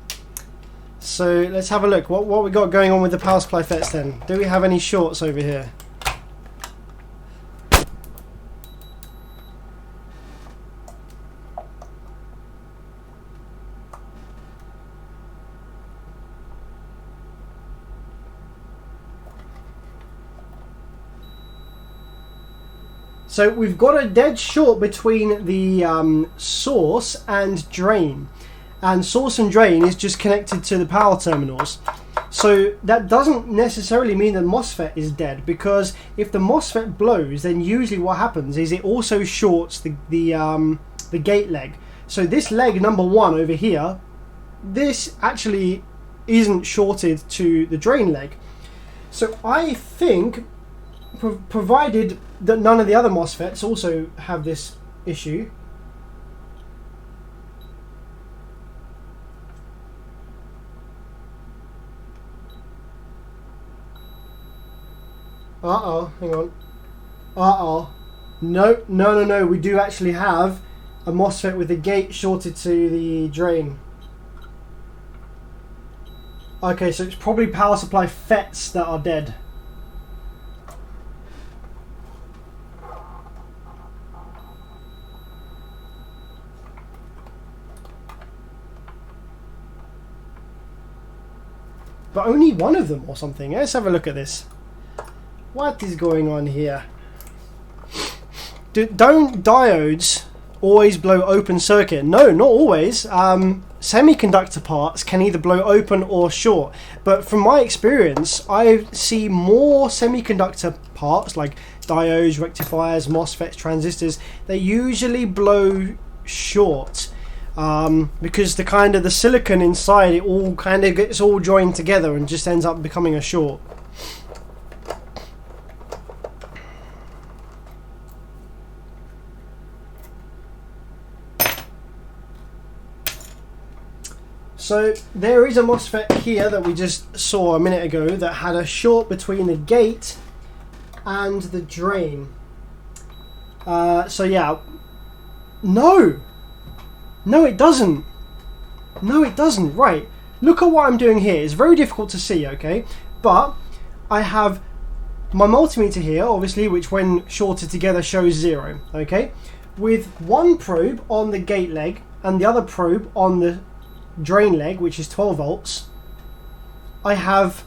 So let's have a look. What we got going on with the power supply FETs then? Do we have any shorts over here? So we've got a dead short between the source and drain. And source and drain is just connected to the power terminals. So that doesn't necessarily mean that MOSFET is dead, because if the MOSFET blows, then usually what happens is it also shorts the gate leg. So this leg number 1 over here, this actually isn't shorted to the drain leg. So I think, provided that none of the other MOSFETs also have this issue, hang on. No, we do actually have a MOSFET with the gate shorted to the drain. Okay, so it's probably power supply FETs that are dead. But only one of them or something. Let's have a look at this. What is going on here? Don't diodes always blow open circuit? No, not always. Semiconductor parts can either blow open or short. But from my experience, I see more semiconductor parts like diodes, rectifiers, MOSFETs, transistors. They usually blow short. Because the silicon inside, it all kind of gets all joined together and just ends up becoming a short. So there is a MOSFET here that we just saw a minute ago that had a short between the gate and the drain. So yeah, no, it doesn't. No, it doesn't. Right, look at what I'm doing here. It's very difficult to see, okay? But I have my multimeter here, obviously, which when shorted together shows 0, okay? With one probe on the gate leg and the other probe on the drain leg, which is 12 volts, I have...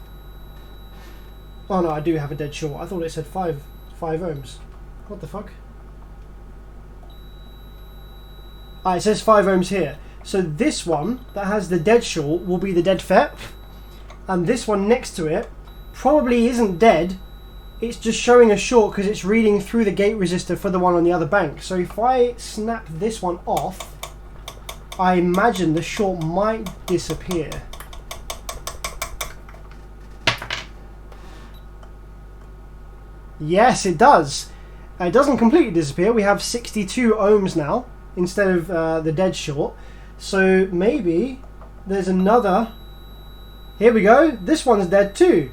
Oh no, I do have a dead short. I thought it said 5 ohms. What the fuck? Ah, it says 5 ohms here. So this one that has the dead short will be the dead FET, and this one next to it probably isn't dead. It's just showing a short because it's reading through the gate resistor for the one on the other bank. So if I snap this one off, I imagine the short might disappear. Yes, it does. It doesn't completely disappear. We have 62 ohms now instead of the dead short. So maybe there's another. Here we go. This one's dead too.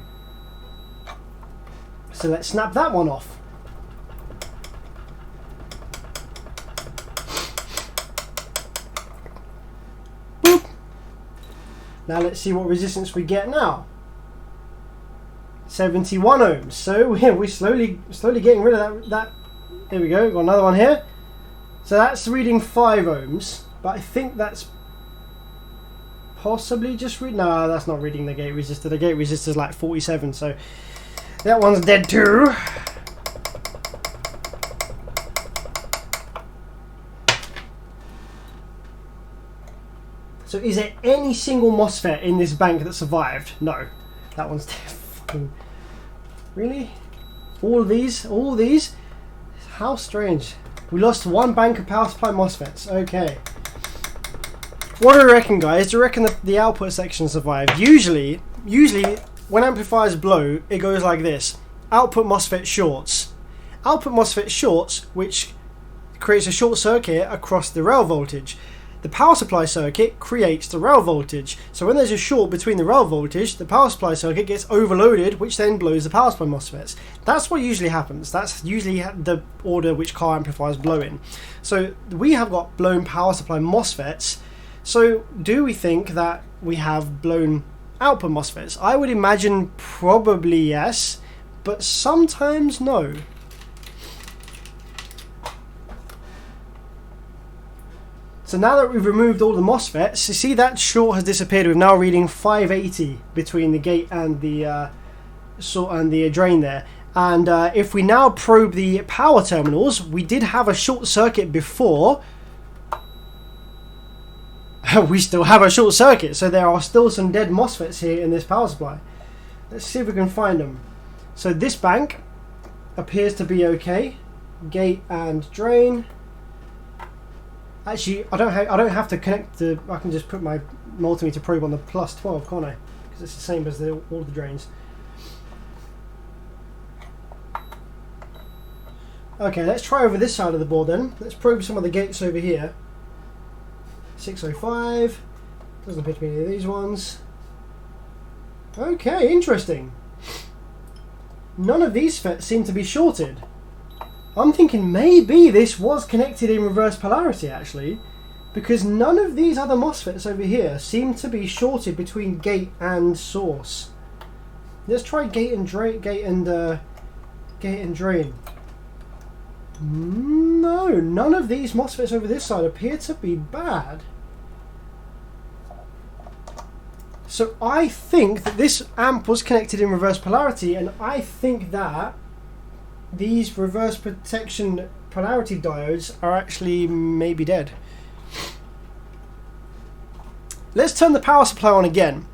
So let's snap that one off. Now let's see what resistance we get now. 71 ohms. So we're slowly getting rid of that. Here we go. Got another one here. So that's reading 5 ohms, but I think that's possibly just reading. No, that's not reading the gate resistor. The gate resistor is like 47, so that one's dead too. So is there any single MOSFET in this bank that survived? No. That one's dead. Really? All these? How strange. We lost one bank of power supply MOSFETs. Okay. What do you reckon, guys? Do you reckon that the output section survived? Usually when amplifiers blow, it goes like this. Output MOSFET shorts. Output MOSFET shorts, which creates a short circuit across the rail voltage. The power supply circuit creates the rail voltage. So when there's a short between the rail voltage, the power supply circuit gets overloaded, which then blows the power supply MOSFETs. That's what usually happens. That's usually the order which car amplifiers blow in. So we have got blown power supply MOSFETs. So do we think that we have blown output MOSFETs? I would imagine probably yes, but sometimes no. So now that we've removed all the MOSFETs, you see that short has disappeared. We're now reading 580 between the gate and the drain there. And if we now probe the power terminals, we did have a short circuit before. We still have a short circuit, so there are still some dead MOSFETs here in this power supply. Let's see if we can find them. So this bank appears to be okay. Gate and drain. Actually, I don't have to connect the. I can just put my multimeter probe on the plus 12, can't I? Because it's the same as all the drains. Okay, let's try over this side of the board then. Let's probe some of the gates over here. 605. Doesn't appear to be any of these ones. Okay, interesting. None of these FETs seem to be shorted. I'm thinking maybe this was connected in reverse polarity actually, because none of these other MOSFETs over here seem to be shorted between gate and source. Let's try gate and drain. No, none of these MOSFETs over this side appear to be bad. So I think that this amp was connected in reverse polarity, and I think that these reverse protection polarity diodes are actually maybe dead. Let's turn the power supply on again.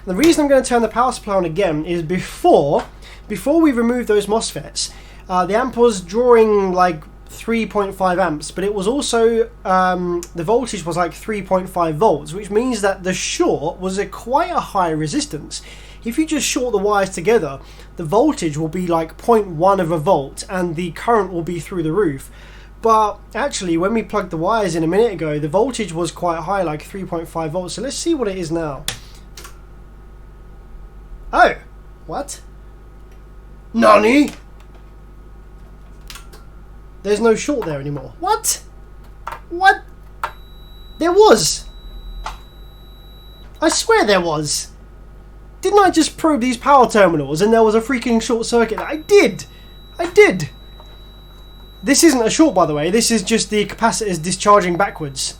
The reason I'm going to turn the power supply on again is before we remove those MOSFETs, the amp was drawing like 3.5 amps, but it was also the voltage was like 3.5 volts, which means that the short was quite a high resistance. If you just short the wires together, the voltage will be like 0.1 of a volt and the current will be through the roof. But actually, when we plugged the wires in a minute ago, the voltage was quite high, like 3.5 volts. So let's see what it is now. Oh, what? Nani? There's no short there anymore. What? What? There was. I swear there was. Didn't I just probe these power terminals and there was a freaking short circuit? I did. I did. This isn't a short, by the way. This is just the capacitors discharging backwards.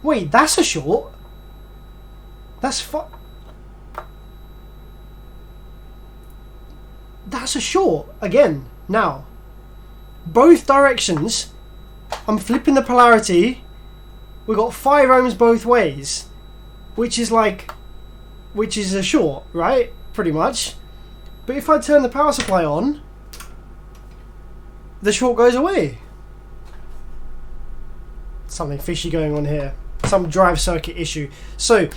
Wait, that's a short? That's That's a short. Again, now. Both directions. I'm flipping the polarity. We've got 5 ohms both ways. Which is a short, right? Pretty much. But if I turn the power supply on, the short goes away. Something fishy going on here. Some drive circuit issue. So,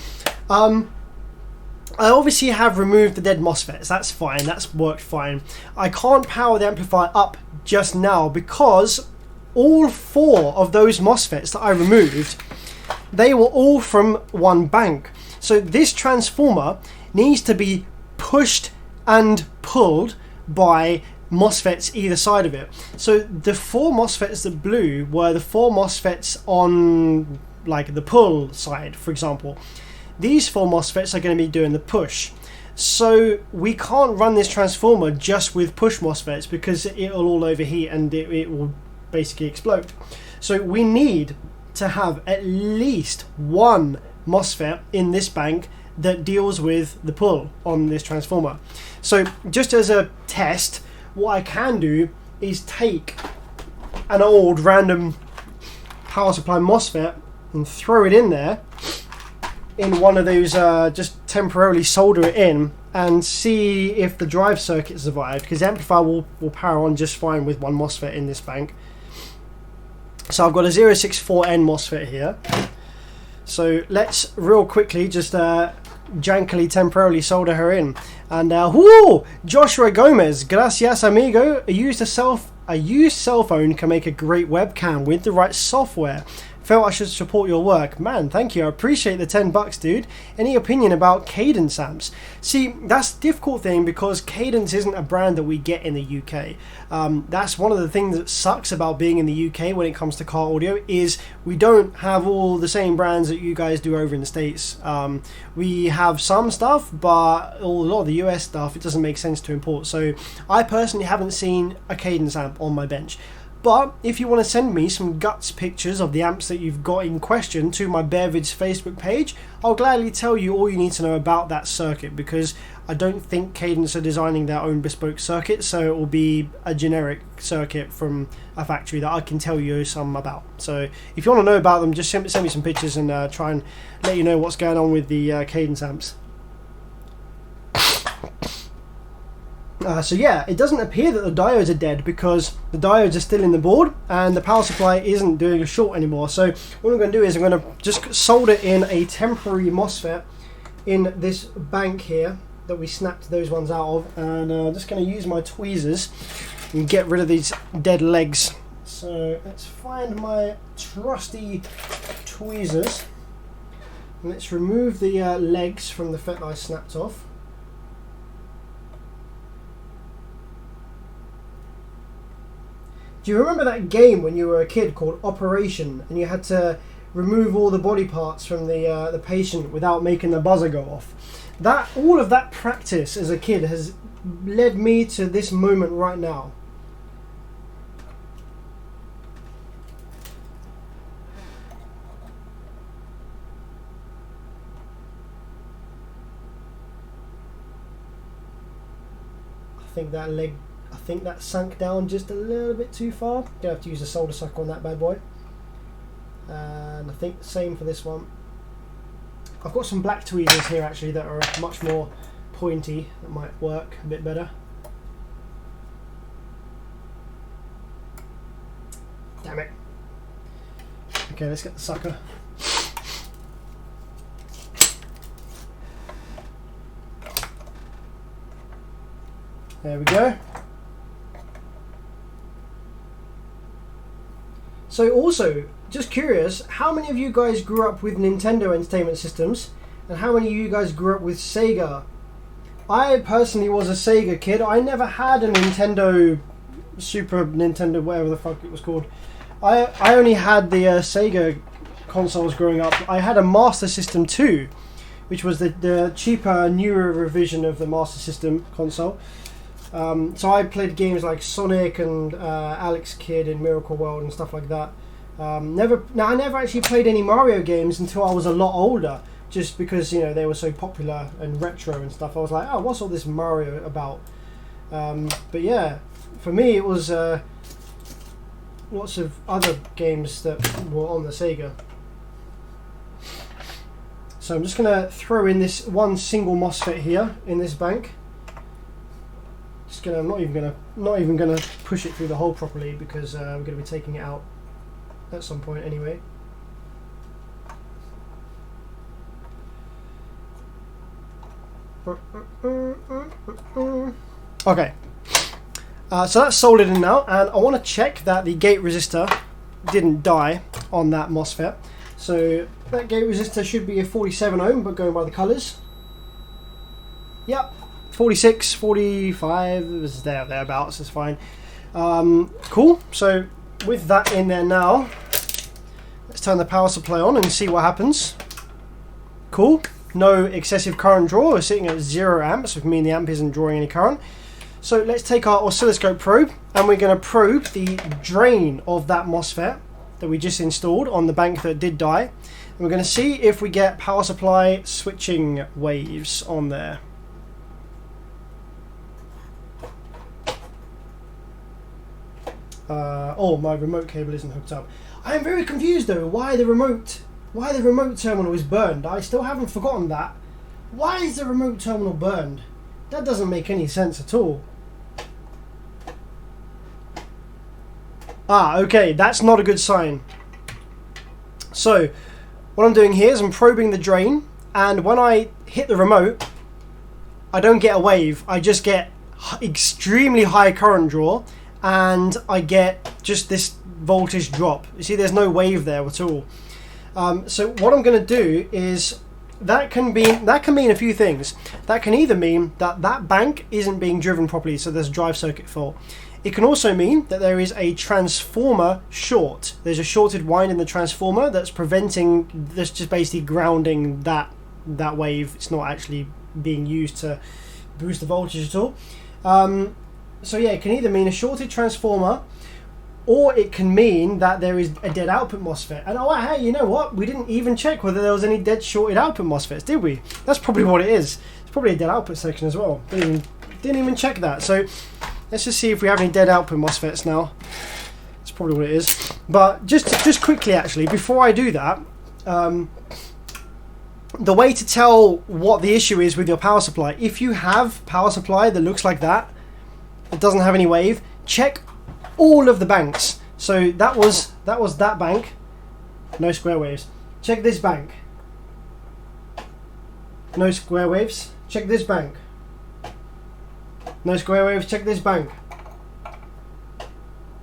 I obviously have removed the dead MOSFETs. That's fine. That's worked fine. I can't power the amplifier up just now because all 4 of those MOSFETs that I removed, they were all from one bank. So this transformer needs to be pushed and pulled by MOSFETs either side of it. So the 4 MOSFETs that blew were the 4 MOSFETs on like the pull side, for example. These 4 MOSFETs are going to be doing the push. So we can't run this transformer just with push MOSFETs because it'll all overheat and it will basically explode. So we need to have at least one MOSFET in this bank that deals with the pull on this transformer. So just as a test, what I can do is take an old random power supply MOSFET and throw it in there in one of those, just temporarily solder it in and see if the drive circuit survived, because the amplifier will power on just fine with one MOSFET in this bank. So I've got a 064N MOSFET here. So let's real quickly just jankily temporarily solder her in. And whoo! Joshua Gomez, gracias amigo. A used cell phone can make a great webcam with the right software. Felt I should support your work. Man, thank you. I appreciate the $10, dude. Any opinion about Cadence amps? See, that's the difficult thing because Cadence isn't a brand that we get in the UK. That's one of the things that sucks about being in the UK when it comes to car audio is we don't have all the same brands that you guys do over in the States. We have some stuff, but a lot of the US stuff, it doesn't make sense to import. So I personally haven't seen a Cadence amp on my bench. But if you want to send me some guts pictures of the amps that you've got in question to my BearVids Facebook page, I'll gladly tell you all you need to know about that circuit, because I don't think Cadence are designing their own bespoke circuit, so it will be a generic circuit from a factory that I can tell you some about. So if you want to know about them, just send me some pictures and try and let you know what's going on with the Cadence amps. So yeah, it doesn't appear that the diodes are dead, because the diodes are still in the board and the power supply isn't doing a short anymore. So what I'm going to do is I'm going to just solder in a temporary MOSFET in this bank here that we snapped those ones out of, and I'm just going to use my tweezers and get rid of these dead legs. So let's find my trusty tweezers and let's remove the legs from the FET that I snapped off. Do you remember that game when you were a kid called Operation, and you had to remove all the body parts from the patient without making the buzzer go off? All of that practice as a kid has led me to this moment right now. I think that sank down just a little bit too far. Gonna have to use a solder sucker on that bad boy. And I think the same for this one. I've got some black tweezers here actually that are much more pointy, that might work a bit better. Damn it. Okay, let's get the sucker. There we go. So also, just curious, how many of you guys grew up with Nintendo Entertainment Systems, and how many of you guys grew up with Sega? I personally was a Sega kid. I never had a Nintendo, Super Nintendo, whatever the fuck it was called. I only had the Sega consoles growing up. I had a Master System 2, which was the cheaper, newer revision of the Master System console. So I played games like Sonic and Alex Kidd in Miracle World and stuff like that. I never actually played any Mario games until I was a lot older, just because, you know, they were so popular and retro and stuff. I was like, oh, what's all this Mario about? But yeah, for me it was lots of other games that were on the Sega. So I'm just going to throw in this one single MOSFET here in this bank. I'm not even gonna push it through the hole properly, because I'm going to be taking it out at some point anyway. Okay, so that's soldered in now, and I want to check that the gate resistor didn't die on that MOSFET. So that gate resistor should be a 47 ohm, but going by the colours, yep, 46, 45, it was thereabouts, it's fine. Cool, so with that in there now, let's turn the power supply on and see what happens. Cool, no excessive current draw, we're sitting at 0 amps, which means the amp isn't drawing any current. So let's take our oscilloscope probe, and we're going to probe the drain of that MOSFET that we just installed on the bank that did die. And we're going to see if we get power supply switching waves on there. Oh, my remote cable isn't hooked up. I am very confused though, why the remote terminal is burned. I still haven't forgotten that. Why is the remote terminal burned? That doesn't make any sense at all. Ah, okay, that's not a good sign. So, what I'm doing here is I'm probing the drain, and when I hit the remote, I don't get a wave, I just get extremely high current draw, and I get just this voltage drop. You see, there's no wave there at all. So what I'm going to do is, that can mean a few things. That can either mean that that bank isn't being driven properly, so there's a drive circuit fault. It can also mean that there is a transformer short. There's a shorted wind in the transformer that's just basically grounding that wave. It's not actually being used to boost the voltage at all. So yeah, it can either mean a shorted transformer, or it can mean that there is a dead output MOSFET. And oh hey, you know what? We didn't even check whether there was any dead shorted output MOSFETs, did we? That's probably what it is. It's probably a dead output section as well. Didn't even check that. So let's just see if we have any dead output MOSFETs now. That's probably what it is. But just quickly, actually, before I do that, the way to tell what the issue is with your power supply, if you have power supply that looks like that, it doesn't have any wave, check all of the banks. So that was that bank, no square waves. Check this bank, no square waves. Check this bank, no square waves. Check this bank,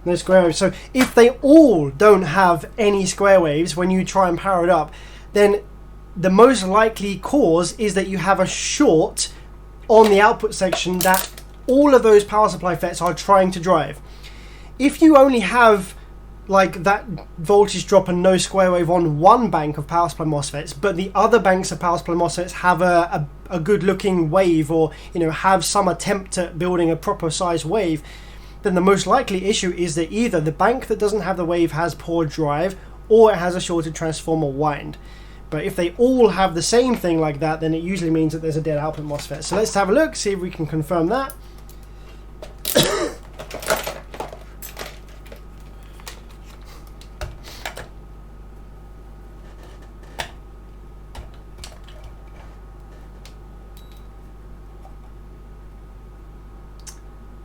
no square waves. So if they all don't have any square waves when you try and power it up, then the most likely cause is that you have a short on the output section that all of those power supply FETs are trying to drive. If you only have like that voltage drop and no square wave on one bank of power supply MOSFETs, but the other banks of power supply MOSFETs have a good looking wave, or have some attempt at building a proper size wave, then the most likely issue is that either the bank that doesn't have the wave has poor drive, or it has a shorted transformer wind. But if they all have the same thing like that, then it usually means that there's a dead output MOSFET. So let's have a look, see if we can confirm that.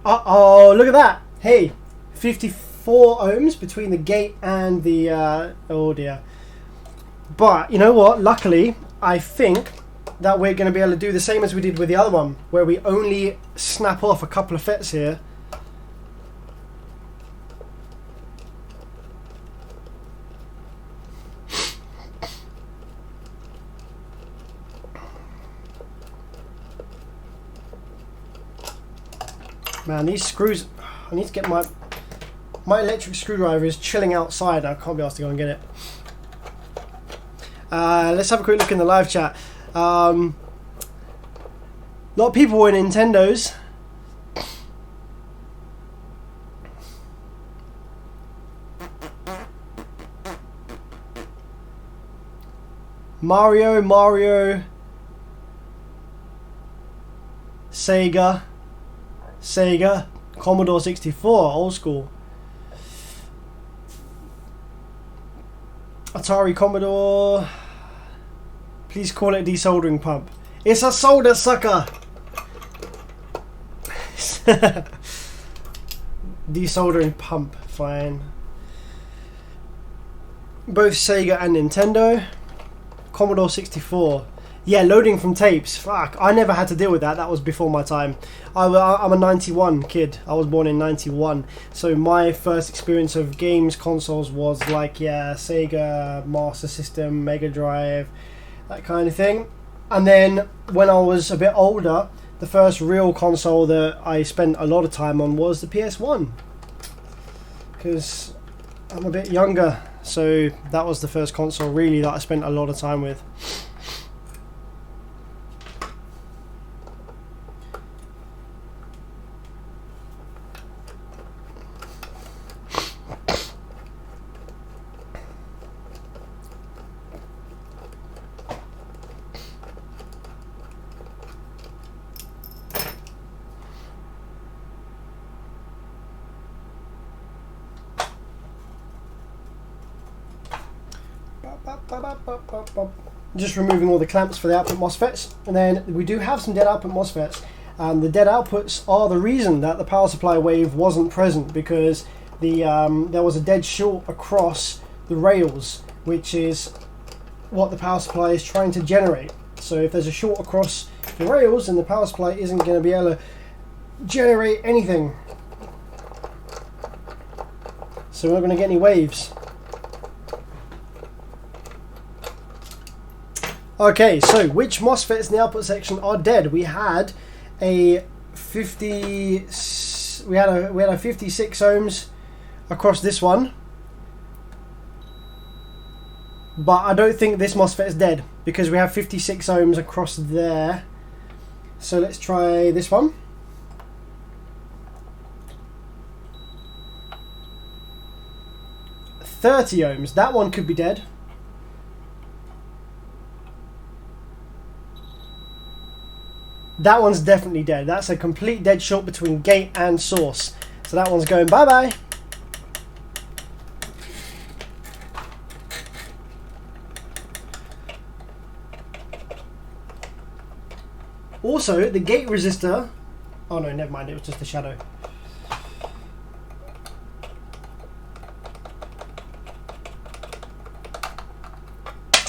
Uh-oh, look at that. Hey, 54 ohms between the gate and the, oh dear. But, you know what, luckily, I think that we're going to be able to do the same as we did with the other one, where we only snap off a couple of FETs here. Man, these screws, I need to get my electric screwdriver is chilling outside. I can't be asked to go and get it. Let's have a quick look in the live chat. A lot of people were Nintendos. Mario, Sega, Commodore 64, old school. Atari, Commodore. Please call it a desoldering pump. It's a solder sucker. Desoldering pump, fine. Both Sega and Nintendo. Commodore 64. Yeah, loading from tapes. Fuck, I never had to deal with that. That was before my time. I'm a 91 kid. I was born in 91. So my first experience of games consoles was like, yeah, Sega, Master System, Mega Drive, that kind of thing. And then when I was a bit older, the first real console that I spent a lot of time on was the PS1. Because I'm a bit younger. So that was the first console really that I spent a lot of time with. Just removing all the clamps for the output MOSFETs, and then we do have some dead output MOSFETs, and the dead outputs are the reason that the power supply wave wasn't present, because there was a dead short across the rails, which is what the power supply is trying to generate. So if there's a short across the rails, then the power supply isn't going to be able to generate anything, so we're not going to get any waves. Okay, so which MOSFETs in the output section are dead? We had a 56 ohms across this one, but I don't think this MOSFET is dead because we have 56 ohms across there. So let's try this one. 30 ohms. That one could be dead. That one's definitely dead. That's a complete dead short between gate and source. So that one's going bye-bye. Also, the gate resistor... Oh no, never mind. It was just a shadow.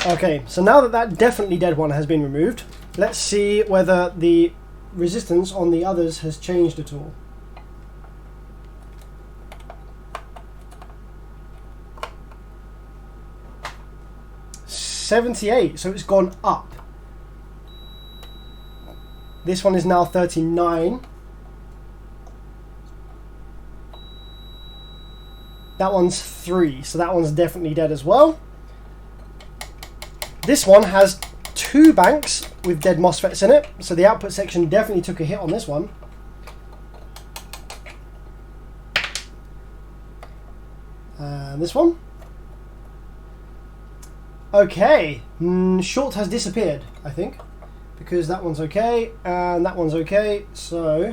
Okay, so now that that definitely dead one has been removed, let's see whether the resistance on the others has changed at all. $78, so it's gone up. This one is now 39. That one's 3, so that one's definitely dead as well. This one has 2 banks with dead MOSFETs in it, so the output section definitely took a hit on this one. And this one. Okay, short has disappeared, I think, because that one's okay, and that one's okay, so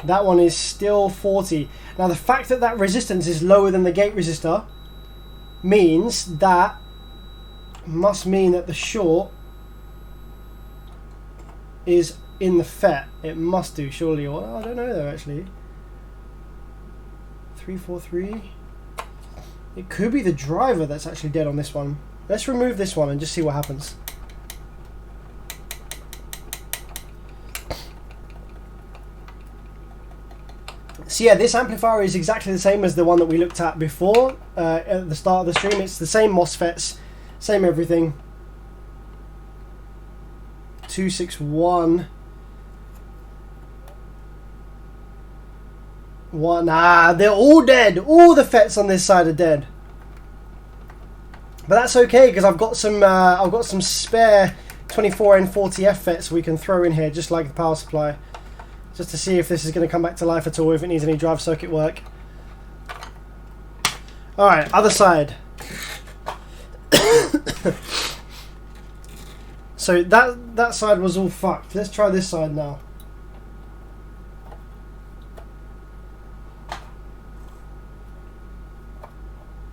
that one is still 40. Now the fact that that resistance is lower than the gate resistor must mean that the short is in the FET. It must do, surely, or I don't know though actually. 343. It could be the driver that's actually dead on this one. Let's remove this one and just see what happens. So yeah, this amplifier is exactly the same as the one that we looked at before at the start of the stream. It's the same MOSFETs, same everything. 261. What? Nah, they're all dead. All the FETs on this side are dead. But that's okay because I've got some spare 24N40F FETs we can throw in here, just like the power supply, just to see if this is going to come back to life at all, if it needs any drive circuit work. All right, other side. So that side was all fucked. Let's try this side now.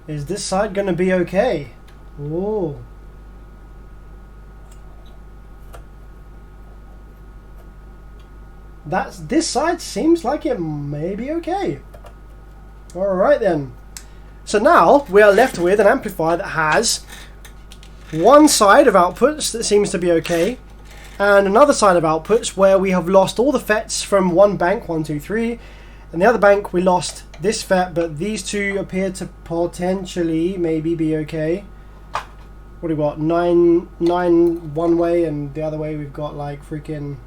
Is this side going to be okay? Ooh. This side seems like it may be okay. Alright then. So now we are left with an amplifier that has one side of outputs that seems to be okay, and another side of outputs where we have lost all the FETs from one bank, 1, 2, 3, and the other bank we lost this FET, but these two appear to potentially maybe be okay. What do we got? 9 one way, and the other way we've got like freaking...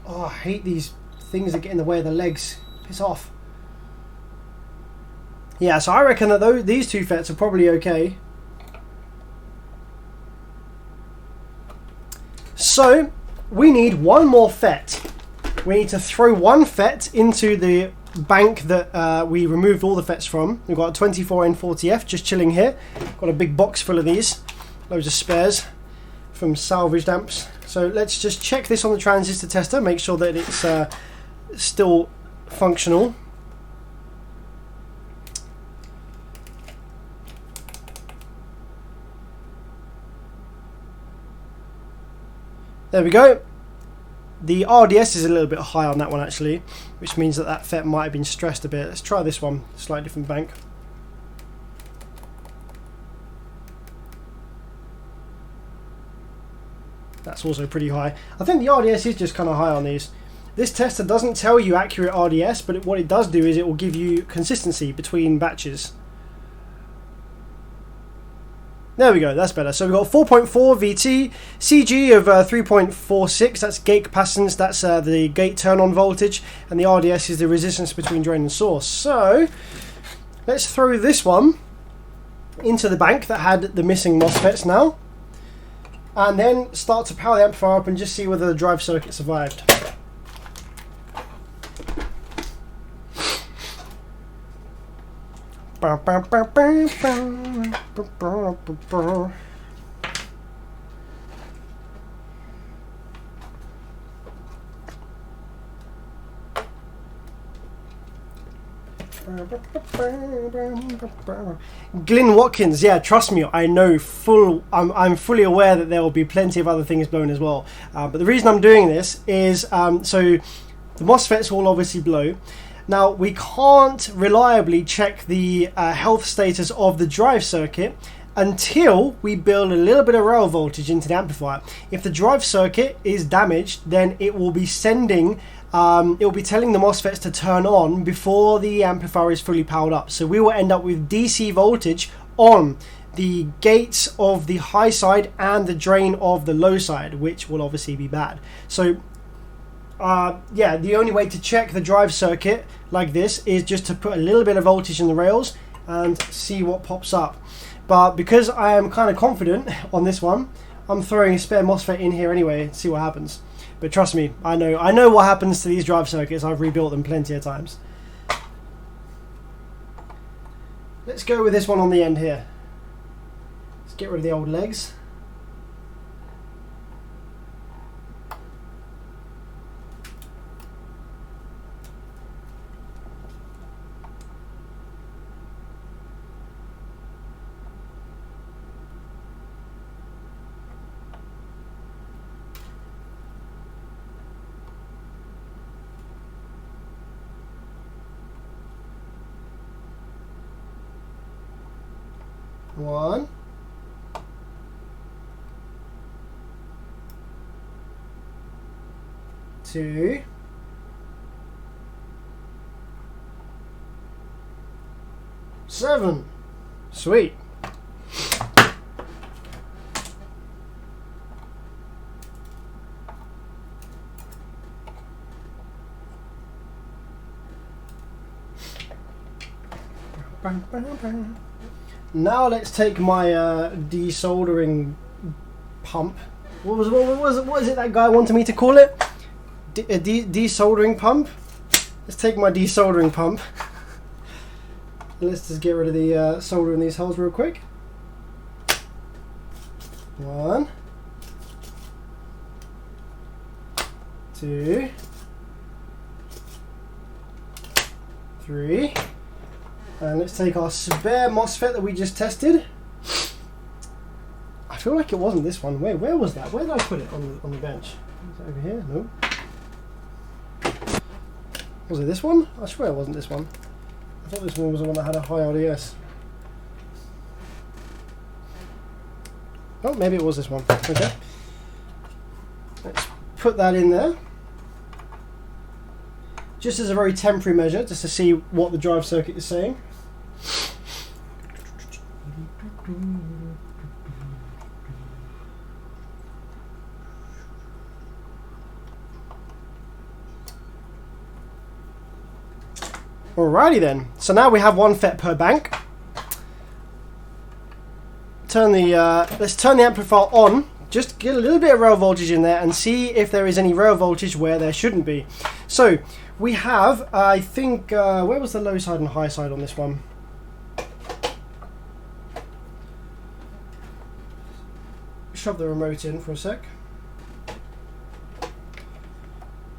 Oh, I hate these things that get in the way of the legs. Piss off. Yeah, so I reckon that these two FETs are probably okay. So, we need one more FET. We need to throw one FET into the bank that we removed all the FETs from. We've got a 24N40F just chilling here. Got a big box full of these. Loads of spares from salvaged amps. So let's just check this on the transistor tester, make sure that it's still functional. There we go. The RDS is a little bit high on that one actually, which means that FET might have been stressed a bit. Let's try this one, slightly different bank. That's also pretty high. I think the RDS is just kind of high on these. This tester doesn't tell you accurate RDS, but what it does do is it will give you consistency between batches. There we go, that's better. So we've got 4.4 VT, CG of 3.46, that's gate capacitance, that's the gate turn-on voltage, and the RDS is the resistance between drain and source. So let's throw this one into the bank that had the missing MOSFETs now, and then start to power the amplifier up and just see whether the drive circuit survived. Glyn Watkins, yeah, trust me, I know I'm fully aware that there will be plenty of other things blown as well. But the reason I'm doing this is so the MOSFETs will obviously blow. Now we can't reliably check the health status of the drive circuit until we build a little bit of rail voltage into the amplifier. If the drive circuit is damaged, then it will be sending it will be telling the MOSFETs to turn on before the amplifier is fully powered up. So we will end up with DC voltage on the gates of the high side and the drain of the low side, which will obviously be bad. So yeah, the only way to check the drive circuit like this is just to put a little bit of voltage in the rails and see what pops up. But because I am kind of confident on this one, I'm throwing a spare MOSFET in here anyway, see what happens. But trust me, I know what happens to these drive circuits. I've rebuilt them plenty of times. Let's go with this one on the end here. Let's get rid of the old legs. One, two, seven. Sweet. Now let's take my desoldering pump. What is it that guy wanted me to call it? Desoldering pump? Let's take my desoldering pump. Let's just get rid of the solder in these holes real quick. One, two, three. And let's take our spare MOSFET that we just tested. I feel like it wasn't this one. Where was that? Where did I put it on the bench? Is it over here? No. Was it this one? I swear it wasn't this one. I thought this one was the one that had a high RDS. Oh, maybe it was this one. Okay. Let's put that in there. Just as a very temporary measure, just to see what the drive circuit is saying. Alrighty then, so now we have one FET per bank. Let's turn the amplifier on, just get a little bit of rail voltage in there and see if there is any rail voltage where there shouldn't be. So we have, I think, where was the low side and high side on this one? Shove the remote in for a sec.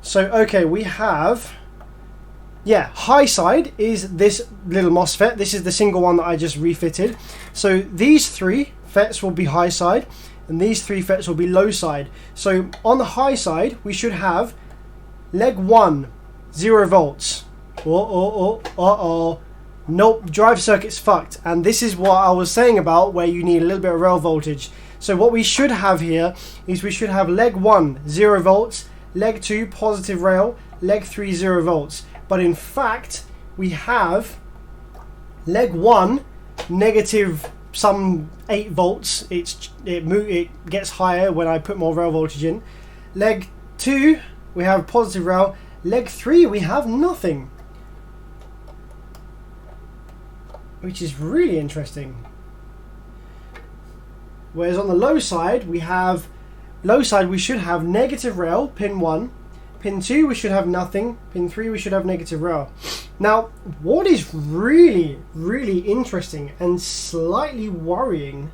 So okay, we have, yeah, high side is this little MOSFET. This is the single one that I just refitted. So these three FETs will be high side and these three FETs will be low side. So on the high side we should have leg 1 0 volts. Nope, drive circuit's fucked. And this is what I was saying about where you need a little bit of rail voltage. So what we should have here is we should have leg 1 0 volts, leg 2 positive rail, leg 3 0 volts. But in fact we have leg 1 negative some 8 volts. It gets higher when I put more rail voltage in. Leg 2 we have positive rail. Leg 3 we have nothing, which is really interesting. Whereas on the low side we should have negative rail pin 1, Pin 2 we should have nothing. Pin 3 we should have negative rail. Now what is really, really interesting and slightly worrying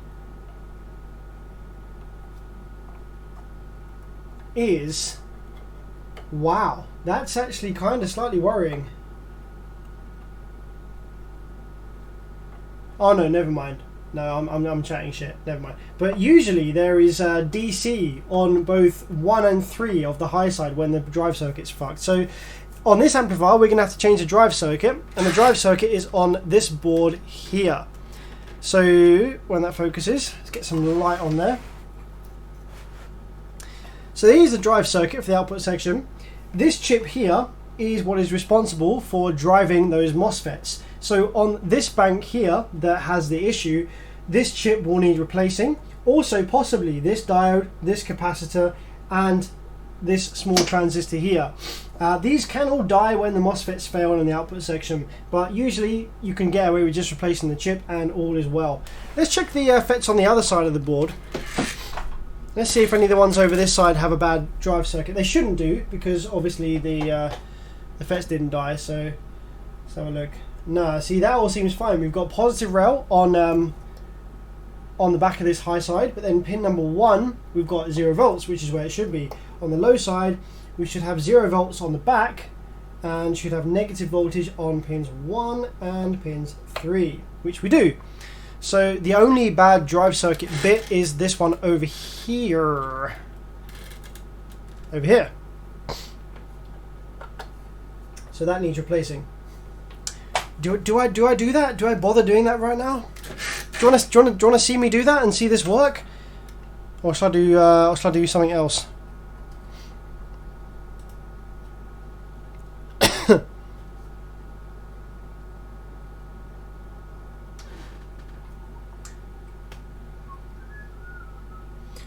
is, wow, that's actually kind of slightly worrying. Oh no, never mind. No, I'm chatting shit. Never mind. But usually there is DC on both 1 and 3 of the high side when the drive circuit's fucked. So on this amplifier, we're going to have to change the drive circuit, and the drive circuit is on this board here. So when that focuses, let's get some light on there. So here's the drive circuit for the output section. This chip here is what is responsible for driving those MOSFETs. So on this bank here that has the issue, this chip will need replacing. Also possibly this diode, this capacitor, and this small transistor here. These can all die when the MOSFETs fail in the output section, but usually you can get away with just replacing the chip and all is well. Let's check the FETs on the other side of the board. Let's see if any of the ones over this side have a bad drive circuit. They shouldn't do, because obviously the FETs didn't die, so let's have a look. No, see, that all seems fine. We've got positive rail on the back of this high side, but then pin number 1 we've got 0 volts, which is where it should be. On the low side we should have 0 volts on the back and should have negative voltage on pins 1 and pins 3, which we do. So the only bad drive circuit bit is this one over here. Over here. So that needs replacing. Do I do that? Do I bother doing that right now? Do you want to see me do that and see this work, or shall I do something else?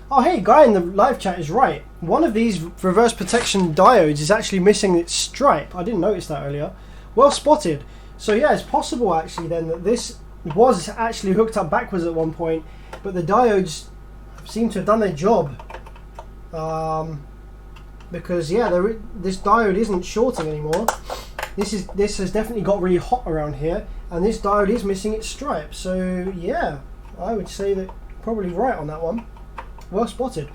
Oh hey, guy in the live chat is right. One of these reverse protection diodes is actually missing its stripe. I didn't notice that earlier. Well spotted. So yeah, it's possible actually then that this was actually hooked up backwards at one point, but the diodes seem to have done their job. Because yeah, this diode isn't shorting anymore. This has definitely got really hot around here, and this diode is missing its stripe. So yeah, I would say that probably right on that one. Well spotted.